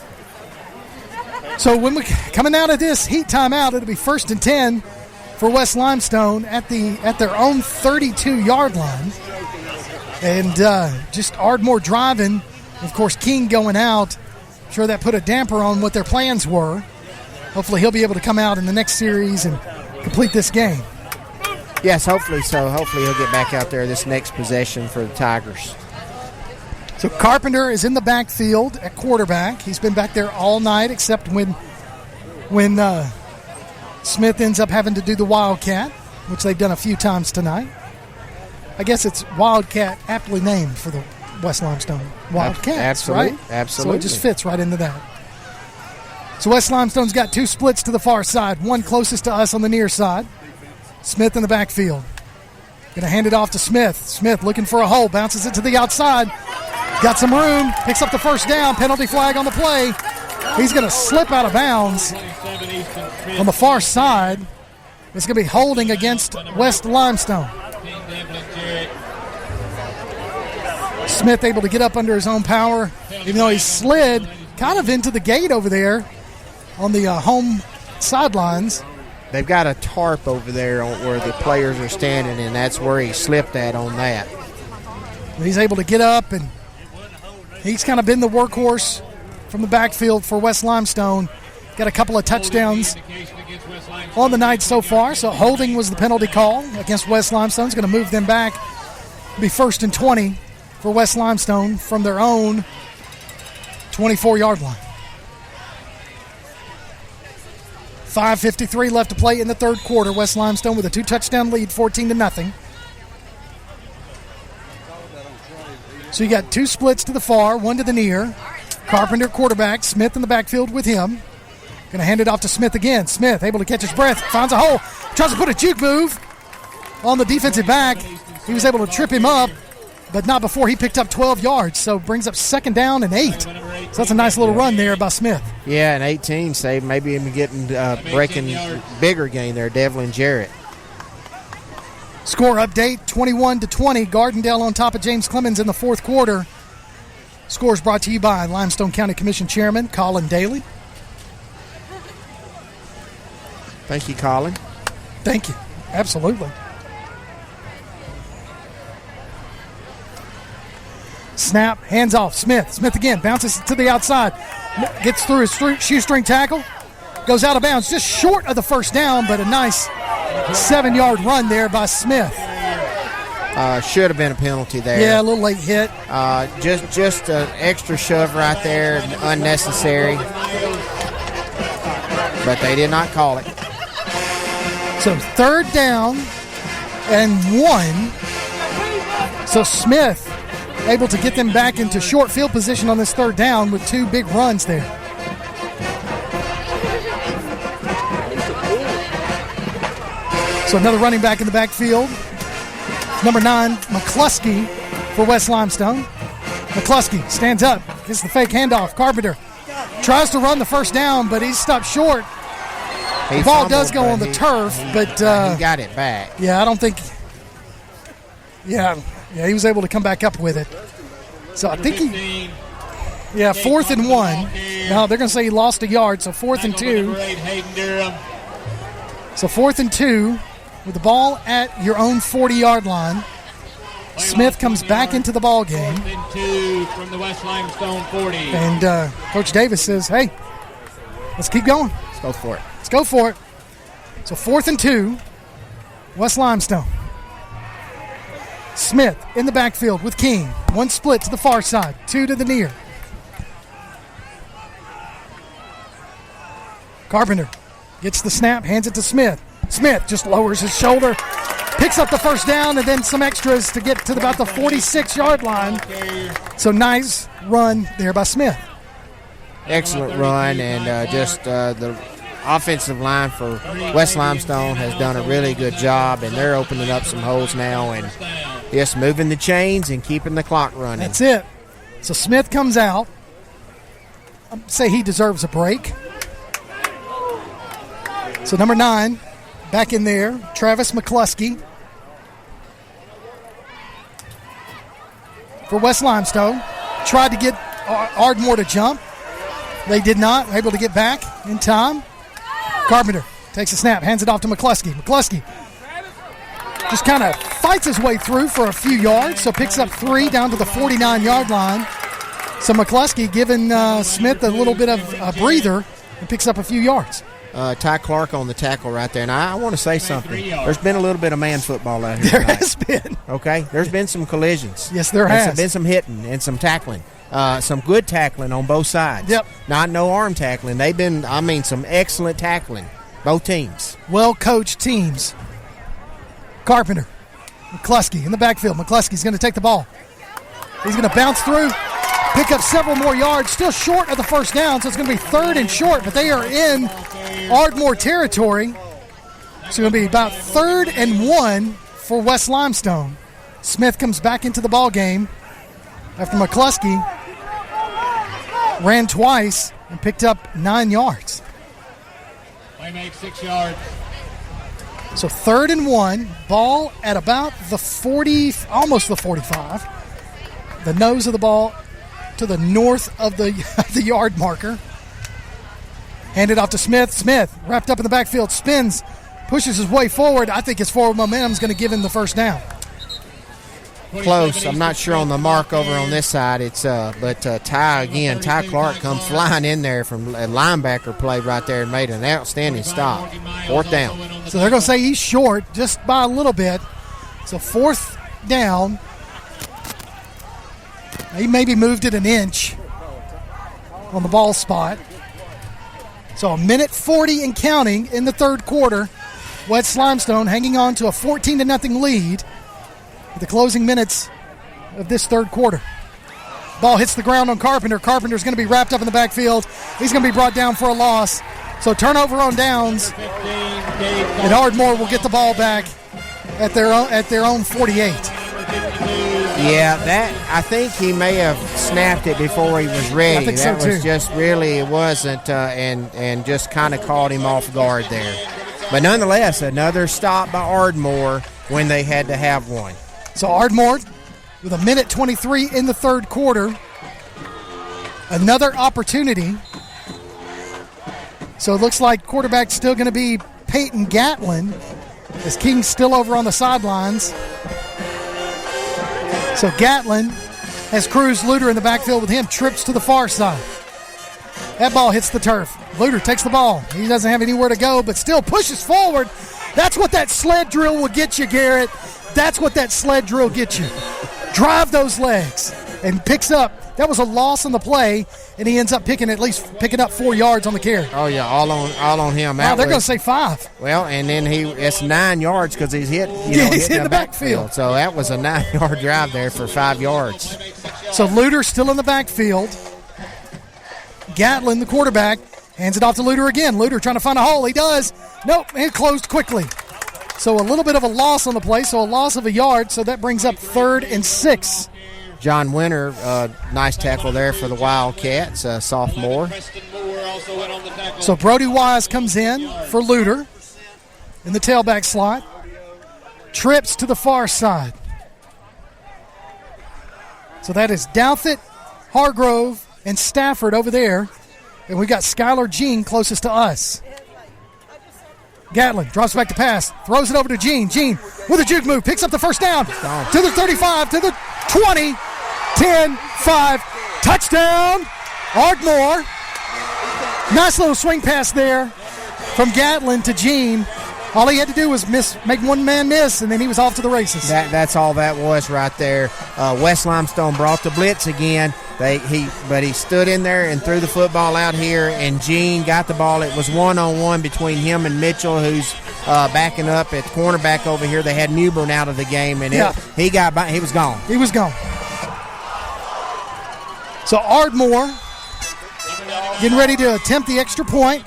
So when we're coming out of this heat timeout, it'll be 1st and 10 for West Limestone at their own 32-yard line. And just Ardmore driving. Of course, King going out. I'm sure that put a damper on what their plans were. Hopefully he'll be able to come out in the next series and complete this game. Yes, hopefully so. Hopefully he'll get back out there this next possession for the Tigers. So Carpenter is in the backfield at quarterback. He's been back there all night except when Smith ends up having to do the Wildcat, which they've done a few times tonight. I guess it's Wildcat, aptly named for the West Limestone Wildcats, absolutely, right? Absolutely. So it just fits right into that. So West Limestone's got 2 splits to the far side, one closest to us on the near side. Smith in the backfield. Going to hand it off to Smith. Smith looking for a hole, bounces it to the outside. Got some room, picks up the first down, penalty flag on the play. He's going to slip out of bounds on the far side. It's going to be holding against West Limestone. Smith able to get up under his own power, even though he slid kind of into the gate over there on the home sidelines. They've got a tarp over there where the players are standing, and that's where he slipped at on that. He's able to get up, and he's kind of been the workhorse from the backfield for West Limestone. Got a couple of touchdowns on the night so far, so holding was the penalty call against West Limestone. It's going to move them back. It'll be 1st and 20 for West Limestone from their own 24-yard line. 5:53 left to play in the third quarter. West Limestone with a 2-touchdown lead, 14-0. So you got 2 splits to the far, 1 to the near. Carpenter quarterback, Smith in the backfield with him. Going to hand it off to Smith again. Smith able to catch his breath, finds a hole, tries to put a juke move on the defensive back. he was able to trip him up, but not before he picked up 12 yards. So brings up 2nd down and 8. So that's a nice little run there by Smith. Yeah, and 18 save, maybe even getting breaking bigger gain there, Devlin Jarrett. Score update, 21-20. Gardendale on top of James Clemens in the 4th quarter. Scores brought to you by Limestone County Commission Chairman Colin Daly. Thank you, Colin. Thank you. Absolutely. Snap, hands off. Smith. Smith again, bounces to the outside. Gets through his shoestring tackle. Goes out of bounds, just short of the first down, but a nice 7-yard run there by Smith. Should have been a penalty there. Yeah, a little late hit. Just an extra shove right there, unnecessary. But they did not call it. So 3rd down and 1. So Smith able to get them back into short field position on this 3rd down with 2 big runs there. So another running back in the backfield. Number 9, McCluskey for West Limestone. McCluskey stands up, gets the fake handoff. Carpenter tries to run the first down, but he's stopped short. The ball does go on the turf, but he got it back. Yeah, I don't think. Yeah, he was able to come back up with it. So I think he. Yeah, 4th and 1. No, they're going to say he lost a yard, so 4th and 2. So 4th and 2 with the ball at your own 40-yard line. Smith comes back into the ball game. 4th and 2 from the West Limestone 40. And Coach Davis says, hey, let's keep going. Let's go for it. Let's go for it. So 4th and 2, West Limestone. Smith in the backfield with King. 1 split to the far side, 2 to the near. Carpenter gets the snap, hands it to Smith. Smith just lowers his shoulder, picks up the first down, and then some extras to get to about the 46-yard line. So nice run there by Smith. Excellent run, and the offensive line for West Limestone has done a really good job, and they're opening up some holes now and just moving the chains and keeping the clock running. That's it. So Smith comes out. I'd say he deserves a break. So number 9, back in there, Travis McCluskey for West Limestone. Tried to get Ardmore to jump. They did not. Able to get back in time. Carpenter takes a snap, hands it off to McCluskey. McCluskey just kind of fights his way through for a few yards, so picks up 3 down to the 49-yard line. So McCluskey giving Smith a little bit of a breather and picks up a few yards. Ty Clark on the tackle right there. And I want to say something. There's been a little bit of man football out here There tonight. has been. Okay? There's been some collisions. Yes, there has. There's been some hitting and some tackling. Some good tackling on both sides. Yep. Not no arm tackling. They've been, some excellent tackling. Both teams. Well-coached teams. Carpenter. McCluskey in the backfield. McCluskey's going to take the ball. He's going to bounce through, pick up several more yards, still short of the first down, so it's going to be 3rd and short, but they are in Ardmore territory. So it's going to be about 3rd and 1 for West Limestone. Smith comes back into the ball game after McCluskey ran twice and picked up 9 yards. They make 6 yards. So 3rd and 1, ball at about the 40, almost the 45. The nose of the ball to the north of the yard marker. Handed off to Smith. Smith wrapped up in the backfield, spins, pushes his way forward. I think his forward momentum is going to give him the first down. Close. I'm not sure on the mark over on this side. It's but Ty Clark come flying in there from a linebacker play right there and made an outstanding stop. 4th down. So they're going to say he's short just by a little bit. So 4th down. He maybe moved it an inch on the ball spot. So a minute 40 and counting in the 3rd quarter. West Limestone hanging on to a 14-0 lead at the closing minutes of this 3rd quarter. Ball hits the ground on Carpenter. Carpenter's going to be wrapped up in the backfield. He's going to be brought down for a loss. So turnover on downs. And Ardmore will get the ball back at their own 48. Yeah, that I think he may have snapped it before he was ready. I think so, that was too. just really, it wasn't, and just kind of caught him off guard there. But nonetheless, another stop by Ardmore when they had to have one. So Ardmore with 1:23 in the third quarter. Another opportunity. So it looks like quarterback's still going to be Peyton Gatlin, as King's still over on the sidelines. So Gatlin has Cruz Luter in the backfield with him, trips to the far side. That ball hits the turf. Luter takes the ball. He doesn't have anywhere to go, but still pushes forward. That's what that sled drill will get you, Garrett. That's what that sled drill gets you. Drive those legs and picks up. That was a loss on the play, and he ends up picking up 4 yards on the carry. Oh yeah, all on him. Wow, they're going to say 5. Well, and then it's 9 yards because he's hit. He's hit the backfield. So that was a 9-yard drive there for 5 yards. So Luter still in the backfield. Gatlin, the quarterback, hands it off to Luter again. Luter trying to find a hole. He does. Nope, it closed quickly. So a little bit of a loss on the play, so a loss of a yard. So that brings up 3rd and 6. John Winter, nice tackle there for the Wildcats, sophomore. So Brody Wise comes in for Luter in the tailback slot. Trips to the far side. So that is Douthit, Hargrove, and Stafford over there. And we got Skylar Jean closest to us. Gatlin drops back to pass, throws it over to Jean. Jean with a juke move, picks up the first down. To the 35, to the 20, 10, 5, touchdown, Ardmore. Nice little swing pass there from Gatlin to Jean. All he had to do was make one man miss, and then he was off to the races. That's all that was right there. West Limestone brought the blitz again. But he stood in there and threw the football out here, and Gene got the ball. It was one-on-one between him and Mitchell, who's backing up at cornerback over here. They had Newburn out of the game, and he was gone. He was gone. So Ardmore getting ready to attempt the extra point.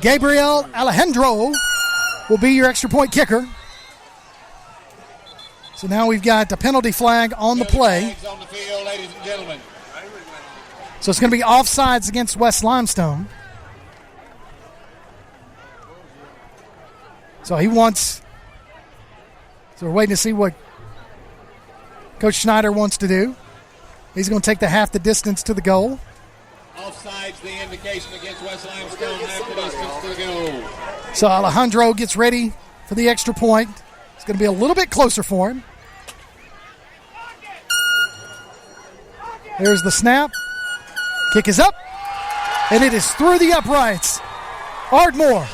Gabriel Alejandro will be your extra point kicker. So now we've got a penalty flag on the play. So it's going to be offsides against West Limestone. So we're waiting to see what Coach Schneider wants to do. He's going to take the half the distance to the goal. Offsides, the indication against West Limestone, half the distance to the goal. So Alejandro gets ready for the extra point. It's going to be a little bit closer for him. There's the snap. Kick is up, and it is through the uprights. Ardmore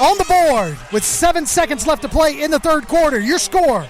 on the board with 7 seconds left to play in the third quarter. Your score,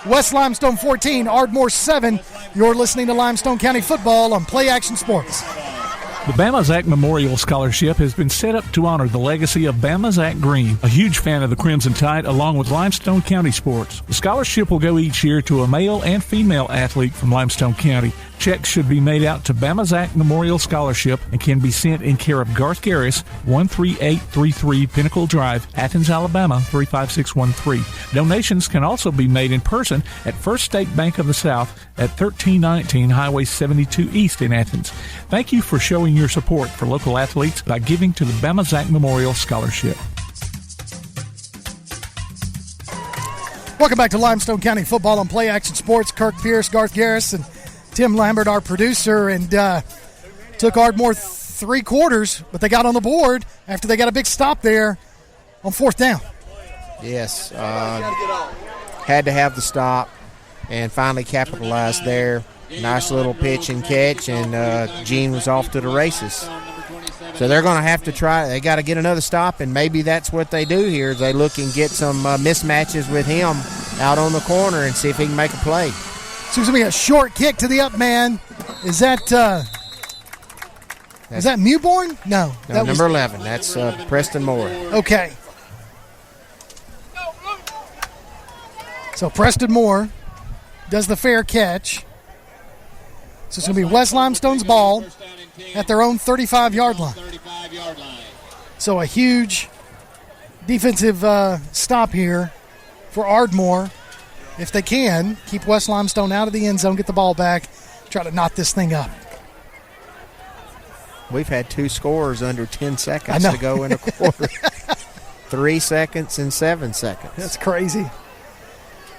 West Limestone 14, Ardmore 7. You're listening to Limestone County Football on Play Action Sports. The Bama Zach Memorial Scholarship has been set up to honor the legacy of Bama Zach Green, a huge fan of the Crimson Tide, along with Limestone County sports. The scholarship will go each year to a male and female athlete from Limestone County. Checks should be made out to Bama Zach Memorial Scholarship and can be sent in care of Garth Garris, 13833 Pinnacle Drive, Athens, Alabama, 35613. Donations can also be made in person at First State Bank of the South at 1319 Highway 72 East in Athens. Thank you for showing your support for local athletes by giving to the Bama Zach Memorial Scholarship. Welcome back to Limestone County Football on Play Action Sports. Kirk Pierce, Garth Garris, and Tim Lambert, our producer, and took Ardmore 3 quarters, but they got on the board after they got a big stop there on 4th down. Yes, had to have the stop and finally capitalized there. Nice little pitch and catch, and Gene was off to the races. So they're going to have to try. They got to get another stop, and maybe that's what they do here. Is they look and get some mismatches with him out on the corner and see if he can make a play. So it's going to be a short kick to the up man. Is that Mewborn? No. That number 11. That's Preston Moore. Okay. So Preston Moore does the fair catch. So it's going to be West Limestone's ball at their own 35-yard line. So a huge defensive stop here for Ardmore. if they can, keep West Limestone out of the end zone, get the ball back, try to knock this thing up. We've had 2 scores under 10 seconds to go in a quarter. 3 seconds and 7 seconds. That's crazy.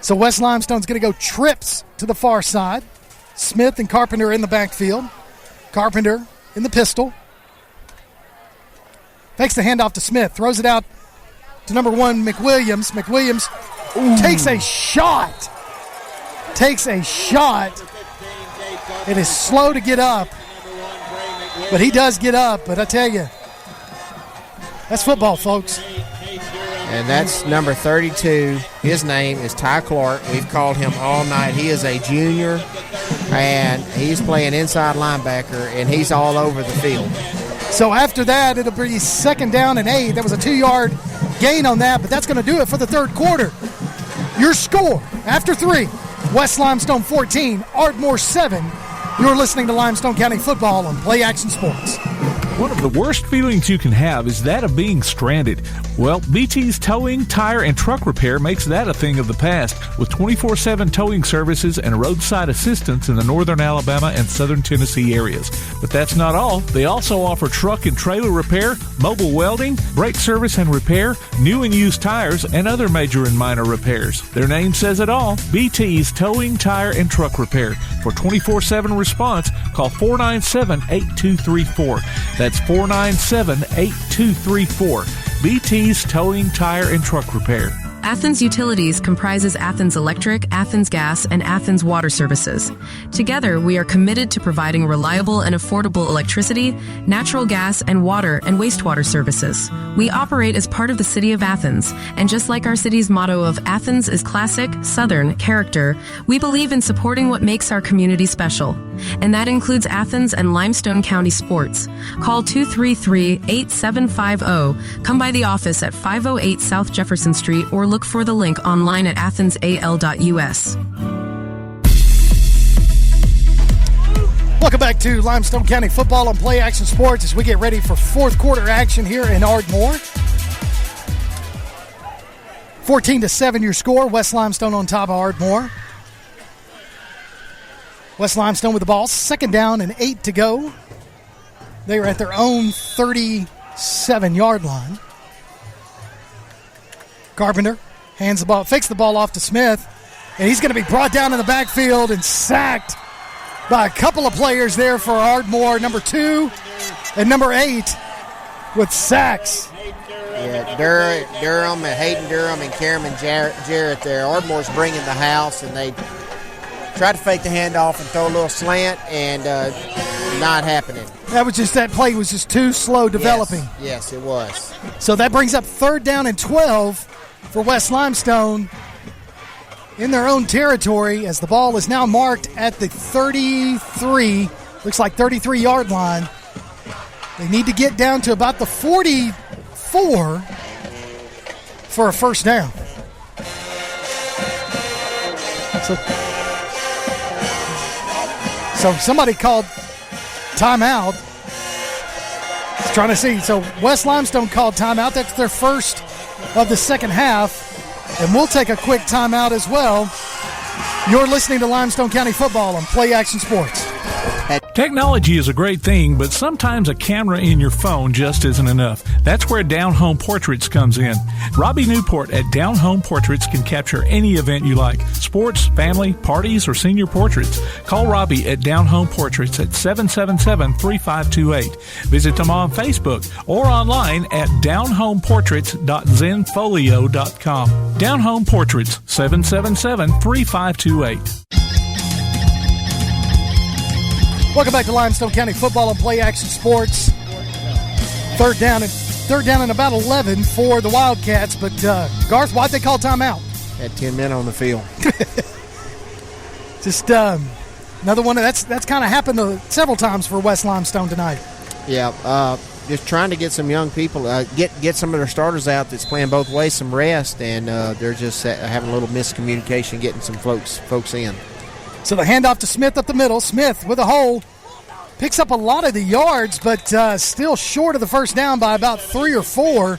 So West Limestone's going to go trips to the far side. Smith and Carpenter in the backfield. Carpenter in the pistol. Takes the handoff to Smith. Throws it out to number 1, McWilliams. McWilliams takes a shot. It is slow to get up. But he does get up. But I tell you, that's football, folks. And that's number 32. His name is Ty Clark. We've called him all night. He is a junior, and he's playing inside linebacker, and he's all over the field. So after that, it'll be 2nd down and 8. That was a 2-yard gain on that, but that's going to do it for the third quarter. Your score after 3, West Limestone 14, Ardmore 7. You're listening to Limestone County Football on Play Action Sports. One of the worst feelings you can have is that of being stranded. Well, BT's Towing, Tire, and Truck Repair makes that a thing of the past, with 24/7 towing services and roadside assistance in the northern Alabama and southern Tennessee areas. But that's not all. They also offer truck and trailer repair, mobile welding, brake service and repair, new and used tires, and other major and minor repairs. Their name says it all, BT's Towing, Tire, and Truck Repair. For 24/7 response, call 497-8234. That's 497-8234. BT's Towing, Tire, and Truck Repair. Athens Utilities comprises Athens Electric, Athens Gas, and Athens Water Services. Together, we are committed to providing reliable and affordable electricity, natural gas, and water and wastewater services. We operate as part of the City of Athens, and just like our city's motto of Athens is classic, Southern character, we believe in supporting what makes our community special. And that includes Athens and Limestone County sports. Call 233-8750. Come by the office at 508 South Jefferson Street or look for the link online at athensal.us. Welcome back to Limestone County Football on Play Action Sports as we get ready for fourth quarter action here in Ardmore. 14-7 your score. West Limestone on top of Ardmore. West Limestone with the ball. 2nd down and 8 to go. They are at their own 37-yard line. Carpenter hands the ball, fakes the ball off to Smith, and he's going to be brought down in the backfield and sacked by a couple of players there for Ardmore, number 2 and number 8 with sacks. Yeah, Durham and Hayden Durham and Cameron Jarrett there. Ardmore's bringing the house, and they try to fake the handoff and throw a little slant, and not happening. That play was just too slow developing. Yes, it was. So that brings up 3rd down and 12 for West Limestone in their own territory as the ball is now marked at the 33-yard line. They need to get down to about the 44 for a first down. So somebody called timeout. It's trying to see. So West Limestone called timeout. That's their first of the second half. And we'll take a quick timeout as well. You're listening to Limestone County Football on Play Action Sports. Technology is a great thing, but sometimes a camera in your phone just isn't enough. That's where Down Home Portraits comes in. Robbie Newport at Down Home Portraits can capture any event you like. Sports, family, parties, or senior portraits. Call Robbie at Down Home Portraits at 777-3528. Visit them on Facebook or online at downhomeportraits.zenfolio.com. Down Home Portraits, 777-3528. Welcome back to Limestone County Football and Play Action Sports. Third down and about 11 for the Wildcats. But, Garth, why'd they call timeout? Had 10 men on the field. Just another one. That's kind of happened several times for West Limestone tonight. Yeah, just trying to get some young people, get some of their starters out that's playing both ways, some rest, and they're just having a little miscommunication getting some folks in. So the handoff to Smith up the middle. Smith with a hole. Picks up a lot of the yards, but still short of the first down by about 3 or 4.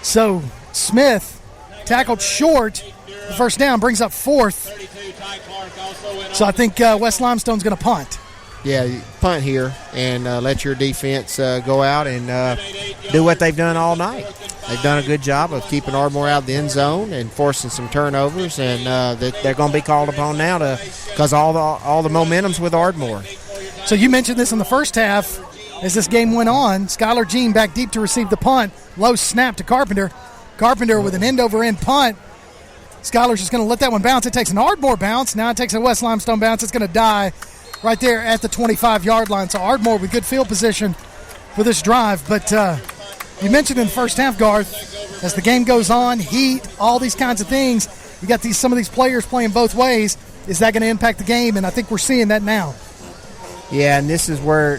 So Smith tackled short The first down brings up fourth. So I think West Limestone's going to punt. Yeah, you punt here and let your defense go out and do what they've done all night. They've done a good job of keeping Ardmore out of the end zone and forcing some turnovers, and they're going to be called upon now because all the momentum's with Ardmore. So you mentioned this in the first half. As this game went on, Skylar Jean back deep to receive the punt. Low snap to Carpenter. Carpenter with an end-over-end punt. Skylar's just going to let that one bounce. It takes an Ardmore bounce. Now it takes a West Limestone bounce. It's going to die right there at the 25-yard line. So Ardmore with good field position for this drive. But you mentioned in the first half, Garth, as the game goes on, heat, all these kinds of things, you got some of these players playing both ways. Is that going to impact the game? And I think we're seeing that now. Yeah, and this is where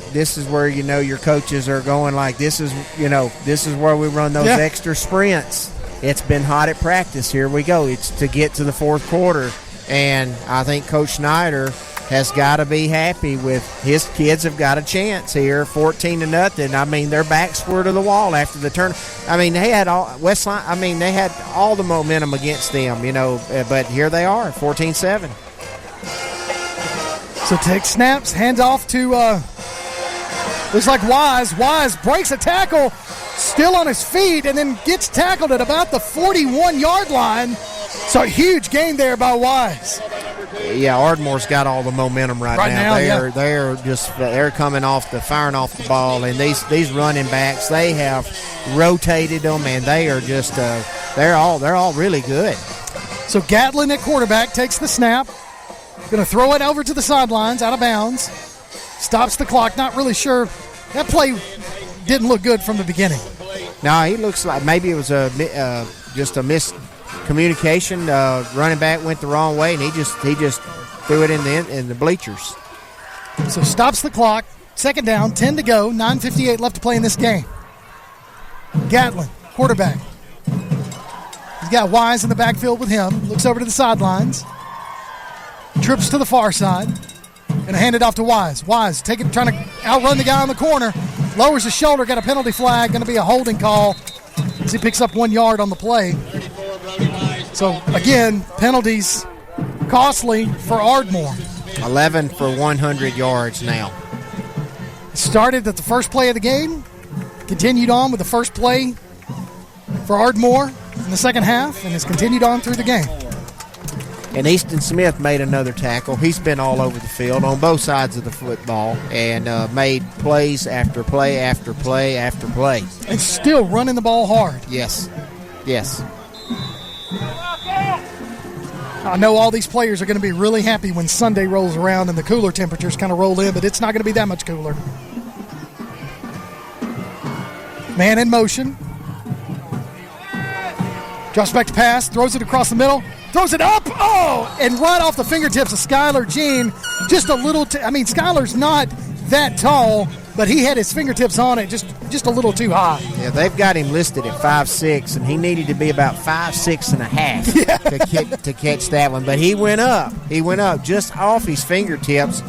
your coaches are going like this is where we run those extra sprints. It's been hot at practice. Here we go. It's to get to the fourth quarter, and I think Coach Schneider has got to be happy with his kids. Have got a chance here, 14-0. I mean, their backs were to the wall after the turn. I mean, they had all they had all the momentum against them, but here they are, 14-7. So takes snaps, hands off to looks like Wise. Wise breaks a tackle, still on his feet, and then gets tackled at about the 41-yard line. So a huge gain there by Wise. Yeah, Ardmore's got all the momentum right now. They're coming off firing off the ball, and these running backs, they have rotated them, and they are just they're all really good. So Gatlin at quarterback takes the snap. Going to throw it over to the sidelines, out of bounds. Stops the clock. Not really sure. That play didn't look good from the beginning. No, he looks like maybe it was just a miscommunication. Running back went the wrong way, and he just threw it in the bleachers. So stops the clock. Second down, 10 to go, 9:58 left to play in this game. Gatlin, quarterback. He's got Wise in the backfield with him. Looks over to the sidelines. Trips to the far side. Going to hand it off to Wise. Wise trying to outrun the guy on the corner. Lowers his shoulder. Got a penalty flag. Going to be a holding call as he picks up 1 yard on the play. So, again, penalties costly for Ardmore. 11 for 100 yards now. Started at the first play of the game. Continued on with the first play for Ardmore in the second half and has continued on through the game. And Easton Smith made another tackle. He's been all over the field on both sides of the football and made plays after play after play after play. And still running the ball hard. Yes. I know all these players are going to be really happy when Sunday rolls around and the cooler temperatures kind of roll in, but it's not going to be that much cooler. Man in motion. Drops back to pass, throws it across the middle. Throws it up, and right off the fingertips of Skylar Jean. Just a little, Skylar's not that tall, but he had his fingertips on it just a little too high. Yeah, they've got him listed at 5'6", and he needed to be about 5'6" and a half to catch that one. But he went up just off his fingertips,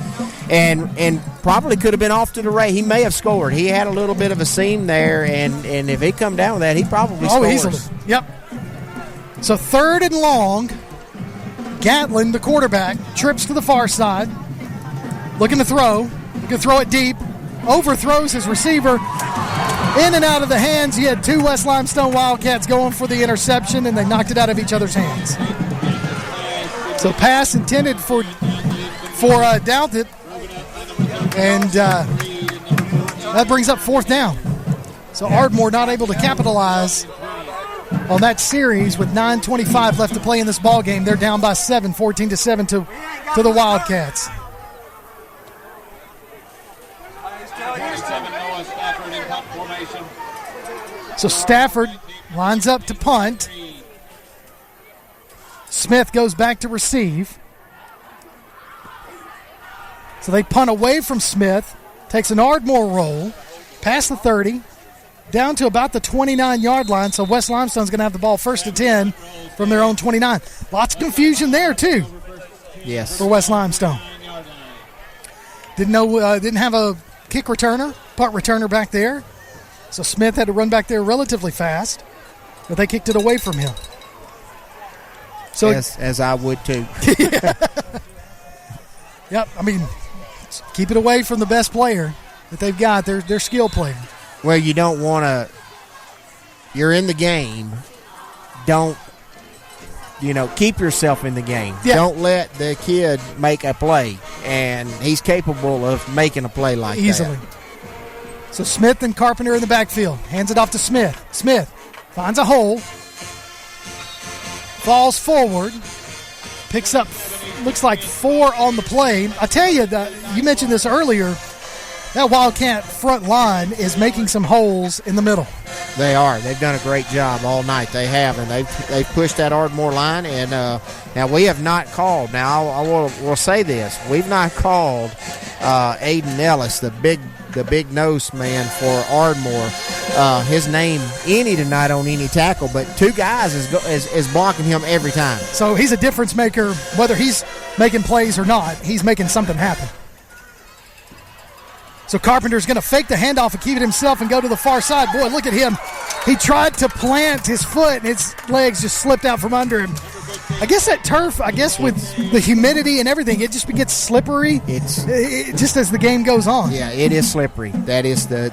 and probably could have been off to the right. He may have scored. He had a little bit of a seam there, and if he come down with that, he probably scores. Easily. Yep. So 3rd and long. Gatlin, the quarterback, trips to the far side. Looking to throw. Looking to throw it deep. Overthrows his receiver. In and out of the hands. He had 2 West Limestone Wildcats going for the interception, and they knocked it out of each other's hands. So pass intended for Douthit. And that brings up 4th down. So Ardmore not able to capitalize on that series with 9:25 left to play in this ball game. They're down by 7, 14-7 to the Wildcats. So Stafford lines up to punt. Smith goes back to receive. So they punt away from Smith. Takes an Ardmore roll. Past the 30. Down to about the 29-yard line, so West Limestone's going to have the ball 1st and 10 from their own 29. Lots of confusion there, too. Yes. For West Limestone. Didn't have a kick returner, punt returner back there. So Smith had to run back there relatively fast, but they kicked it away from him. So as I would too. Yep. I mean, keep it away from the best player that they've got. Their skill player. Well, you don't want to. You're in the game. Don't. Keep yourself in the game. Yeah. Don't let the kid make a play, and he's capable of making a play like easily. that. So Smith and Carpenter in the backfield. Hands it off to Smith. Smith finds a hole. Falls forward. Picks up, looks like 4 on the play. I tell you, you mentioned this earlier, that Wildcat front line is making some holes in the middle. They are. They've done a great job all night. They have, and they've pushed that Ardmore line. And now we have not called. Now I will say this: we've not called Aiden Ellis, the big nose man for Ardmore. His name any tonight on any tackle, but 2 guys is blocking him every time. So he's a difference maker, whether he's making plays or not. He's making something happen. So Carpenter's going to fake the handoff and keep it himself and go to the far side. Boy, look at him. He tried to plant his foot, and his legs just slipped out from under him. I guess that turf, with the humidity and everything, it just gets slippery. It just as the game goes on. Yeah, it is slippery. That is the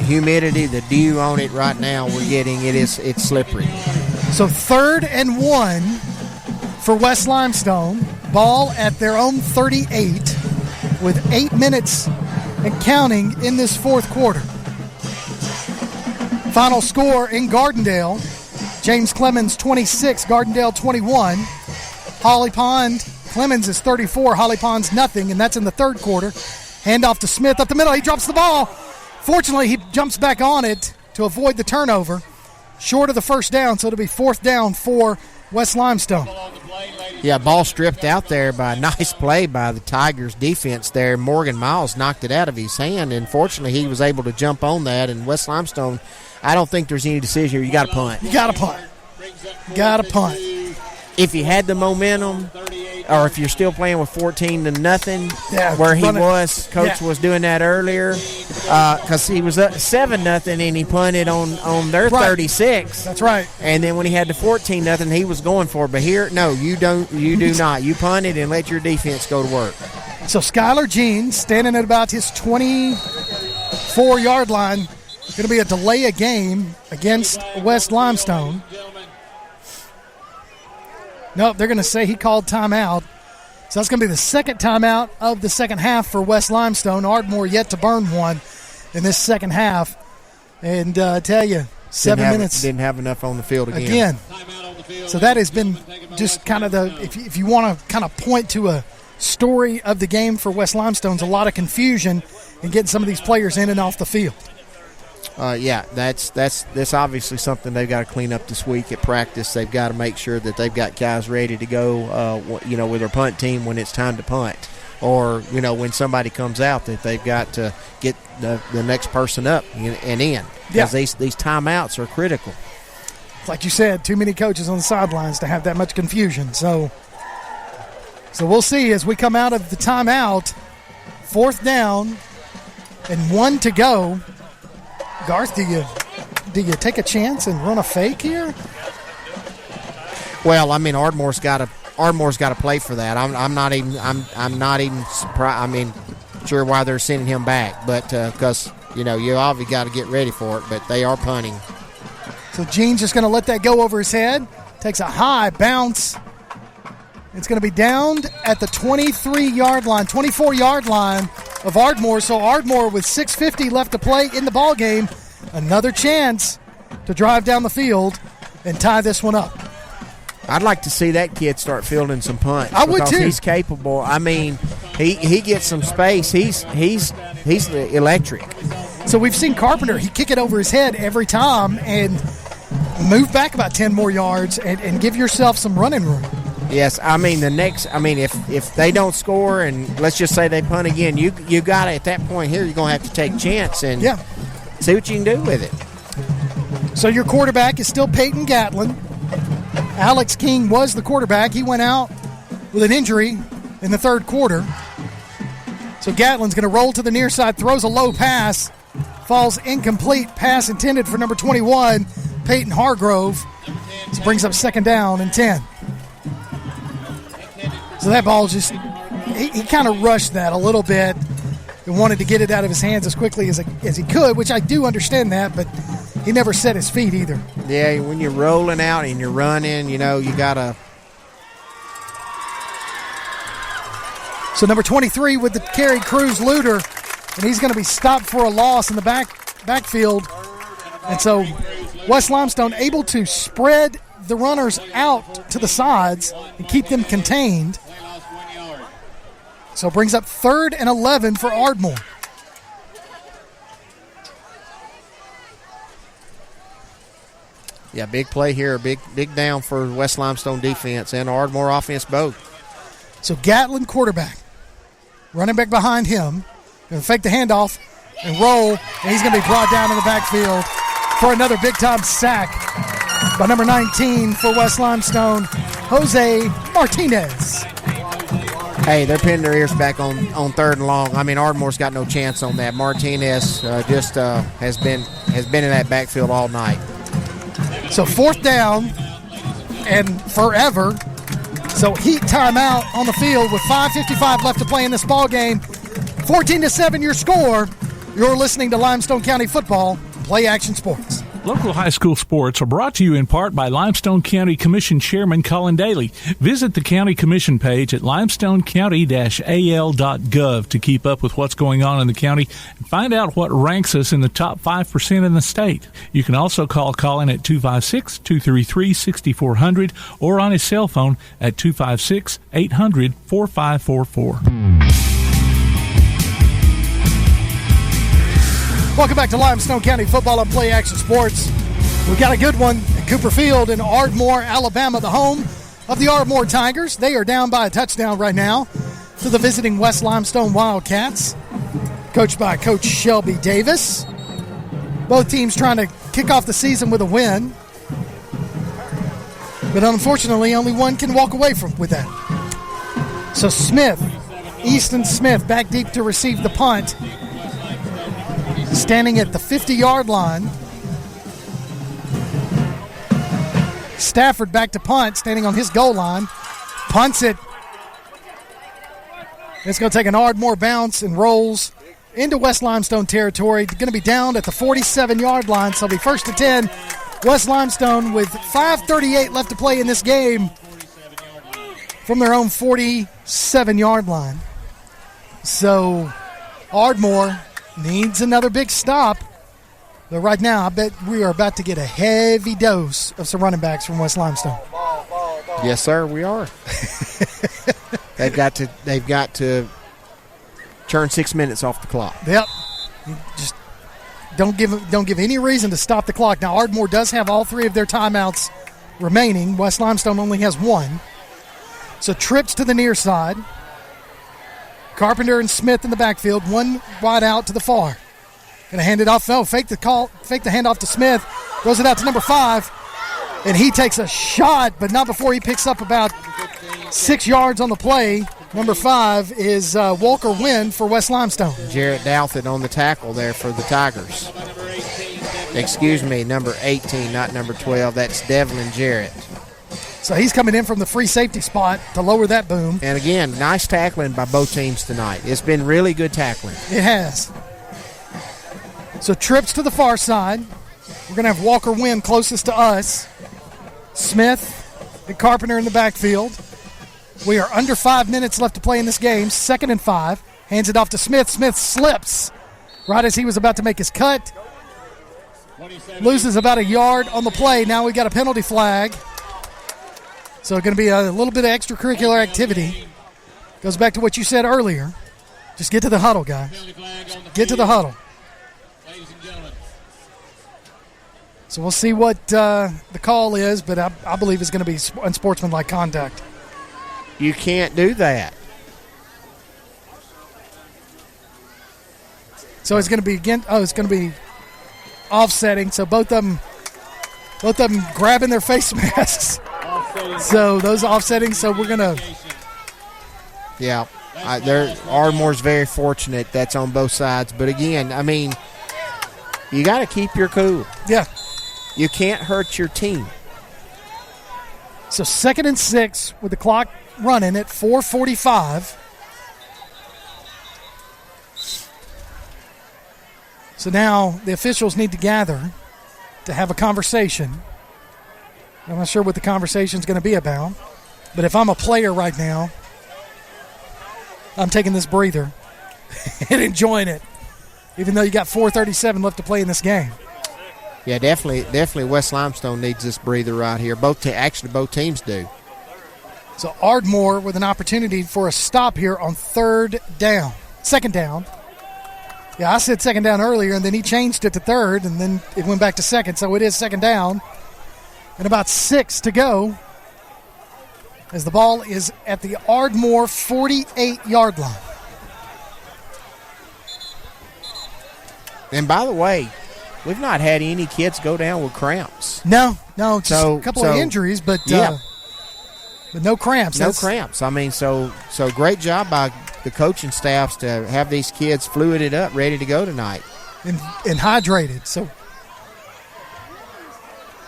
humidity, the dew on it right now we're getting. It's slippery. So 3rd and 1 for West Limestone. Ball at their own 38 with 8 minutes and counting in this 4th quarter. Final score in Gardendale: James Clemens 26, Gardendale 21. Holly Pond, Clemens is 34, Holly Pond's nothing, and that's in the 3rd quarter. Handoff to Smith up the middle. He drops the ball. Fortunately, he jumps back on it to avoid the turnover. Short of the first down, so it'll be 4th down for West Limestone. Yeah, ball stripped out there by a nice play by the Tigers defense there. Morgan Miles knocked it out of his hand, and fortunately he was able to jump on that. And West Limestone, I don't think there's any decision here. You got to punt. You got to punt. Got to punt. If you had the momentum, or if you're still playing with 14-0, where he was, Coach was doing that earlier, because he was up 7-0 and he punted on their 36. That's right. And then when he had the 14-0, he was going for it. But here, no, you do not. You punt it and let your defense go to work. So Skylar Jean standing at about his 24-yard line. Going to be a delay of game against West Limestone. Nope, they're going to say he called timeout. So that's going to be the 2nd timeout of the second half for West Limestone. Ardmore yet to burn one in this second half. And I tell you, 7 minutes. Didn't have enough on the field again. So that has been just kind of if you want to kind of point to a story of the game for West Limestone's a lot of confusion in getting some of these players in and off the field. That's obviously something they've got to clean up this week at practice. They've got to make sure that they've got guys ready to go, with their punt team when it's time to punt, or when somebody comes out that they've got to get the next person up and in, because these timeouts are critical. Like you said, too many coaches on the sidelines to have that much confusion. So we'll see as we come out of the timeout. 4th down and 1 to go. Garth, do you take a chance and run a fake here? Well, I mean, Ardmore's got to play for that. I'm not even surprised. I mean, sure why they're sending him back, but because you obviously got to get ready for it. But they are punting. So Gene's just going to let that go over his head. Takes a high bounce. It's going to be downed at the 24-yard line of Ardmore. So Ardmore with 6:50 left to play in the ball game, another chance to drive down the field and tie this one up. I'd like to see that kid start fielding some punts. I would too. He's capable. I mean, he gets some space. He's electric. So we've seen Carpenter. He kick it over his head every time and move back about 10 more yards and give yourself some running room. Yes, I mean if they don't score and let's just say they punt again, you got to at that point here you're going to have to take a chance and see what you can do with it. So your quarterback is still Peyton Gatlin. Alex King was the quarterback. He went out with an injury in the 3rd quarter. So Gatlin's going to roll to the near side, throws a low pass, falls incomplete. Pass intended for number 21, Peyton Hargrove. So brings up 2nd down and 10. So that ball just, he kind of rushed that a little bit and wanted to get it out of his hands as quickly as he could, which I do understand that, but he never set his feet either. Yeah, when you're rolling out and you're running, you got to. So number 23 with the carry, Cruz Luter, and he's going to be stopped for a loss in the backfield. And so West Limestone able to spread the runners out to the sides and keep them contained. So it brings up 3rd and 11 for Ardmore. Yeah, big play here, big down for West Limestone defense and Ardmore offense both. So Gatlin, quarterback, running back behind him, going to fake the handoff and roll, and he's going to be brought down in the backfield for another big-time sack by number 19 for West Limestone, Jose Martinez. Hey, they're pinning their ears back on 3rd and long. I mean, Ardmore's got no chance on that. Martinez just has been in that backfield all night. So 4th down and forever. So heat timeout on the field with 5:55 left to play in this ball game. 14-7 your score. You're listening to Limestone County Football, Play Action Sports. Local high school sports are brought to you in part by Limestone County Commission Chairman Colin Daly. Visit the County Commission page at limestonecounty-al.gov to keep up with what's going on in the county and find out what ranks us in the top 5% in the state. You can also call Colin at 256-233-6400 or on his cell phone at 256-800-4544. Welcome back to Limestone County Football and Play Action Sports. We've got a good one at Cooper Field in Ardmore, Alabama, the home of the Ardmore Tigers. They are down by a touchdown right now to the visiting West Limestone Wildcats, coached by Coach Shelby Davis. Both teams trying to kick off the season with a win, but unfortunately only one can walk away with that. So Smith, Easton Smith, back deep to receive the punt. Standing at the 50-yard line. Stafford back to punt, standing on his goal line. Punts it. It's going to take an Ardmore bounce and rolls into West Limestone territory. Going to be down at the 47-yard line, so it'll be 1st and 10. West Limestone with 5:38 left to play in this game from their own 47-yard line. So Ardmore needs another big stop. But right now, I bet we are about to get a heavy dose of some running backs from West Limestone. Yes, sir, we are. They've got to churn 6 minutes off the clock. Yep. Just don't give any reason to stop the clock. Now, Ardmore does have all 3 of their timeouts remaining. West Limestone only has 1. So trips to the near side. Carpenter and Smith in the backfield, one wide out to the far. Going to hand it off. No, fake the handoff to Smith. Throws it out to number 5. And he takes a shot, but not before he picks up about 6 yards on the play. Number 5 is Walker Wynn for West Limestone. Jarrett Douthit on the tackle there for the Tigers. Excuse me, number 18, not number 12. That's Devlin Jarrett. So he's coming in from the free safety spot to lower that boom. And again, nice tackling by both teams tonight. It's been really good tackling. It has. So trips to the far side. We're going to have Walker Wynn closest to us. Smith and Carpenter in the backfield. We are under 5 minutes left to play in this game. 2nd and 5. Hands it off to Smith. Smith slips right as he was about to make his cut. Loses about a yard on the play. Now we got a penalty flag. So it's going to be a little bit of extracurricular activity. Goes back to what you said earlier. Just get to the huddle, guys. Get to the huddle. So we'll see what the call is, but I believe it's going to be unsportsmanlike conduct. You can't do that. So it's going to be it's going to be offsetting. So both of them grabbing their face masks. So those offsetting. So we're going to. Yeah, Ardmore's very fortunate that's on both sides. But again, I mean, you got to keep your cool. Yeah. You can't hurt your team. So 2nd and 6 with the clock running at 4:45. So now the officials need to gather to have a conversation. I'm not sure what the conversation is going to be about, but if I'm a player right now, I'm taking this breather and enjoying it, even though you got 4:37 left to play in this game. Yeah, definitely West Limestone needs this breather right here. Both teams do. So Ardmore with an opportunity for a stop here on 2nd down. Yeah, I said 2nd down earlier, and then he changed it to 3rd, and then it went back to 2nd. So it is 2nd down, and about 6 to go as the ball is at the Ardmore 48-yard line. And by the way, we've not had any kids go down with cramps. No, just a couple of injuries, but no cramps. No cramps. I mean, so great job by the coaching staffs to have these kids fluided up, ready to go tonight. And hydrated. So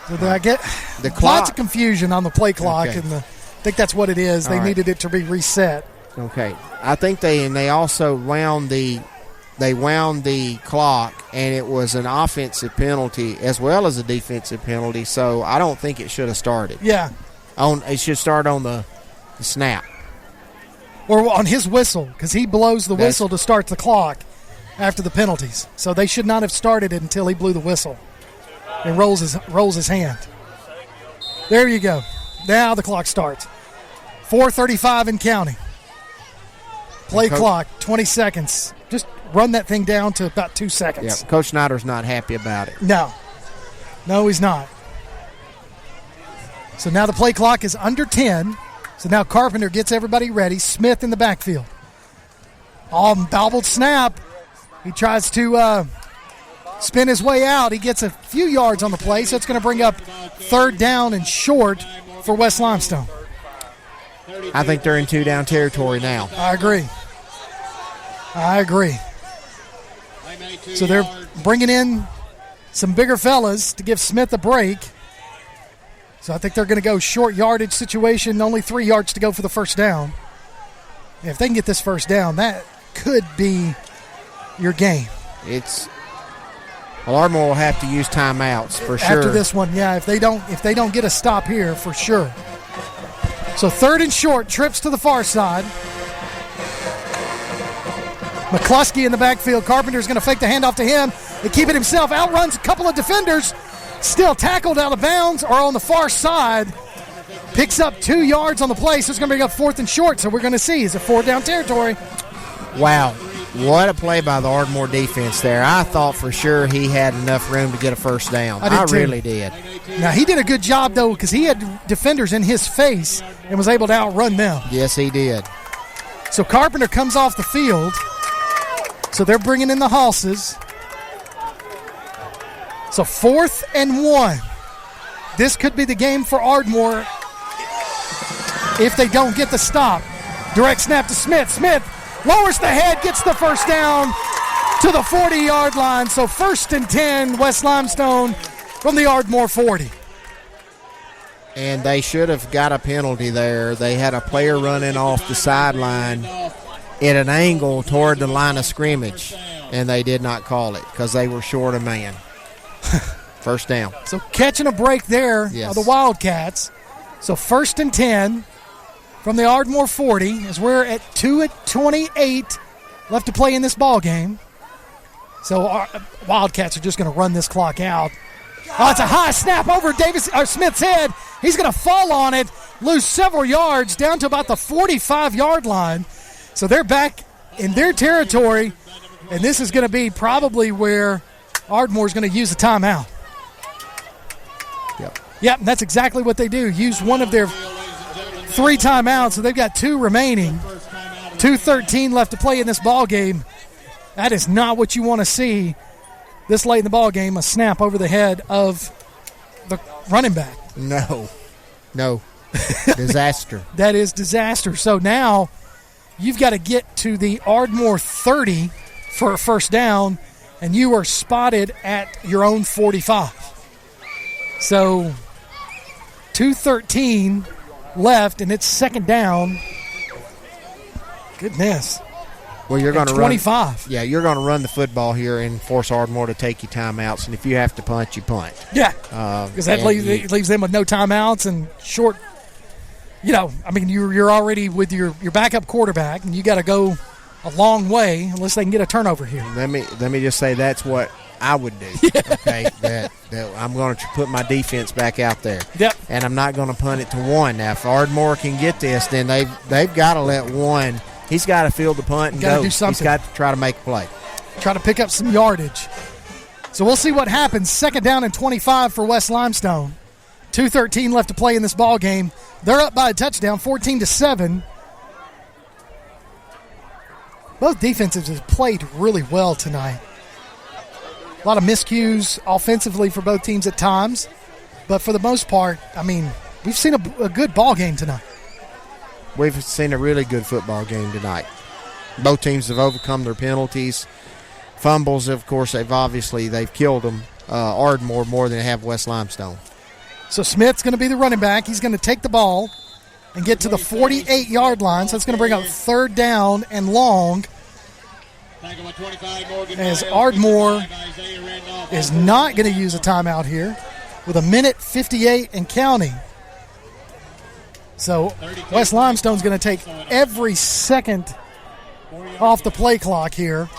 I get the clock. Lots of confusion on the play clock, okay. and I think that's what it is. They needed it to be reset. Okay. I think they also wound the clock, and it was an offensive penalty as well as a defensive penalty, so I don't think it should have started. Yeah. It should start on the snap. Or on his whistle, because he blows the whistle to start the clock after the penalties. So they should not have started it until he blew the whistle and rolls his hand. There you go. Now the clock starts. 4:35 and counting. Play clock, 20 seconds. Just run that thing down to about 2 seconds. Yeah, Coach Snyder's not happy about it. No, he's not. So now the play clock is under 10. So now Carpenter gets everybody ready. Smith in the backfield. Bobbled snap. He tries to spin his way out. He gets a few yards on the play, so it's going to bring up 3rd down and short for West Limestone. I think they're in 2-down territory now. I agree. So they're bringing in some bigger fellas to give Smith a break. So I think they're going to go short yardage situation, only 3 yards to go for the first down. If they can get this first down, that could be your game. Ardmore will have to use timeouts for sure. After this one, yeah, if they don't get a stop here, for sure. So 3rd and short, trips to the far side. McCluskey in the backfield. Carpenter's going to fake the handoff to him. They keep it himself. Outruns a couple of defenders. Still tackled out of bounds or on the far side. Picks up 2 yards on the play, so it's going to bring up 4th and short. So we're going to see. Is it 4-down territory? Wow. What a play by the Ardmore defense there. I thought for sure he had enough room to get a first down. I really did. Now, he did a good job, though, because he had defenders in his face and was able to outrun them. Yes, he did. So Carpenter comes off the field. So they're bringing in the Halses. So 4th and 1. This could be the game for Ardmore if they don't get the stop. Direct snap to Smith. Smith lowers the head, gets the first down to the 40-yard line. So 1st and 10, West Limestone from the Ardmore 40. And they should have got a penalty there. They had a player running off the sideline at an angle toward the line of scrimmage, and they did not call it because they were short a man. First down. So catching a break there of the Wildcats. So 1st and 10 from the Ardmore 40 as we're at 2:28 left to play in this ball game. So our Wildcats are just going to run this clock out. Oh, it's a high snap over Smith's head. He's going to fall on it, lose several yards down to about the 45-yard line. So they're back in their territory, and this is going to be probably where Ardmore's going to use a timeout. Yep, that's exactly what they do. Use one of their 3 timeouts, so they've got 2 remaining. 2:13 left to play in this ball game. That is not what you want to see this late in the ball game, a snap over the head of the running back. No. Disaster. That is disaster. So now you've got to get to the Ardmore 30 for a first down, and you are spotted at your own 45. So 2:13 left, and it's second down. Goodness. Well, you're going to 25. Yeah, you're going to run the football here and force Ardmore to take you timeouts, and if you have to punt, you punt. Yeah, because that leaves them with no timeouts and short. You're already with your backup quarterback, and you got to go a long way unless they can get a turnover here. Let me just say that's what I would do. Yeah. Okay, that I'm going to put my defense back out there. Yep. And I'm not going to punt it to one. Now, if Ardmore can get this, then they've got to let one. He's got to field the punt and go. Do something. He's got to try to make a play. Try to pick up some yardage. So we'll see what happens. Second down and 25 for West Limestone. 2:13 left to play in this ball game. They're up by a touchdown, 14-7. Both defenses have played really well tonight. A lot of miscues offensively for both teams at times. But for the most part, we've seen a good ball game tonight. We've seen a really good football game tonight. Both teams have overcome their penalties. Fumbles, of course, they've killed them. Ardmore more than they have West Limestone. So Smith's going to be the running back. He's going to take the ball and get to the 48-yard line. So it's going to bring up third down and long. As Ardmore is not going to use a timeout here with 1:58 and counting. So West Limestone's going to take every second off the play clock here.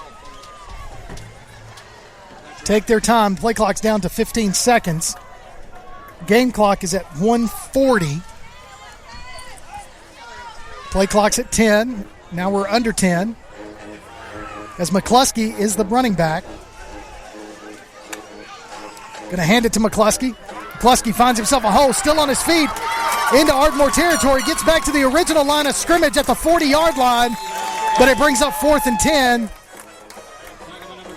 Take their time. Play clock's down to 15 seconds. Game clock is at 1:40. Play clock's at 10. Now we're under 10. As McCluskey is the running back. Going to hand it to McCluskey. McCluskey finds himself a hole, still on his feet. Into Ardmore territory. Gets back to the original line of scrimmage at the 40-yard line. But it brings up 4th and 10.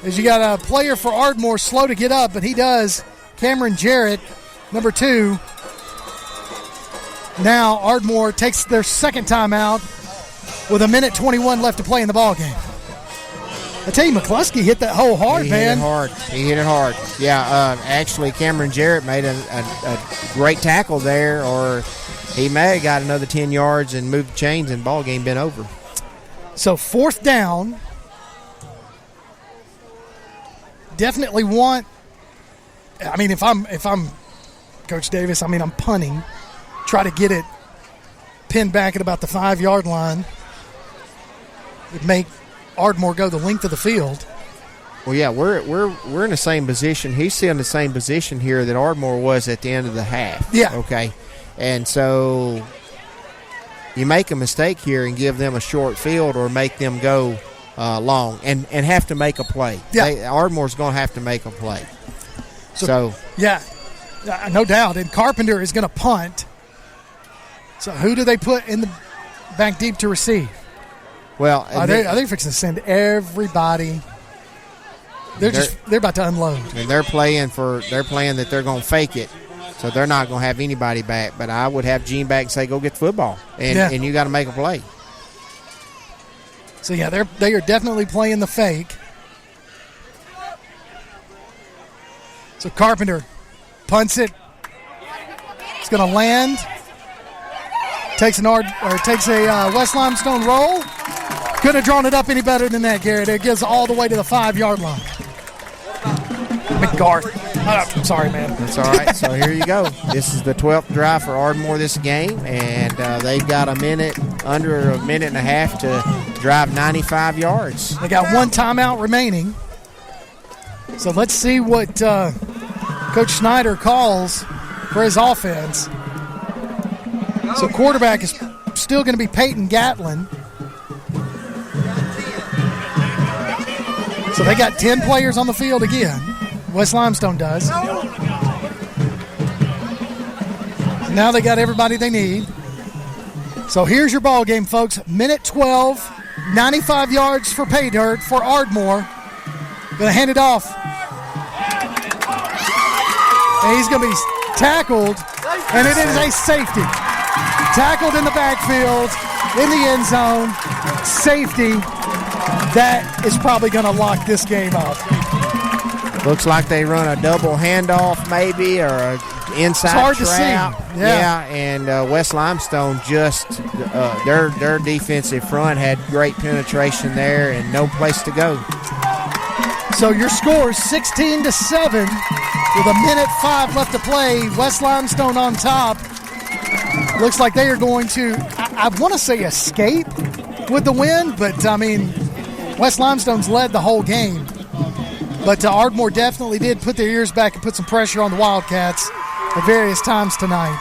As you got a player for Ardmore slow to get up, but he does. Cameron Jarrett, number 2. Now Ardmore takes their second timeout with 1:21 left to play in the ball game. I tell you, McCluskey hit that hole hard, man. He hit it hard. Yeah, actually, Cameron Jarrett made a great tackle there, or he may have got another 10 yards and moved the chains, and ball game been over. So 4th down. Definitely want. If I'm Coach Davis, I'm punting. Try to get it pinned back at about the 5-yard line. Would make Ardmore go the length of the field. Well, yeah, we're in the same position. He's still in the same position here that Ardmore was at the end of the half. Yeah. Okay. And so you make a mistake here and give them a short field or make them go long and have to make a play. Yeah. Ardmore's going to have to make a play. So yeah, no doubt. And Carpenter is going to punt. So who do they put in the back deep to receive? Well, are they fixing to send everybody? They're about to unload. And they're playing that they're going to fake it, so they're not going to have anybody back. But I would have Gene back and say, "Go get the football," and you got to make a play. So yeah, they are definitely playing the fake. So Carpenter punts it. It's going to land. Takes a West Limestone roll. Couldn't have drawn it up any better than that, Garrett. It gets all the way to the 5-yard line. McGarth. I'm sorry, man. That's all right. So here you go. This is the 12th drive for Ardmore this game, and they've got under a minute and a half to drive 95 yards. They got one timeout remaining. So let's see what Coach Snyder calls for his offense. So quarterback is still going to be Peyton Gatlin. So they got 10 players on the field again. West Limestone does. Now they got everybody they need. So here's your ball game, folks. Minute 12, 95 yards for pay dirt for Ardmore. Going to hand it off. And he's going to be tackled, and it is a safety. Tackled in the backfield, in the end zone. Safety. That is probably going to lock this game up. Looks like they run a double handoff maybe, or inside it's hard trap. to see. Yeah. And West Limestone just their defensive front had great penetration there and no place to go. So your score is 16-7 with 1:05 left to play. West Limestone on top. Looks like they are going to, I want to say, escape with the win, but I mean, West Limestone's led the whole game. But Ardmore definitely did put their ears back and put some pressure on the Wildcats at various times tonight.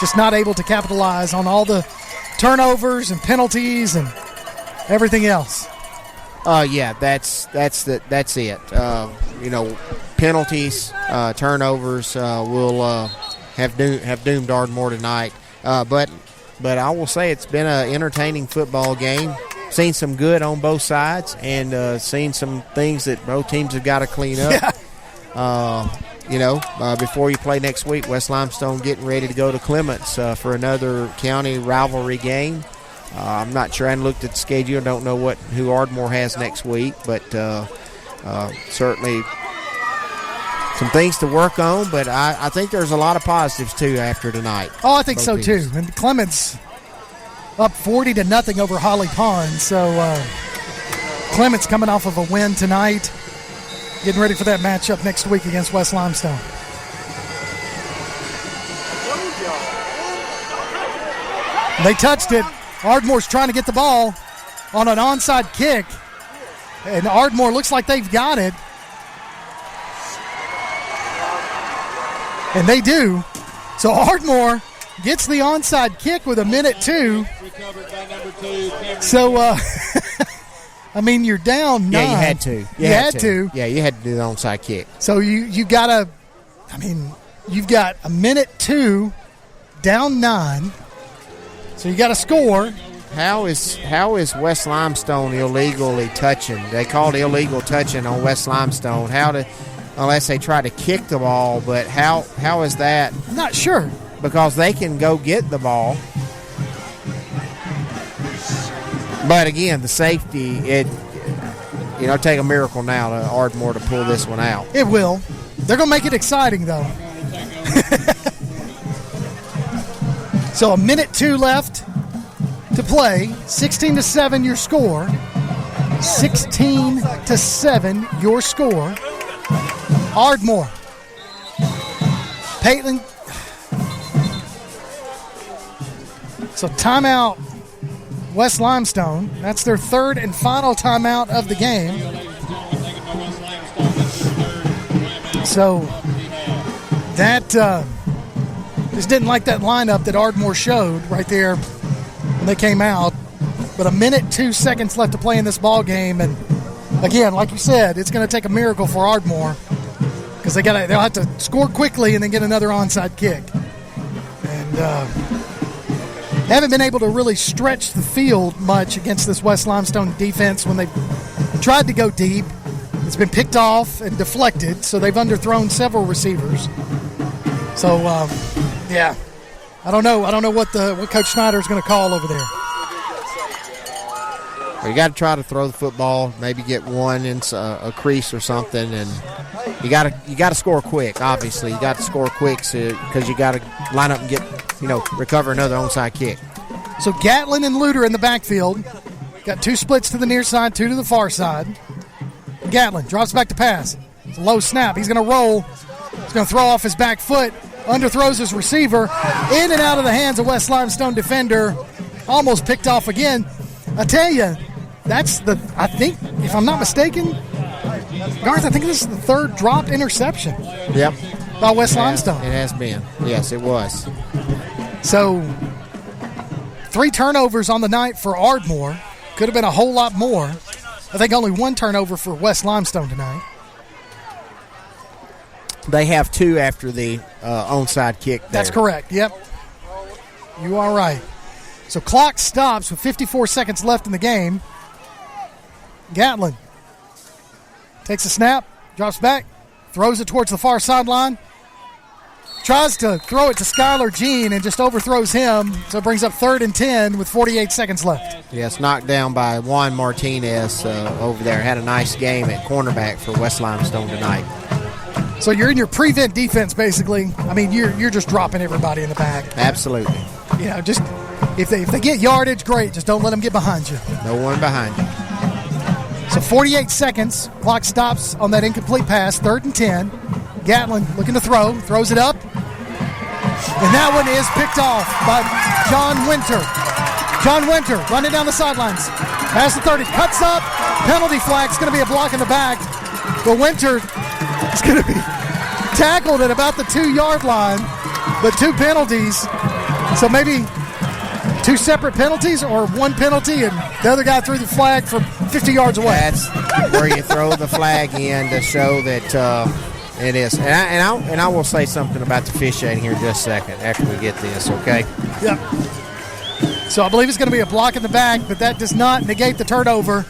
Just not able to capitalize on all the turnovers and penalties and everything else. Yeah, that's it. Penalties, turnovers will have doomed Ardmore tonight. But I will say it's been an entertaining football game. Seen some good on both sides, and seen some things that both teams have got to clean up. Yeah. Before you play next week, West Limestone getting ready to go to Clements for another county rivalry game. I'm not sure. I haven't looked at the schedule. I don't know who Ardmore has next week, but certainly some things to work on. But I think there's a lot of positives, too, after tonight. Oh, I think so, too. And Clements up 40-0 over Holly Pond. So Clements coming off of a win tonight, getting ready for that matchup next week against West Limestone. They touched it. Ardmore's trying to get the ball on an onside kick, and Ardmore looks like they've got it. And they do. So Ardmore gets the onside kick with 1:02. So, I mean, you're down 9. Yeah, you had to. You had to. Yeah, you had to do the onside kick. So you got to, I mean, you've got 1:02, down 9. So you got to score. How is West Limestone illegally touching? They called illegal touching on West Limestone. Unless they try to kick the ball, but how is that? I'm not sure. Because they can go get the ball. But again, the safety, take a miracle now to Ardmore to pull this one out. It will. They're going to make it exciting, though. So 1:02 left to play. 16-7 your score. 16-7 your score. Ardmore. Peyton. So timeout, West Limestone. That's their third and final timeout of the game. So that just didn't like that lineup that Ardmore showed right there when they came out. But 1:02 left to play in this ball game, and again, like you said, it's going to take a miracle for Ardmore because they'll have to score quickly and then get another onside kick. And haven't been able to really stretch the field much against this West Limestone defense when they've tried to go deep. It's been picked off and deflected, so they've underthrown several receivers. So, yeah, I don't know what Coach Snyder is going to call over there. Well, you got to try to throw the football, maybe get one in a crease or something, and you got to score quick. Obviously, you got to score quick because you got to line up and get recover another onside kick. So Gatlin and Luter in the backfield. Got 2 splits to the near side, 2 to the far side. Gatlin drops back to pass. It's a low snap. He's going to roll. He's going to throw off his back foot. Underthrows his receiver. In and out of the hands of West Limestone defender. Almost picked off again. I tell you, I think, if I'm not mistaken, Garth, I think this is the 3rd dropped interception. Yep. By West Limestone. It has been. Yes, it was. So 3 turnovers on the night for Ardmore. Could have been a whole lot more. I think only 1 turnover for West Limestone tonight. They have 2 after the onside kick there. That's correct. Yep. You are right. So clock stops with 54 seconds left in the game. Gatlin takes a snap, drops back, throws it towards the far sideline. Tries to throw it to Skylar Jean and just overthrows him, so it brings up 3rd and 10 with 48 seconds left. Yes, knocked down by Juan Martinez over there. Had a nice game at cornerback for West Limestone tonight. So you're in your prevent defense, basically. I mean, you're just dropping everybody in the back. Absolutely. You know, just if they get yardage, great. Just don't let them get behind you. No one behind you. So 48 seconds. Clock stops on that incomplete pass. 3rd and 10. Gatlin looking to throw. Throws it up. And that one is picked off by John Winter. John Winter running down the sidelines. Past the 30. Cuts up. Penalty flag. It's going to be a block in the back. But Winter is going to be tackled at about the 2-yard line. But 2 penalties. So maybe 2 separate penalties or 1 penalty, and the other guy threw the flag from 50 yards away. That's where you throw the flag in to show that it is. And I will say something about the officiating here in just a second after we get this, okay? Yep. So I believe it's going to be a block in the back, but that does not negate the turnover.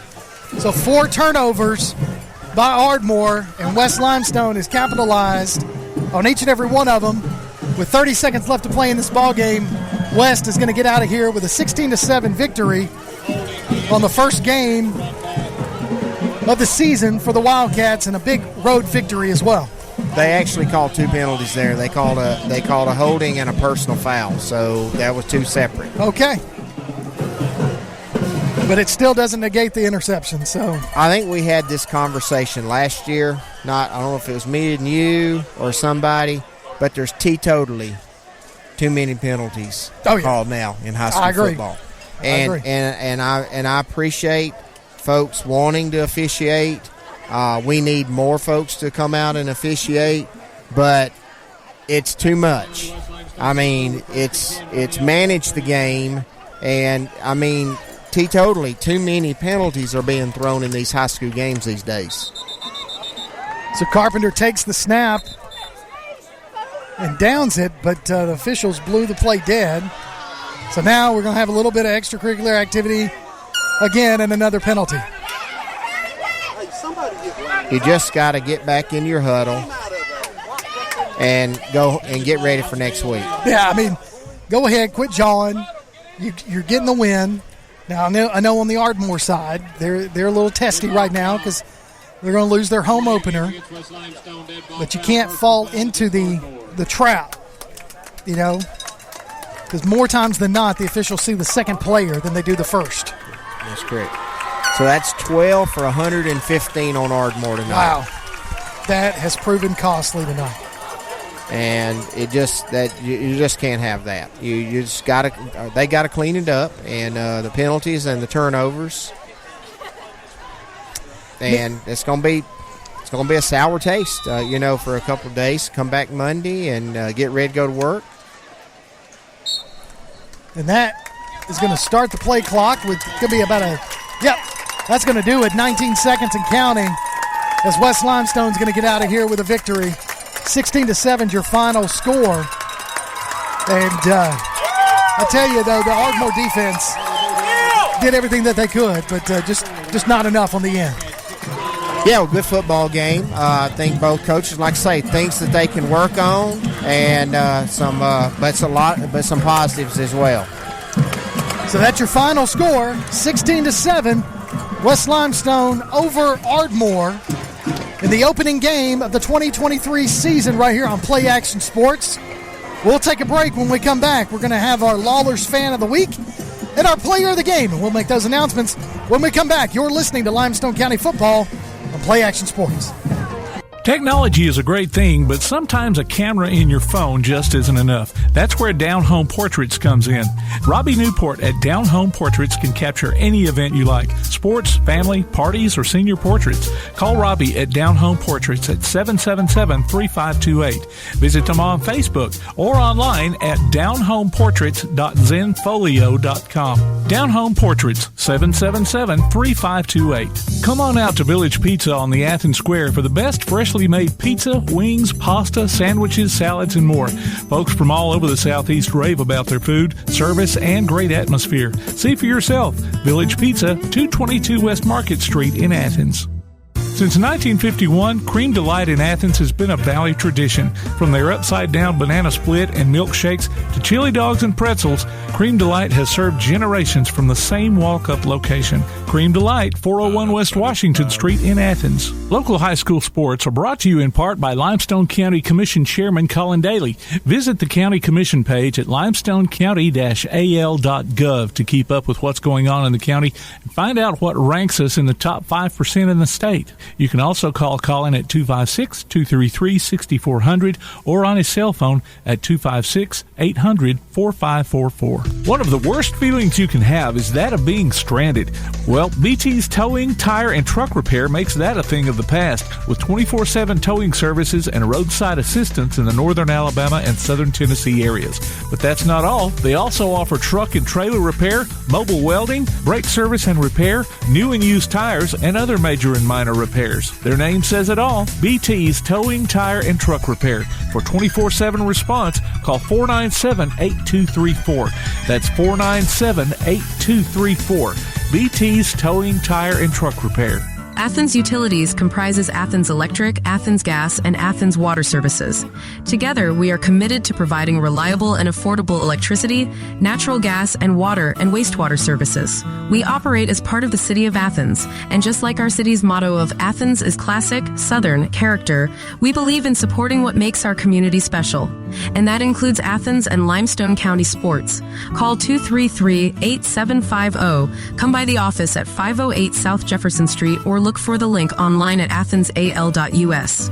So 4 turnovers by Ardmore, and West Limestone is capitalized on each and every one of them. With 30 seconds left to play in this ball game, West is going to get out of here with a 16-7 victory on the first game of the season for the Wildcats, and a big road victory as well. They actually called 2 penalties there. They called a holding and a personal foul, so that was 2 separate. Okay. But it still doesn't negate the interception. So I think we had this conversation last year. I don't know if it was me and you or somebody, but there's teetotally too many penalties called now in high school football. And I appreciate folks wanting to officiate. We need more folks to come out and officiate, but it's too much. I mean, it's managed the game, and I mean, teetotally too many penalties are being thrown in these high school games these days. So Carpenter takes the snap and downs it, but the officials blew the play dead. So now we're going to have a little bit of extracurricular activity again and another penalty. You just got to get back in your huddle and go and get ready for next week. Yeah, I mean, go ahead, quit jawing. You're getting the win. Now, I know on the Ardmore side, they're a little testy right now because they're going to lose their home opener. But you can't fall into the trap, you know, because more times than not, the officials see the second player than they do the first. That's correct. So that's 12 for 115 on Ardmore tonight. Wow. That has proven costly tonight. And you just can't have that. You just got to. They got to clean it up, and the penalties and the turnovers. And it's going to be a sour taste, for a couple of days. Come back Monday and get ready to go to work. And that is going to start the play clock with could be about that's going to do it. 19 seconds and counting as West Limestone's going to get out of here with a victory. 16-7 your final score. And I tell you, though, the Ardmore defense did everything that they could, but just not enough on the end. Yeah, well, good football game. I think both coaches, like I say, things that they can work on, and some positives as well. So that's your final score, 16-7. West Limestone over Ardmore in the opening game of the 2023 season right here on Play Action Sports. We'll take a break. When we come back, we're going to have our Lawlers Fan of the Week and our Player of the Game, and we'll make those announcements when we come back. You're listening to Limestone County Football on Play Action Sports. Technology is a great thing, but sometimes a camera in your phone just isn't enough. That's where Down Home Portraits comes in. Robbie Newport at Down Home Portraits can capture any event you like. Sports, family, parties, or senior portraits. Call Robbie at Down Home Portraits at 777-3528. Visit them on Facebook or online at downhomeportraits.zenfolio.com. Down Home Portraits, 777-3528. Come on out to Village Pizza on the Athens Square for the best freshly made pizza, wings, pasta, sandwiches, salads, and more. Folks from all over the Southeast rave about their food, service, and great atmosphere. See for yourself. Village Pizza, 222 West Market Street in Athens. Since 1951, Cream Delight in Athens has been a Valley tradition. From their upside-down banana split and milkshakes to chili dogs and pretzels, Cream Delight has served generations from the same walk-up location. Cream Delight, 401 West Washington Street in Athens. Local high school sports are brought to you in part by Limestone County Commission Chairman Colin Daly. Visit the County Commission page at limestonecounty-al.gov to keep up with what's going on in the county and find out what ranks us in the top 5% in the state. You can also call Colin at 256-233-6400 or on his cell phone at 256-800-4544. One of the worst feelings you can have is that of being stranded. Well, BT's Towing, Tire, and Truck Repair makes that a thing of the past with 24/7 towing services and roadside assistance in the northern Alabama and southern Tennessee areas. But that's not all. They also offer truck and trailer repair, mobile welding, brake service and repair, new and used tires, and other major and minor repairs. Their name says it all. BT's Towing, Tire, and Truck Repair. For 24/7 response, call 497-8234. That's 497-8234. BT's Towing, Tire, and Truck Repair. Athens Utilities comprises Athens Electric, Athens Gas, and Athens Water Services. Together, we are committed to providing reliable and affordable electricity, natural gas, and water and wastewater services. We operate as part of the City of Athens, and just like our city's motto of Athens is classic, Southern character, we believe in supporting what makes our community special. And that includes Athens and Limestone County sports. Call 233-8750. Come by the office at 508 South Jefferson Street or look for the link online at athensal.us.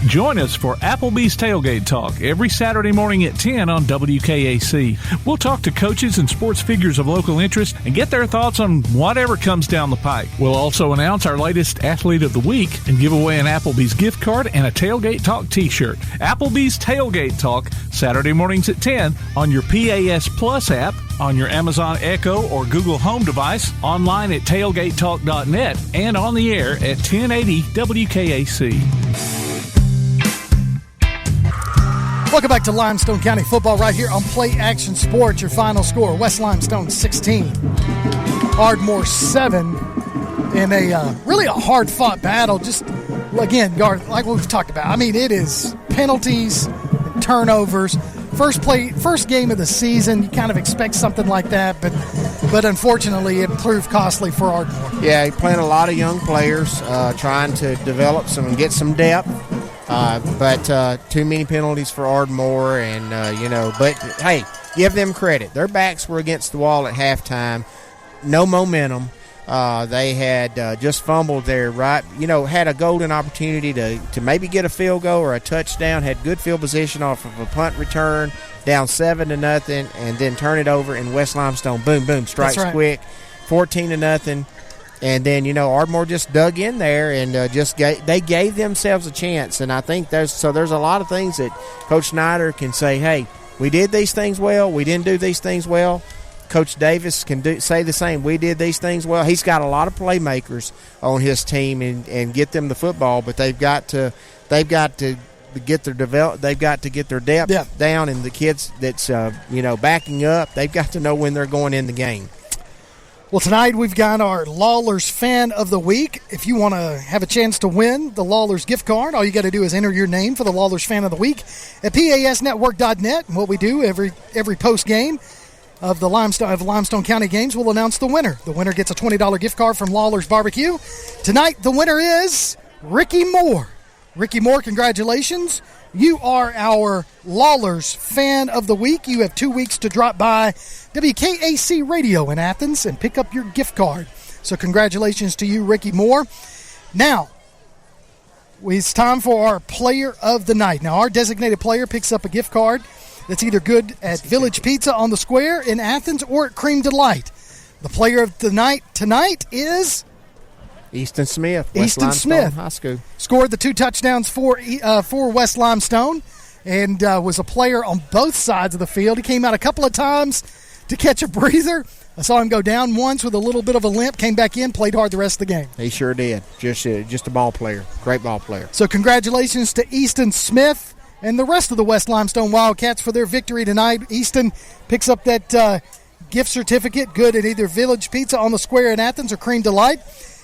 Join us for Applebee's Tailgate Talk every Saturday morning at 10 on WKAC. We'll talk to coaches and sports figures of local interest and get their thoughts on whatever comes down the pike. We'll also announce our latest Athlete of the Week and give away an Applebee's gift card and a Tailgate Talk t-shirt. Applebee's Tailgate Talk, Saturday mornings at 10 on your PAS Plus app, on your Amazon Echo or Google Home device, online at tailgatetalk.net, and on the air at 1080 WKAC. Welcome back to Limestone County football right here on Play Action Sports. Your final score, West Limestone 16, Ardmore 7, in a really a hard-fought battle. Just, again, Garth, like we've talked about, I mean, it is penalties and turnovers. First game of the season, you kind of expect something like that, but unfortunately it proved costly for Ardmore. Yeah, he playing a lot of young players, trying to develop some and get some depth. But too many penalties for Ardmore, and but hey, give them credit. Their backs were against the wall at halftime. No momentum. They had just fumbled there, right? Had a golden opportunity to maybe get a field goal or a touchdown. Had good field position off of a punt return, down 7-0, and then turn it over. And West Limestone, boom, boom, strikes quick, 14-0. And then, Ardmore just dug in there and they gave themselves a chance. And I think there's a lot of things that Coach Snyder can say, hey, we did these things well, we didn't do these things well. Coach Davis can say the same. We did these things well. He's got a lot of playmakers on his team and get them the football, but they've got to get their depth down, and the kids that's backing up, they've got to know when they're going in the game. Well, tonight we've got our Lawlers Fan of the Week. If you want to have a chance to win the Lawlers gift card, all you got to do is enter your name for the Lawlers Fan of the Week at PASnetwork.net. And what we do every post game of the Limestone County games, we'll announce the winner. The winner gets a $20 gift card from Lawlers Barbecue. Tonight, the winner is Ricky Moore. Ricky Moore, congratulations. You are our Lawlers Fan of the Week. You have 2 weeks to drop by WKAC Radio in Athens and pick up your gift card. So congratulations to you, Ricky Moore. Now, it's time for our Player of the Night. Now, our designated player picks up a gift card that's either good at Village Pizza on the Square in Athens or at Cream Delight. The Player of the Night tonight is Easton Smith, West Limestone High School. Scored the 2 touchdowns for West Limestone and was a player on both sides of the field. He came out a couple of times to catch a breather. I saw him go down once with a little bit of a limp, came back in, played hard the rest of the game. He sure did. Just a ball player. Great ball player. So congratulations to Easton Smith and the rest of the West Limestone Wildcats for their victory tonight. Easton picks up that gift certificate, good at either Village Pizza on the Square in Athens or Cream Delight.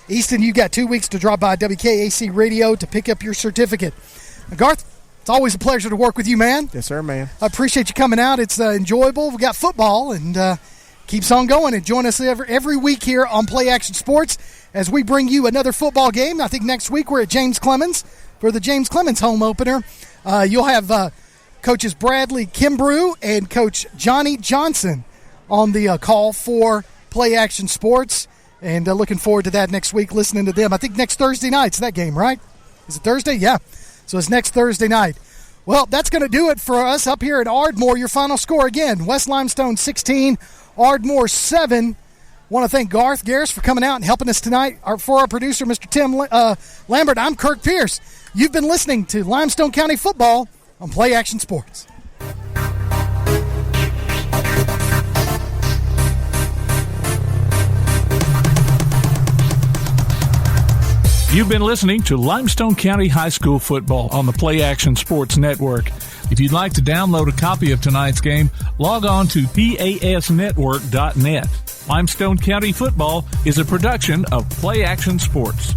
Easton, you've got 2 weeks to drop by WKAC Radio to pick up your certificate. Garth, it's always a pleasure to work with you, man. Yes, sir, man. I appreciate you coming out. It's enjoyable. We got football, and keeps on going. And join us every week here on Play Action Sports as we bring you another football game. I think next week we're at James Clemens for the James Clemens home opener. You'll have Coaches Bradley Kimbrew and Coach Johnny Johnson on the call for Play Action Sports. And looking forward to that next week, listening to them. I think next Thursday night's that game, right? Is it Thursday? Yeah. So it's next Thursday night. Well, that's going to do it for us up here at Ardmore. Your final score again, West Limestone 16, Ardmore 7. Want to thank Garth Garris for coming out and helping us tonight. For our producer, Mr. Tim Lambert, I'm Kirk Pierce. You've been listening to Limestone County Football on Play Action Sports. You've been listening to Limestone County High School football on the Play Action Sports Network. If you'd like to download a copy of tonight's game, log on to pasnetwork.net. Limestone County football is a production of Play Action Sports.